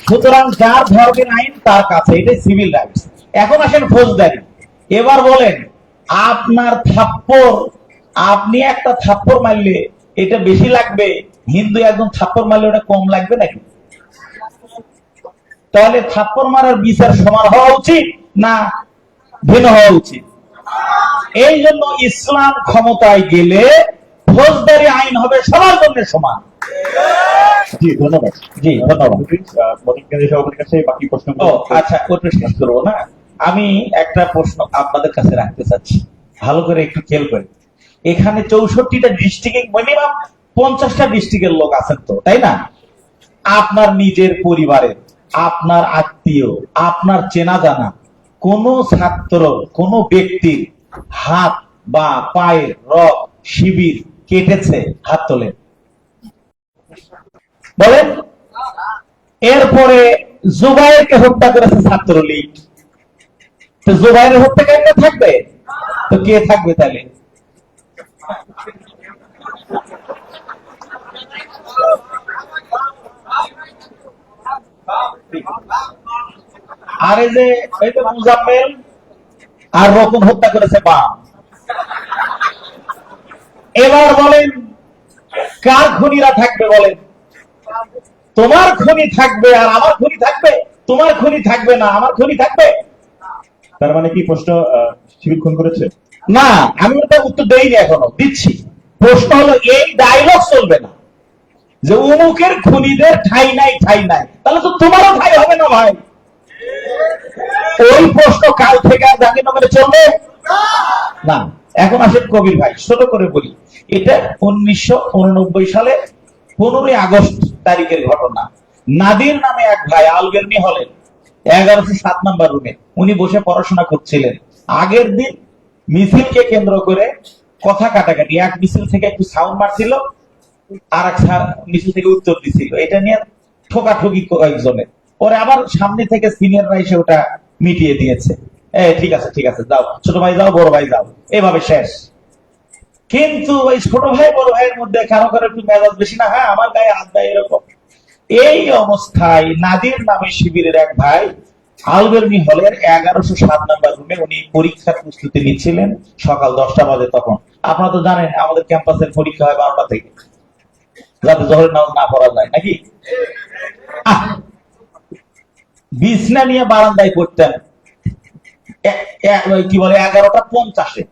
সুতরাং যার ধর্মের আইন তার কাছে, এটা সিভিল রাইটস। এখন আসেন ফৌজদারি। এবার বলেন আপনার থাপ্পড়, আপনি একটা থাপ্পড় মারলে এটা বেশি লাগবে, হিন্দু একজন থাপ্পড় মারলে ওটা কম লাগবে নাকি? তাহলে থাপ্পড় মারার বিচার সমান হওয়া উচিত না ভিন্ন হওয়া উচিত? এই জন্য ইসলাম ক্ষমতায় গেলে ফৌজদারি আইন হবে সবার জন্য সমান। জি ধন্যবাদ। জি ধন্যবাদ। মদন কেন্দ্রীয় সভাপতির কাছে বাকি প্রশ্ন। ও আচ্ছা, ওটা শেষ করবো না। আমি একটা প্রশ্ন আপনাদের কাছে রাখতে চাচ্ছি, ভালো করে একটু খেয়াল করে। এখানে 64টা ডিস্ট্রিক্টে মিনিমাম 50টা ডিস্ট্রিক্টের লোক আছেন তো, তাই না? আপনার নিজের পরিবারের, আপনার আত্মীয়, আপনার চেনা জানা কোন ছাত্র, কোন ব্যক্তির হাত বা পায়ের রগ শিবির কেটেছে? হাত তোলেন, বলেন। এরপরে জুবাইরকে হত্যা করেছে ছাত্রলীগ, তো জুবাইরের হত্যাকারীরা থাকবে? তো কে থাকবে তাহলে? আর এই যে মুজাম্মেল আর রকম হত্যা করেছে বাম। এবার বলেন কার খুনিরা থাকবে? বলেন। তোমার খুনি থাকবে আর আমার খুনি থাকবে? তোমার খুনি থাকবে না, আমার খুনি থাকবে। তার মানে কি প্রশ্ন শিবির খুন করেছে? না, আমি ওটা উত্তর দেইনি, এখনো দিচ্ছি। প্রশ্ন হলো এই ডায়লগ চলবে না যে অমুকের খুনিদের ঠাই নাই, ঠাই নাই, তাহলে তো তোমারও ঠাই হবে না ভাই। ওই প্রশ্ন কাল থেকে আর জাহাঙ্গীরনগরে চলবে না। এখন আসেন কবির ভাই, ছোট করে বলি। এটা 1989 সালে 15 আগস্ট তারিখের ঘটনা। নাদির নামে এক ভাই আলবেরনি হলেন 1107 নম্বর রুমে উনি বসে পড়াশোনা করছিলেন। আগের দিন মিছিলকে কেন্দ্র করে কথা কাটাকাটি, এক মিছিল থেকে একটু সাউন্ড মারছিল, আর এক মিছিল থেকে উত্তর দিছিল, এটা নিয়ে ঠোকাঠুকি কয়েকজনের। পরে আবার সামনে থেকে সিনিয়ররা এসে ওটা মিটিয়ে দিয়েছে। ঠিক আছে ঠিক আছে, যাও ছোট ভাই যাও, বড় ভাই যাও, এভাবে শেষ। কিন্তু ওই ছোট ভাই বড় ভাইয়ের মধ্যে কারো কারো একটু মেজাজ বেশি না, হ্যাঁ আমার গায়ে হাত দেয়, এরকম। এই অবস্থায় নাদির নামে শিবিরের এক ভাই আলবেরনি হলের 1107 নম্বর রুমে উনি পরীক্ষার প্রস্তুতি নিচ্ছিলেন। সকাল 10টা বাজে তখন। আপনারা তো জানেন আমাদের ক্যাম্পাসের পরীক্ষা হয় 12টা থেকে, যাতে জোহরের নামাজ না পড়া যায়, নাকি? বিছনা নিয়ে বারান্দায় পড়তেন, কি বলে 11টা 50-এ,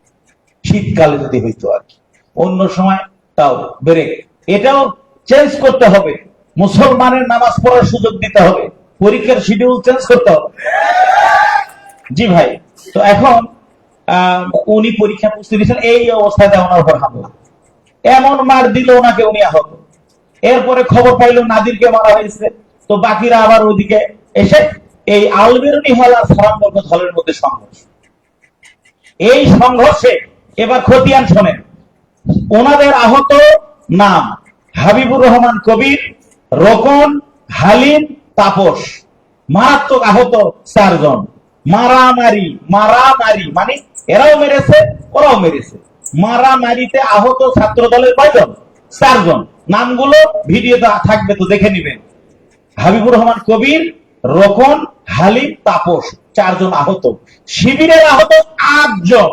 শীতকালে যদি হইতো আর কি। অন্য সময় তাও ব্রেক। এটাও চেঞ্জ করতে হবে, মুসলমানের নামাজ পড়ার সুযোগ দিতে হবে, পরীক্ষার শিডিউল চেঞ্জ করতে হবে। জি ভাই। তো এখন উনি পরীক্ষা প্রস্তুতি নিয়েছেন, এই অবস্থায় ওনার উপর হামলা, এমন মার দিল ওনাকে, উনি আহত। এরপরে খবর পাইলো নাদিরকে মারা হয়েছে, তো বাকিরা আবার ওইদিকে এসে এই আলবেরনি হল আর সালাম বরকত হলের মধ্যে সংঘর্ষ। এই সংঘর্ষে এবার খতিয়ান শোনেন, ওনাদের আহত নাম হাবিবুর রহমান কবির, রোকন, হালিম, তাপস। মারাত্মক আহত 4 জন। মারামারি মারামারি মানে এরাও মেরেছে ওরাও মেরেছে। মারামারিতে আহত ছাত্র দলের কয়জন? 4 জন। নামগুলো ভিডিওতে থাকবে, তো দেখে নিবেন। হাবিবুর রহমান কবির, রোকন, হালিম, তাপস, 4 জন আহত। শিবিরের আহত 8 জন।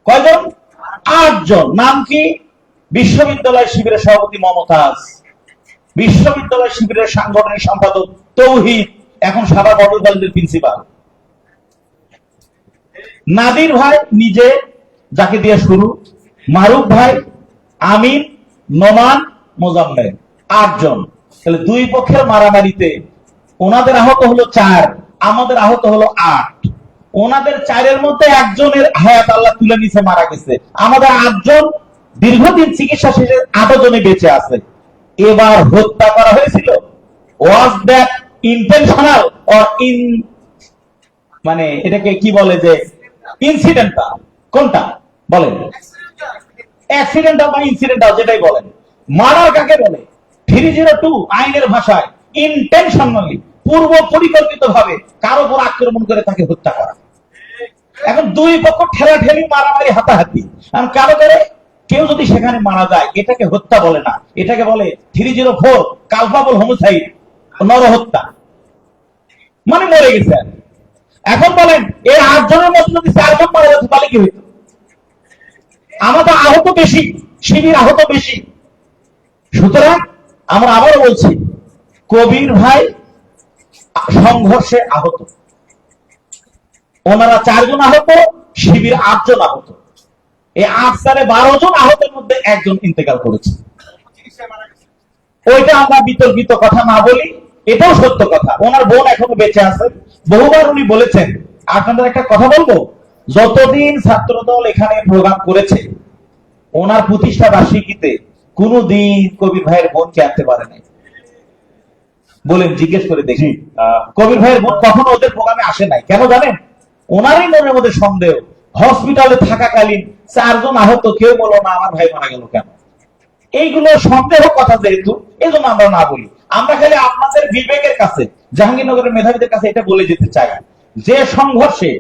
কয়জন? 8 জন। নাম কি? বিশ্ববিদ্যালয় শিবিরের সভাপতি মমতাজ, বিশ্ববিদ্যালয় শিবিরের সাংগঠনিক সম্পাদক তৌহিদ, এখন সারা বড় কলেজের প্রিন্সিপাল। নাদির ভাই নিজে, যাকে দিয়ে শুরু, মারুফ ভাই, আমিন, নোমান, মোজাম্মেল, 8 জন। তাহলে দুই পক্ষের মারামারিতে ওনাদের আহত হলো 4, আমাদের আহত হলো 8। ওনাদের 4-এর মধ্যে একজনের হায়াত আল্লাহ তুলে নিছে, মারা গেছে। আমাদের 8 জন দীর্ঘদিন চিকিৎসা শেষে 8 জনে বেঁচে আছে। এবার হত্যা করা হয়েছিল, ওয়াজ দ্যাট ইন্টেনশনাল অর মানে এটাকে কি বলে, যে ইনসিডেন্টাল? কোনটা বলেন? অ্যাক্সিডেন্টাল বা ইনসিডেন্টাল, যেটাই বলেন। মারার কাকে বলে? 302 আইনের ভাষায় ইন্টেনশনালি, পূর্ব পরিকল্পিত ভাবে কারো উপর আক্রমণ করে তাকে হত্যা করা। এখন দুই পক্ষ ঠেলাঠেলি, মারামারি, হাতাহাতি। আর কারো করে কেউ যদি সেখানে মারা যায়, এটাকে হত্যা বলে না, এটাকে বলে 304 কালপাবল হোমিসাইড, নরহত্যা, মানে মরে গেছে। এখন বলেন এই 8 জনের মধ্যে যদি 4 জন মারা যেত তাহলে কি হইত? আমাদের আহত বেশি, শিবির আহত বেশি। সুতরাং আমরা আবারও বলছি, কবির ভাই সংঘর্ষে আহত, ওনারা 4 জন আহত, শিবির 8 জন আহত। এই 8 সালে 12 জন আহতের মধ্যে একজন ইন্তেকাল করেছে। ওইটা আমরা বিতর্কিত কথা না বলি, এটাও সত্য কথা। ওনার বোন এখনো বেঁচে আছে। বহুবার উনি বলেছেন, আপনাদের একটা কথা বলবো, যতদিন ছাত্রদল এখানে প্রোগ্রাম করেছে, ওনার প্রতিষ্ঠা বার্ষিকীতে কোনদিন কবির ভাইয়ের বোনকে আনতে পারে নাই। বলেন, জিজ্ঞেস করে দেখি, কবির ভাইয়ের বোন কখনো ওদের প্রোগ্রামে আসে নাই। কেন জানেন? ওনারই মনের মধ্যে সন্দেহ। হসপিটালে থাকাকালীন 4 জন আহত, কেউ বলো না আমার ভাই মারা গেল কেন। এইগুলো সন্দেহ কথা, যেহেতু এই জন্য আমরা না বলি। আমরা খালি আপনাদের বিবেকের কাছে, জাহাঙ্গীরনগরের মেধাবীদের কাছে এটা বলে যেতে চাই যে সংঘর্ষে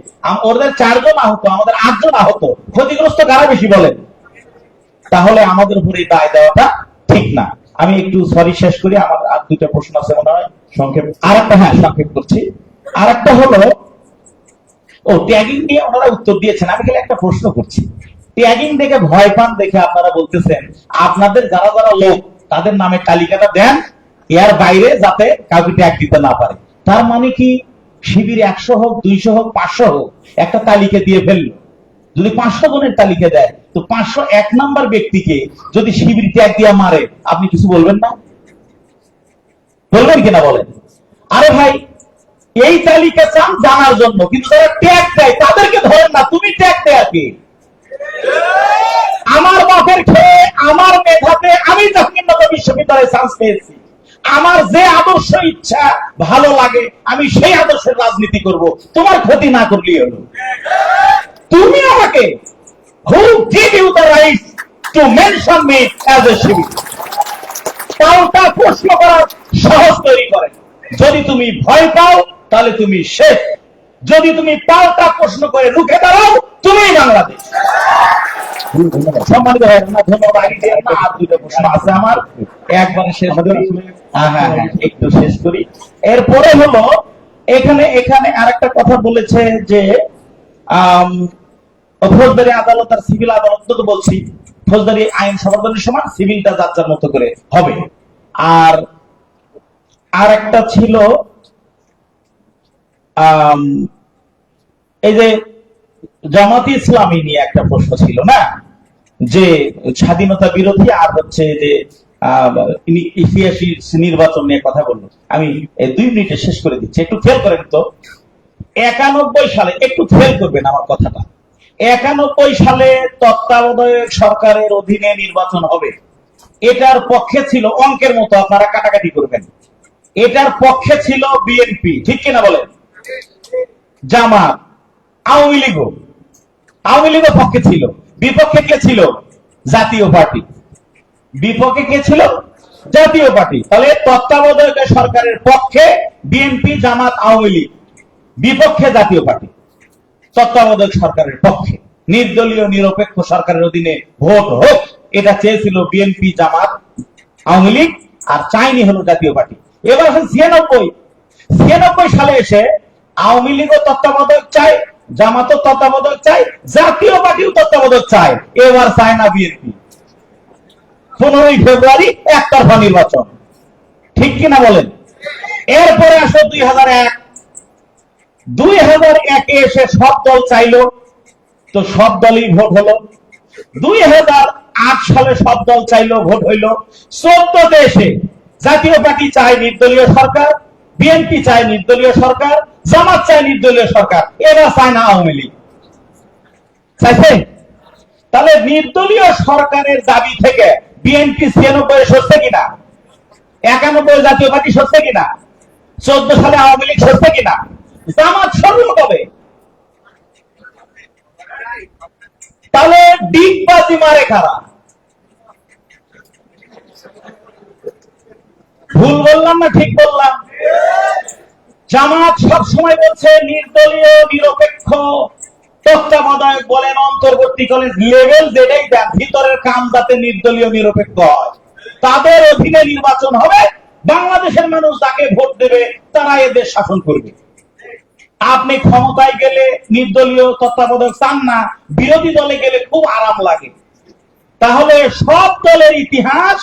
ওদের 4 জন আহত, আমাদের 8 জন আহত, ক্ষতিগ্রস্ত কারা বেশি বলেন? তাহলে আমাদের উপরে দায় দেওয়াটা ঠিক না। আমি একটু সরি শেষ করি, আমার আর 2টা প্রশ্ন আছে মনে হয়, সংক্ষেপ। আর একটা, হ্যাঁ সংক্ষেপ করছি। আর একটা হলো, ট্যাগিং নিয়ে ওনারা উত্তর দিয়েছেন। আমি খালি একটা প্রশ্ন করছি, ট্যাগিং দেখে ভয় পান দেখে আপনারা বলতেছেন আপনাদের যারা যারা লোক তাদের নামে তালিকাটা দেন, এর বাইরে যাতে কাউকে ট্যাগ দিতে না পারে। তার মানে কি শিবির 100 হোক, 200 হোক, 500 হোক, একটা তালিকা দিয়ে ফেললো। যদি 500 জনের তালিকা দেয়, তো 501 নাম্বার ব্যক্তিকে যদি শিবির ট্যাগ দিয়ে মারে, আপনি কিছু বলবেন না? বলবেন কিনা বলেন? আরে ভাই, এই তালিকা চান জানার জন্য, কিন্তু যারা ট্যাগ দেয় তাদেরকে ধরেন না। তুমি ট্যাগ দেয় কি? আমার বাপের খেয়ে আমার মেধাতে আমি জাহাঙ্গীরনগর বিশ্ববিদ্যালয়ে চান্স পেয়েছি। আমার যে আদর্শ ইচ্ছা ভালো লাগে আমি সেই আদর্শের রাজনীতি করব, তোমার ক্ষতি না করলেই হলো। তুমি আমাকে who give you the right to mention me as a শিবির? পাল্টা প্রশ্ন করার সাহস তৈরি করে। যদি তুমি ভয় পাও তাহলে তুমি শেষ। যদি তুমি পাল্টা প্রশ্ন করে রুখে দাঁড়াও, তুমি বাংলাদেশ। সম্মানিত ভাই, ধন্যবাদ। আর 2টা প্রশ্ন আছে আমার, একবারে শেষ করি। হ্যাঁ, একটু শেষ করি। এরপরে হলো, এখানে আরেকটা কথা বলেছে যে ফৌজদারি আদালত আর সিভিল আদালত, তো বলছি ফৌজদারি আইন সবার সমান, সিভিলটা যার যার মতো করে হবে। আর একটা ছিল এই যে জামাত ইসলামী নিয়ে একটা প্রশ্ন ছিল না, যে স্বাধীনতা বিরোধী আর হচ্ছে যে ইতিহাসী নির্বাচন নিয়ে কথা বললো। আমি 2 মিনিটে শেষ করে দিচ্ছি, একটু খেয়াল করেন তো। 91 সালে, একটু খেয়াল করবেন আমার কথাটা, 91 সালে তত্ত্বাবধায়ক সরকারের অধীনে নির্বাচন হবে, এটার পক্ষে ছিল, অঙ্কের মতো আপনারা কাটাকাটি করবেন, এটার পক্ষে ছিল বিএনপি, ঠিক কিনা বলেন? জামাত, আওয়ামী লীগও পক্ষে ছিল। বিপক্ষে কে ছিল? জাতীয় পার্টি। বিপক্ষে কে ছিল? জাতীয় পার্টি। তাহলে তত্ত্বাবধায়ক সরকারের পক্ষে বিএনপি, জামাত, আওয়ামী লীগ, বিপক্ষে জাতীয় পার্টি। তত্ত্বাবধায়ক সরকারের পক্ষে নির্দলীয় নিরপেক্ষ সরকারের অধীনে ভোট হোক, এটা চেয়েছিল বিএনপি, জামাত, আওয়ামী লীগ, আর চাইনি হলো জাতীয় পার্টি। এবার 96 সালে এসে আওয়ামী লীগও তত্ত্বাবধায়ক চায়, জামাতও তত্ত্বাবধায়ক চায়, জাতীয় পার্টিও তত্ত্বাবধায়ক চায়। এবার চায় না বিএনপি। 15 ফেব্রুয়ারি একতরফা নির্বাচন, ঠিক কিনা বলেন? এরপরে আসো 2001 এসে সব দল চাইলো, তো সব দলই ভোট হলো। 2008 সালে সব দল চাইলো, ভোট হইলো। 14তে এসে জাতীয় পার্টি চায় নির্দলীয় সরকার, বিএনপি চায় নির্দলীয় সরকার, জামাত চায় নির্দলীয় সরকার, এরা চায় না আওয়ামী লীগ। চাইছে? তাহলে নির্দলীয় সরকারের দাবি থেকে বিএনপি 96 সরছে কিনা? 91 জাতীয় পার্টি সরছে কিনা? 14 সালে আওয়ামী লীগ সরছে কিনা? জামাত সরল কবে? তাহলে ডিগবাজি মারে কারা? ভুল বললাম না ঠিক বললাম? জামাত সবসময় বলছে নির্দলীয় নিরপেক্ষ তত্ত্বাবধায়ক বলেন, অন্তর্বর্তীকালীন লেভেল যেটাই দেন, ভিতরের কাম যাতে নির্দলীয় নিরপেক্ষ হয়, তাদের অধীনে নির্বাচন হবে, বাংলাদেশের মানুষ যাকে ভোট দেবে তারা এদের শাসন করবে। আপনি ক্ষমতায় গেলে নির্দলীয় তত্ত্বাবধায়ক চান না, বিরোধী দলে গেলে খুব আরাম লাগে। তাহলে সব দলের ইতিহাস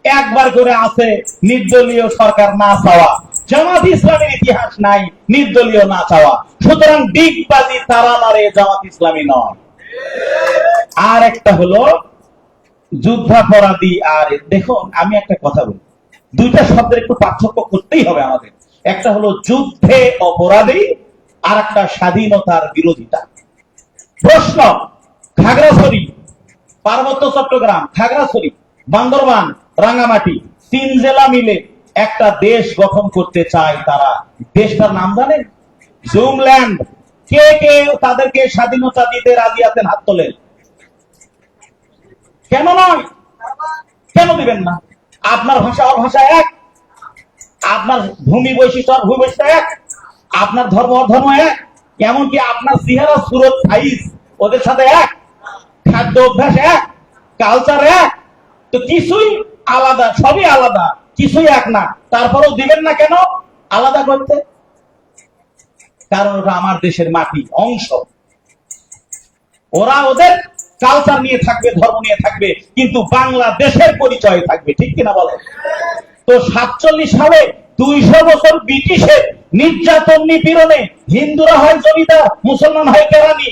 একবার করে আছে নির্দলীয় সরকার না চাওয়া, জামাত ইসলামের ইতিহাস নাই নির্দলীয় না চাওয়া। সুতরাং ডিগবাজি তারা মারে, জামাত ইসলামী নয়। আর একটা হলো যুদ্ধাপরাধী। আর দেখুন আমি একটা কথা বলি, দুইটা শব্দের একটু পার্থক্য করতেই হবে আমাদের। একটা হলো যুদ্ধে অপরাধী, আর একটা স্বাধীনতার বিরোধিতা। প্রশ্ন, খাগড়াছড়ি, পার্বত্য চট্টগ্রাম, খাগড়াছড়ি, বান্দরবান, রাঙ্গামাটি, 3 জেলা মিলে একটা দেশ গঠন করতে চায় তারা। দেশটার নাম জানেন? জুমল্যান্ড। কে কে তাদেরকে স্বাধীনতা দিতে রাজি আছেন? হাত তোলেন। কেন নয়? কেন দিবেন না? আপনার ভাষা ওর ভাষা এক, আপনার ভূমি বৈশিষ্ট্য আর ভূমি বৈশিষ্ট্য এক, আপনার ধর্ম ওর ধর্ম এক, এমনকি আপনার চেহারা সুরত সাইজ ওদের সাথে এক, খাদ্য অভ্যাস এক, কালচার এক, তো কিছুই আলাদা, সবই আলাদা, কিছুই এক না। তারপরেও দিবেন না কেন আলাদা করতে? কারণ ওটা আমার দেশের মাটি, অংশ। ওরা ওদের কালচার নিয়ে থাকবে, ধর্ম নিয়ে থাকবে, কিন্তু বাংলাদেশের পরিচয় থাকবে, ঠিক কিনা বলে? তো 47 সালে 200 বছর ব্রিটিশের নির্যাতন নিপীড়নে হিন্দুরা হয় জমিদার, মুসলমান হয় কেরানি,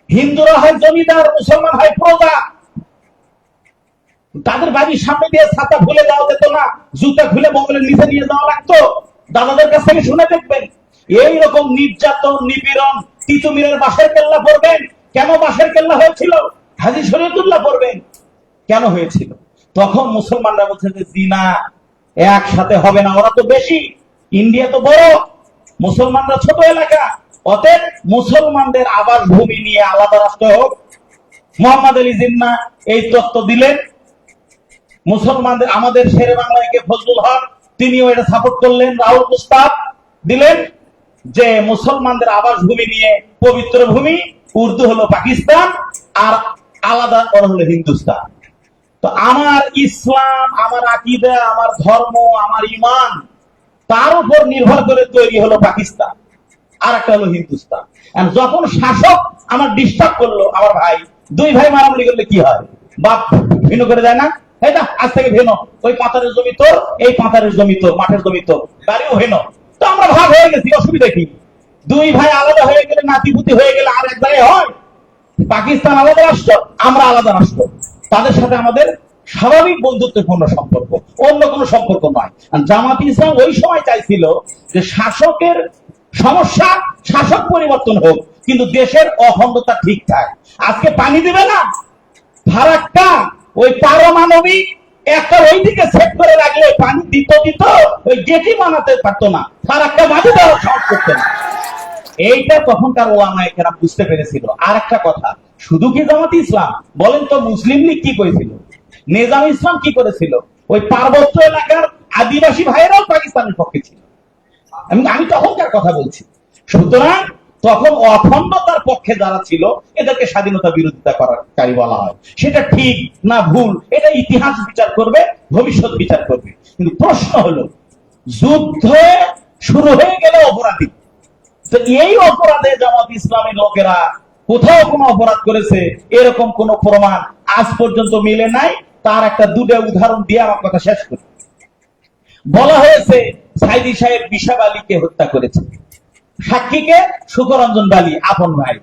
হিন্দুরা হয় জমিদার, মুসলমান হয় প্রজা। তাদের বাড়ির সামনে দিয়ে ছাতা খুলে যাওয়া যেত না, জুতা খুলে বগলের নিচে নিয়ে যাওয়া লাগতো। দাদাদের কাছ থেকে শুনে দেখবেন এইরকম নির্যাতন নিপীড়ন। তিতুমিরের বাঁশের কেল্লা পড়বেন, কেন বাঁশের কেল্লা হয়েছিল? হাজী শরীয়তুল্লাহ পড়বেন, কেন হয়েছিল? তখন মুসলমানরা বলছে যে জিনা একসাথে হবে না, ওরা তো বেশি, ইন্ডিয়া তো বড়, মুসলমানরা ছোট এলাকা, অতএব মুসলমানদের আবাস ভূমি নিয়ে আলাদা রাষ্ট্র হোক। মোহাম্মদ আলী জিন্নাহ এই তত্ত্ব দিলেন। মুসলমানদের, আমাদের শেরে বাংলায় কে ফজলুল হক, তিনিও এটা সাপোর্ট করলেন। রাহুল প্রস্তাব দিলেন যে মুসলমানদের আবাস ভূমি নিয়ে পবিত্র ভূমি, উর্দু হলো পাকিস্তান, আর আলাদা ওরা হলো হিন্দুস্তান। তো আমার ইসলাম, আমার আকীদা, আমার ধর্ম, আমার ঈমান, তার উপর নির্ভর করে তৈরি হলো পাকিস্তান, আর একটা হলো হিন্দুস্তান। যখন শাসক আমার ডিস্টার্ব করলো, আমার ভাই, 2 ভাই মারামারি করলে কি হয়? বাপ ভিন্ন করে দেয় না? এটা আজ থেকে ভেনো, ওই পাতারের জমি তোর, এই পাতারের জমি তোর, মাঠের জমি তোর, গাড়িও ভেনো। তো আমরা ভাগ হয়ে গেছি, অসুবিধা কি? 2 ভাই আলাদা হয়ে গেলে, নাতিপুতি হয়ে গেলে আর এক জায়গায় হয়? পাকিস্তান আলাদা রাষ্ট্র, আমরা আলাদা রাষ্ট্র, তাদের সাথে আমাদের স্বাভাবিক বন্ধুত্বপূর্ণ সম্পর্ক, অন্য কোনো সম্পর্ক নয়। জামাত ইসলাম ওই সময় চাইছিল যে শাসকের সমস্যা, শাসক পরিবর্তন হোক, কিন্তু দেশের অখণ্ডতা ঠিক থাকে। আজকে পানি দিবে না, ফারাক্কা ওই পারমাণবিক একটা ওইদিকে সেট করে রাখলে পানি দিত, ওই গেটি বানাতে পারতো না, ফারাক্কা বাঁধে দেওয়ার সাহস করতো না। এইটা তখনকার ওলামায়ে কেরাম বুঝতে পেরেছিল। আর একটা কথা, শুধু কি জামাত ইসলাম, বলেন তো মুসলিম লীগ কি করেছিল? নিজাম ইসলাম কি করেছিল? ওই পার্বত্য এলাকার আদিবাসী ভাইয়েরাও পাকিস্তানের পক্ষে ছিল। আমি তখনকার কথা বলছি। সুতরাং তখন অখণ্ডতার পক্ষে যারা ছিল এদেরকে স্বাধীনতা বিরোধিতা করাকারী বলা হয়। সেটা ঠিক না ভুল, এটা ইতিহাস বিচার করবে, ভবিষ্যৎ বিচার করবে। কিন্তু প্রশ্ন হলো, যুদ্ধ শুরু হয়ে গেলে অপরাধী, তো এই অপরাধে জামাত ইসলামী লোকেরা কোথাও কোনো অপরাধ করেছে এরকম কোন প্রমাণ আজ পর্যন্ত মিলে নাই। তার একটা 2টা উদাহরণ দিয়ে আমার কথা শেষ করি। বলা হয়েছে সাইদি সাহেব বিশাব আলীকে হত্যা করেছে, সাক্ষীকে সুকরঞ্জন বালী, আপন ভাই।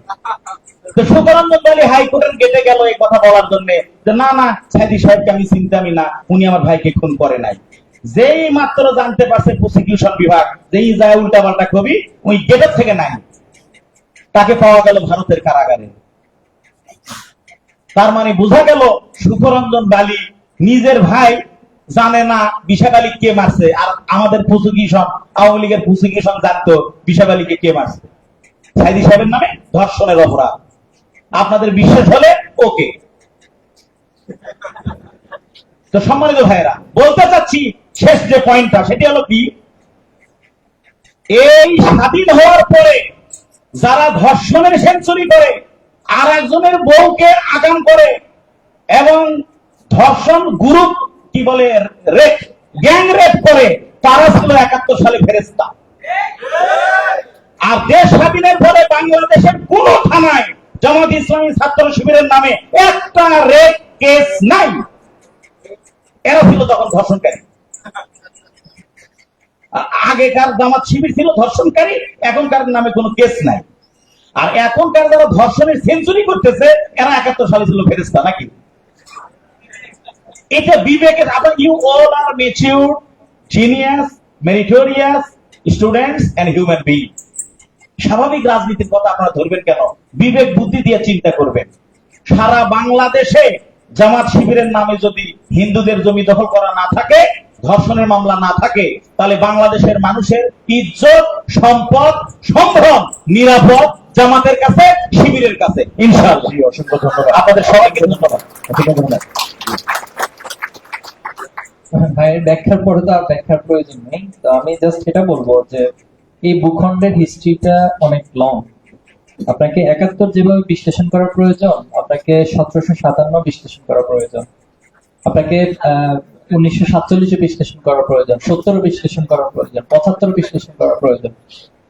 তো সুকরঞ্জন বালী হাইকোর্টের গেটে গেল এই কথা বলার জন্য যে না না, সাইদি সাহেবকে আমি চিনতামই না, উনি আমার ভাইকে খুন করে নাই। যেই মাত্র জানতে পারছে প্রসিকিউশন বিভাগ, যেই যায় উল্টা পাল্টা কবি, ওই গেটের থেকে নাই, তাকে পাওয়া গেল ভারতের কারাগারে। তার মানে বোঝা গেল সুকরঞ্জন বালী নিজের ভাই জানে না বিশাব আলী কে মারছে, আর আমাদের প্রসিকিউশন, আওয়ামী লীগের প্রসিকিউশন জানতো বিশাব আলীকে কে মারছে। সাইদি সাহেবের নামে ধর্ষণের অপরাধ। আপনাদের বিশ্বাস হলে ওকে। তো সম্মানিত ভাইয়েরা, বলতে চাচ্ছি শেষ যে পয়েন্টটা, সেটি হলো কি, এই স্বাধীন হওয়ার পরে যারা ধর্ষণের সেঞ্চুরি করে, আর একজনের বউকে আগাম করে, এবং ধর্ষণ গ্রুপ কি বলে রেপ, গ্যাং রেপ করে, তারা ছিল 71 সালে ফেরেশতা। আর দেশ স্বাধীনের পরে বাংলাদেশের কোন থানায় জামাত ইসলামী ছাত্র শিবিরের নামে একটা রেপ কেস নাই। এরা ছিল তখন ধর্ষণকারী। আগেকার জামাত শিবির ছিল ধর্ষণকারী, এখনকার নামে কোনো কেস নাই। আর এখনকার যারা ধর্ষণের সেঞ্চুরি করতেছে এরা 71 সালে ছিল ফেরেশতা নাকি? এটা বিবেকের, আবার you all are mature, genius, meritorious students and human being. স্বাভাবিক রাজনীতির কথা আপনারা ধরবেন কেন? বিবেক বুদ্ধি দিয়ে চিন্তা করবেন। সারা বাংলাদেশে জামাত শিবিরের নামে যদি হিন্দুদের জমি দখল করা না থাকে, ধর্ষণের মামলা না থাকে, তাহলে বাংলাদেশের মানুষের ইজ্জত, সম্পদ, সম্ভ্রম, নিরাপদ জামাতের কাছে, শিবিরের কাছে, ইনশাআল্লাহ। অসংখ্য ধন্যবাদ আপনাদের সবাইকে ধন্যবাদ। ভাইয়ের ব্যাখ্যার পরে তো আর ব্যাখ্যার প্রয়োজন নেই। তো আমি জাস্ট এটা বলবো যে এই ভূখণ্ডের হিস্ট্রিটা অনেক লং। আপনাকে 71 যেভাবে বিশ্লেষণ করা প্রয়োজন, আপনাকে 1757 বিশ্লেষণ করা প্রয়োজন, আপনাকে 1947 বিশ্লেষণ করা প্রয়োজন, 70 বিশ্লেষণ করা প্রয়োজন, 75 বিশ্লেষণ করা প্রয়োজন।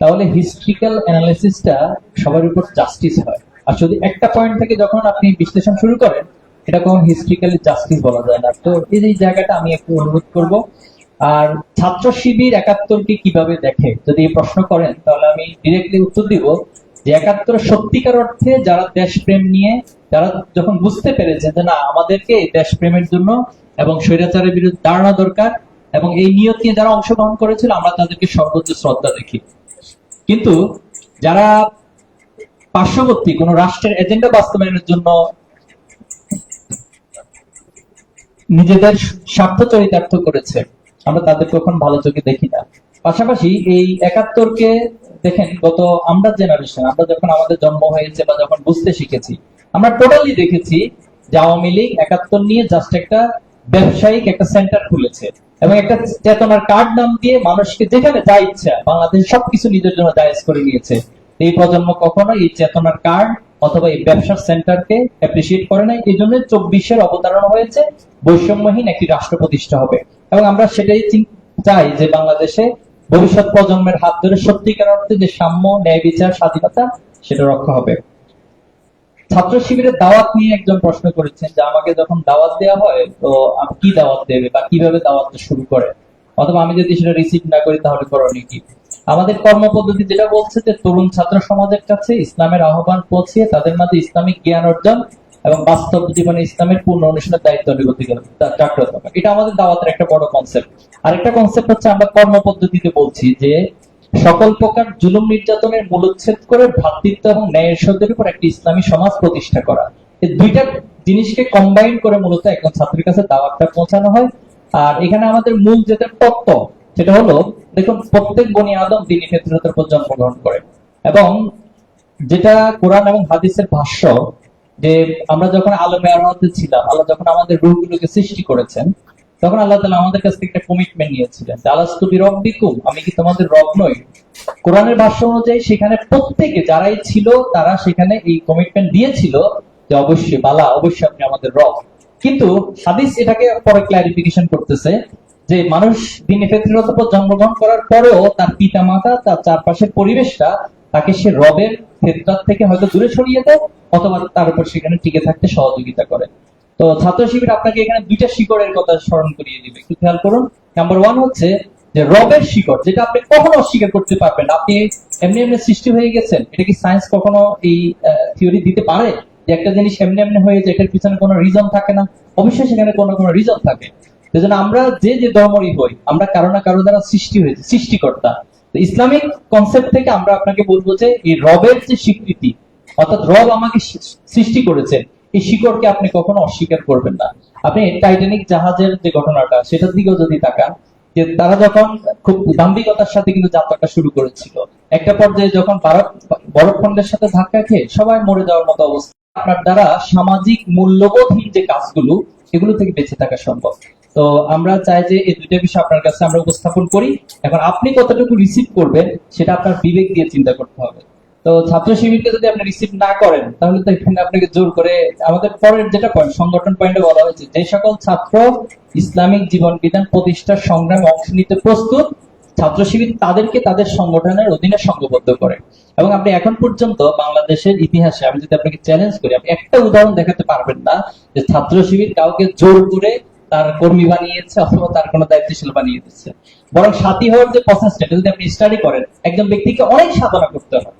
তাহলে হিস্ট্রিক্যাল অ্যানালিসিসটা সবার উপর জাস্টিস হয়। আর যদি একটা পয়েন্ট থেকে যখন আপনি বিশ্লেষণ শুরু করেন, এটা কোনো হিস্ট্রিক্যালি জাস্টিস বলা যায় না। তো এই জায়গাটা আমি একটু অনুরোধ করব। আর ছাত্র শিবির 71কে কিভাবে দেখে যদি এই প্রশ্ন করেন, তাহলে আমি ডিরেক্টলি উত্তর দিব যে 71 সত্যিকার অর্থে যারা দেশপ্রেম নিয়ে, যারা যখন বুঝতে পেরেছে যে না আমাদেরকে এই দেশপ্রেমের জন্য এবং স্বৈরাচারের বিরুদ্ধে দাঁড়ানো দরকার, এবং এই নিয়ত নিয়ে যারা অংশগ্রহণ করেছিল আমরা তাদেরকে সর্বোচ্চ শ্রদ্ধা দেখি। কিন্তু যারা পার্শ্ববর্তী কোন রাষ্ট্রের এজেন্ডা বাস্তবায়নের জন্য নিজেদের স্বার্থ চরিতার্থ করেছে, আমরা তাদের কখন ভালো চোখে দেখি না। পাশাপাশি এই 71কে দেখেন, গত আমরা জেনারেশন, আমরা যখন আমাদের জন্ম হয়েছে বা যখন বুঝতে শিখেছি, আমরা টোটালি দেখেছি যে আওয়ামী লীগ 71 নিয়ে জাস্ট একটা ব্যবসায়িক একটা সেন্টার খুলেছে এবং একটা চেতনার কার্ড নাম দিয়ে মানুষকে যেখানে যা ইচ্ছা বাংলাদেশ সবকিছু নিজের জন্য জায়েজ করে নিয়েছে। এই প্রজন্ম কখনো এই চেতনার কার্ড অথবা এই ব্যবসার সেন্টারকে অ্যাপ্রিসিয়েট করে নাই। এই জন্য 24-এর অবতারণা হয়েছে বৈষম্যহীন একটি রাষ্ট্র প্রতিষ্ঠা হবে, এবং আমরা সেটাই চাই যে বাংলাদেশে ভবিষ্যৎ প্রজন্মের হাত ধরে সত্যিকার অর্থে যে সাম্য, ন্যায় বিচার, স্বাধীনতা সেটা রক্ষা হবে। ছাত্র শিবিরের দাওয়াত নিয়ে একজন প্রশ্ন করেছেন যে আমাকে যখন দাওয়াত দেওয়া হয় তো কি দাওয়াত দেবে বা কিভাবে দাওয়াতটা শুরু করে, অথবা আমি যদি সেটা রিসিভ না করি তাহলে করণীয় কি? আমাদের কর্মপদ্ধতি যেটা বলছে যে তরুণ ছাত্র সমাজের কাছে ইসলামের আহ্বান পৌঁছিয়ে তাদের মাঝে ইসলামিক জ্ঞান অর্জন এবং বাস্তব জীবনে ইসলামের পূর্ণ অনুশীলনের দায়িত্ব জাগ্রত হবে, এটা আমাদের দাওয়াতের একটা বড় কনসেপ্ট। আরেকটা কনসেপ্ট হচ্ছে আমরা কর্মপদ্ধতিতে বলছি যে সকল প্রকার জুলুম নির্যাতনের মূলোচ্ছেদ করে ভ্রাতৃত্ব এবং ন্যায়ের সত্যের উপর একটি ইসলামী সমাজ প্রতিষ্ঠা করা, এই দুইটা জিনিসকে কম্বাইন করে মূলত একজন ছাত্রের কাছে দাওয়াতটা পৌঁছানো হয়। আর এখানে আমাদের মূল যেটা তত্ত্ব সেটা হলো, দেখুন প্রত্যেক বনি আদম দ্বীনি ফিতরতের উপর জন্মগ্রহণ করে, এবং যেটা কোরআন এবং হাদিসের ভাষ্য যে আমরা যখন আলমে আরওয়াতে ছিলাম, আল্লাহ যখন আমাদের রূহগুলোকে সৃষ্টি করেছেন, তখন আল্লাহ তাআলা আমাদের কাছ থেকে একটা কমিটমেন্ট নিয়েছিলেন, আলাস্তু বিরাব্বিকুম, আমি কি তোমাদের রব নই? কোরআনের ভাষ্য অনুযায়ী সেখানে প্রত্যেকে যারাই ছিল তারা সেখানে এই কমিটমেন্ট দিয়েছিল যে অবশ্যই বালা, অবশ্যই আপনি আমাদের রব। কিন্তু হাদিস এটাকে পরে ক্লারিফিকেশন করতেছে যে মানুষ দ্বীনি ফিতরতের উপর জন্মগ্রহণ করার পরেও তার পিতা মাতা, তার চারপাশের পরিবেশটা তাকে সে রবের ফিতরত থেকে হয়তো দূরে সরিয়ে দেয় অথবা তার উপর সেখানে টিকে থাকতে সহযোগিতা করে। তো ছাত্র শিবির আপনাকে এখানে দুইটা শিকড়ের কথা স্মরণ করিয়ে দিবে, একটু খেয়াল করুন। নাম্বার 1 হচ্ছে যে রবের শিকড়, যেটা আপনি কখনো অস্বীকার করতে পারবেন। আপনি এমনি এমনি সৃষ্টি হয়ে গেছেন, এটা কি সায়েন্স কখনো এই থিওরি দিতে পারে যে একটা জিনিস এমনি এমনি হয়ে যায়, এটার পিছনে কোনো রিজন থাকে না? অবশ্যই সেখানে কোনো রিজন থাকে। সেজন্য আমরা যে ধর্মই হই, আমরা কারো না কারো দ্বারা সৃষ্টি হয়েছে, সৃষ্টিকর্তা। তো ইসলামিক কনসেপ্ট থেকে আমরা আপনাকে বলবো যে এই রবের যে স্বীকৃতি, অর্থাৎ রব আমাকে সৃষ্টি করেছেন, এই শিকড়কে আপনি কখনো অস্বীকার করবেন না। আপনি টাইটানিক জাহাজের যে ঘটনাটা সেটার দিকেও যদি তাকান, যে তারা যখন খুব দাম্ভিকতার সাথে কিন্তু যাত্রাটা শুরু করেছিল, একটা পর্যায়ে যখন বরফখণ্ডের সাথে ধাক্কা খেয়ে সবাই মরে যাওয়ার মতো অবস্থা, আপনার দ্বারা সামাজিক মূল্যবোধহীন যে কাজগুলো এগুলো থেকে বেঁচে থাকা সম্ভব। তো আমরা চাই যে এই দুইটা বিষয় আপনার কাছে আমরা উপস্থাপন করি। এখন আপনি কতটুকু রিসিভ করবেন সেটা আপনার বিবেক দিয়ে চিন্তা করতে হবে। তো ছাত্র শিবিরকে যদি আপনি রিসিভ না করেন তাহলে তো এখানে আপনাকে জোর করে, আমাদের পরের যেটা পয়েন্ট সংগঠন পয়েন্টে বলা হয়েছে যে সকল ছাত্র ইসলামিক জীবন বিধান প্রতিষ্ঠার সংগ্রামে অংশ নিতে প্রস্তুত, ছাত্র শিবির তাদেরকে তাদের সংগঠনের অধীনে সংঘবদ্ধ করে। এবং আপনি এখন পর্যন্ত বাংলাদেশের ইতিহাসে আমি যদি আপনাকে চ্যালেঞ্জ করি, আপনি একটা উদাহরণ দেখাতে পারবেন না যে ছাত্র শিবির কাউকে জোর করে তার কর্মী বানিয়েছে অথবা তার কোনো দায়িত্বশীল বানিয়ে দিচ্ছে। বরং সাথী হওয়ার যে প্রসেসটা যদি আপনি স্টাডি করেন, একজন ব্যক্তিকে অনেক সাধনা করতে হয়।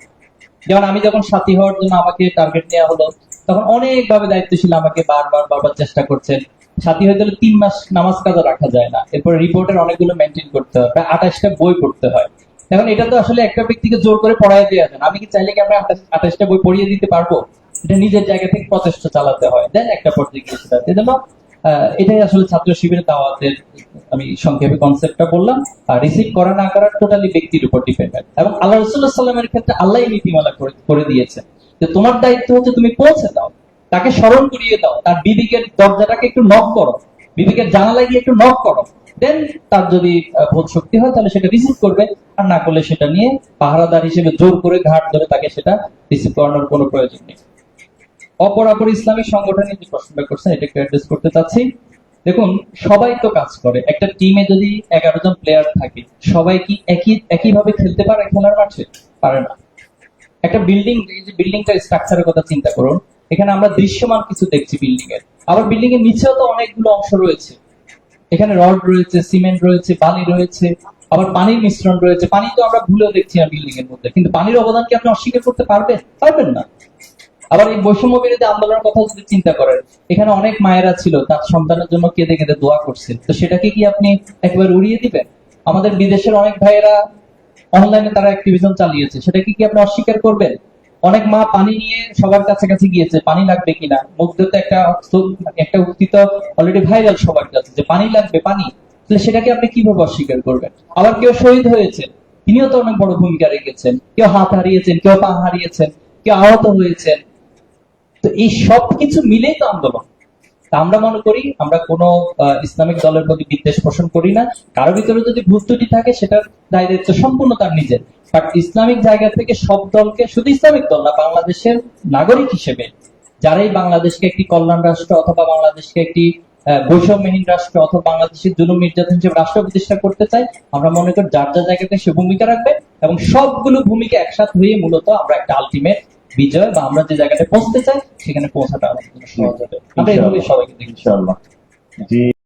যেমন আমি যখন সাথী হওয়ার জন্য আমাকে টার্গেট নেওয়া হলো, তখন অনেকভাবে দায়িত্বশীল আমাকে বারবার চেষ্টা করছেন। সাথী হয়ে গেলে 3 মাস নামাজ কাজা রাখা যায় না, এরপর রিপোর্টের অনেকগুলো মেনটেন করতে হয়, প্রায় 28টা বই পড়তে হয়। এখন এটা তো আসলে একটা ব্যক্তিকে জোর করে পড়ায় দেওয়া যায় না। আমি কি চাইলে কি আমরা 28টা বই পড়িয়ে দিতে পারবো? এটা নিজের জায়গা থেকে প্রচেষ্টা চালাতে হয়, দেন একটা পর্যায়ে গিয়ে সেটা। এজন্য এটাই আসলে ছাত্র শিবিরের দাওয়াতের আমি সংক্ষেপে কনসেপ্টটা বললাম। আর রিসিভ করা না করা টোটালি ব্যক্তির উপর ডিপেন্ডেন্ট, এবং আল্লাহ রাসূলুল্লাহ সাল্লাল্লাহু আলাইহি ওয়াসাল্লামের ক্ষেত্রে আল্লাহই নীতিমালা করে দিয়েছে যে তোমার দায়িত্ব হচ্ছে তুমি পৌঁছে দাও, তাকে স্মরণ করিয়ে দাও, তার বিবেকের দরজাটাকে একটু নক করো, বিবেকের জানালায় গিয়ে একটু নক করো, দেন তার যদি বোধ শক্তি হয় তাহলে সেটা রিসিভ করবে, আর না করলে সেটা নিয়ে পাহারাদার হিসেবে জোর করে ঘাট ধরে তাকে সেটা রিসিভ করানোর কোনো প্রয়োজন নেই। অপরাপর ইসলামিক সংগঠনে যে প্রশ্নটা করছেন এটা একটু অ্যাড্রেস করতে চাচ্ছি। দেখুন, সবাই তো কাজ করে, একটা টিমে যদি 11 জন প্লেয়ার থাকে, সবাই কি একইভাবে খেলতে পারে খেলার মাঠে? পারে না। একটা বিল্ডিং, এই যে বিল্ডিংটার স্ট্রাকচারের কথা চিন্তা করুন, এখানে আমরা দৃশ্যমান কিছু দেখছি বিল্ডিং এর, আবার বিল্ডিং এর নিচেও তো অনেকগুলো অংশ রয়েছে, এখানে রড রয়েছে, সিমেন্ট রয়েছে, বালি রয়েছে, আবার পানির মিশ্রণ রয়েছে। পানি তো আমরা ভুলেও দেখছি না বিল্ডিং এর মধ্যে, কিন্তু পানির অবদান কি আপনি অস্বীকার করতে পারবেন না। আবার এই বৈষম্য বিরোধী আন্দোলনের কথা যদি চিন্তা করেন, এখানে অনেক মায়েরা ছিল তার সন্তানের জন্য কেঁদে কেঁদে দোয়া করছে, তো সেটাকে কি আপনি একবার উড়িয়ে দিবেন? আমাদের বিদেশের অনেক ভাইয়েরা অনলাইনে তারা অ্যাক্টিভিজম চালিয়েছে, সেটাকে কি আপনি অস্বীকার করবেন? অনেক মা পানি নিয়ে সবার কাছাকাছি গিয়েছে, পানি লাগবে কিনা, মুগ্ধ তো একটা উক্তি তো অলরেডি ভাইরাল সবার কাছে যে পানি লাগবে, পানি, তাহলে সেটাকে আপনি কিভাবে অস্বীকার করবেন? আবার কেউ শহীদ হয়েছে, তিনিও তো অনেক বড় ভূমিকা রেখেছেন, কেউ হাত হারিয়েছেন, কেউ পা হারিয়েছেন, কেউ আহত হয়েছেন। তো এই সব কিছু মিলেই তো আন্দোলন। তা আমরা মনে করি আমরা কোনো ইসলামিক দলের প্রতি বিদ্বেষ পোষণ করি না। কারো ভিতরে যদি ভুল ত্রুটি থাকে সেটার দায় দায়িত্ব সম্পূর্ণ তার নিজের। বাট ইসলামিক জায়গা থেকে সব দলকে, শুধু ইসলামিক দল না, বাংলাদেশের নাগরিক হিসেবে যারাই বাংলাদেশকে একটি কল্যাণ রাষ্ট্র অথবা বাংলাদেশকে একটি বৈষম্যহীন রাষ্ট্র অথবা বাংলাদেশের জুলুম নির্যাতন হিসেবে রাষ্ট্র প্রতিষ্ঠা করতে চাই, আমরা মনে করি যার যার জায়গাতে সে ভূমিকা রাখবে, এবং সবগুলো ভূমিকা একসাথে হয়ে মূলত আমরা একটা আলটিমেট বিজয় বা আমরা যে জায়গাটা পৌঁছতে চাই সেখানে পৌঁছাটা আমাদের জন্য সহজ হবে। আমরা এভাবে সবাইকে দেখি। ইনশাআল্লাহ। জি।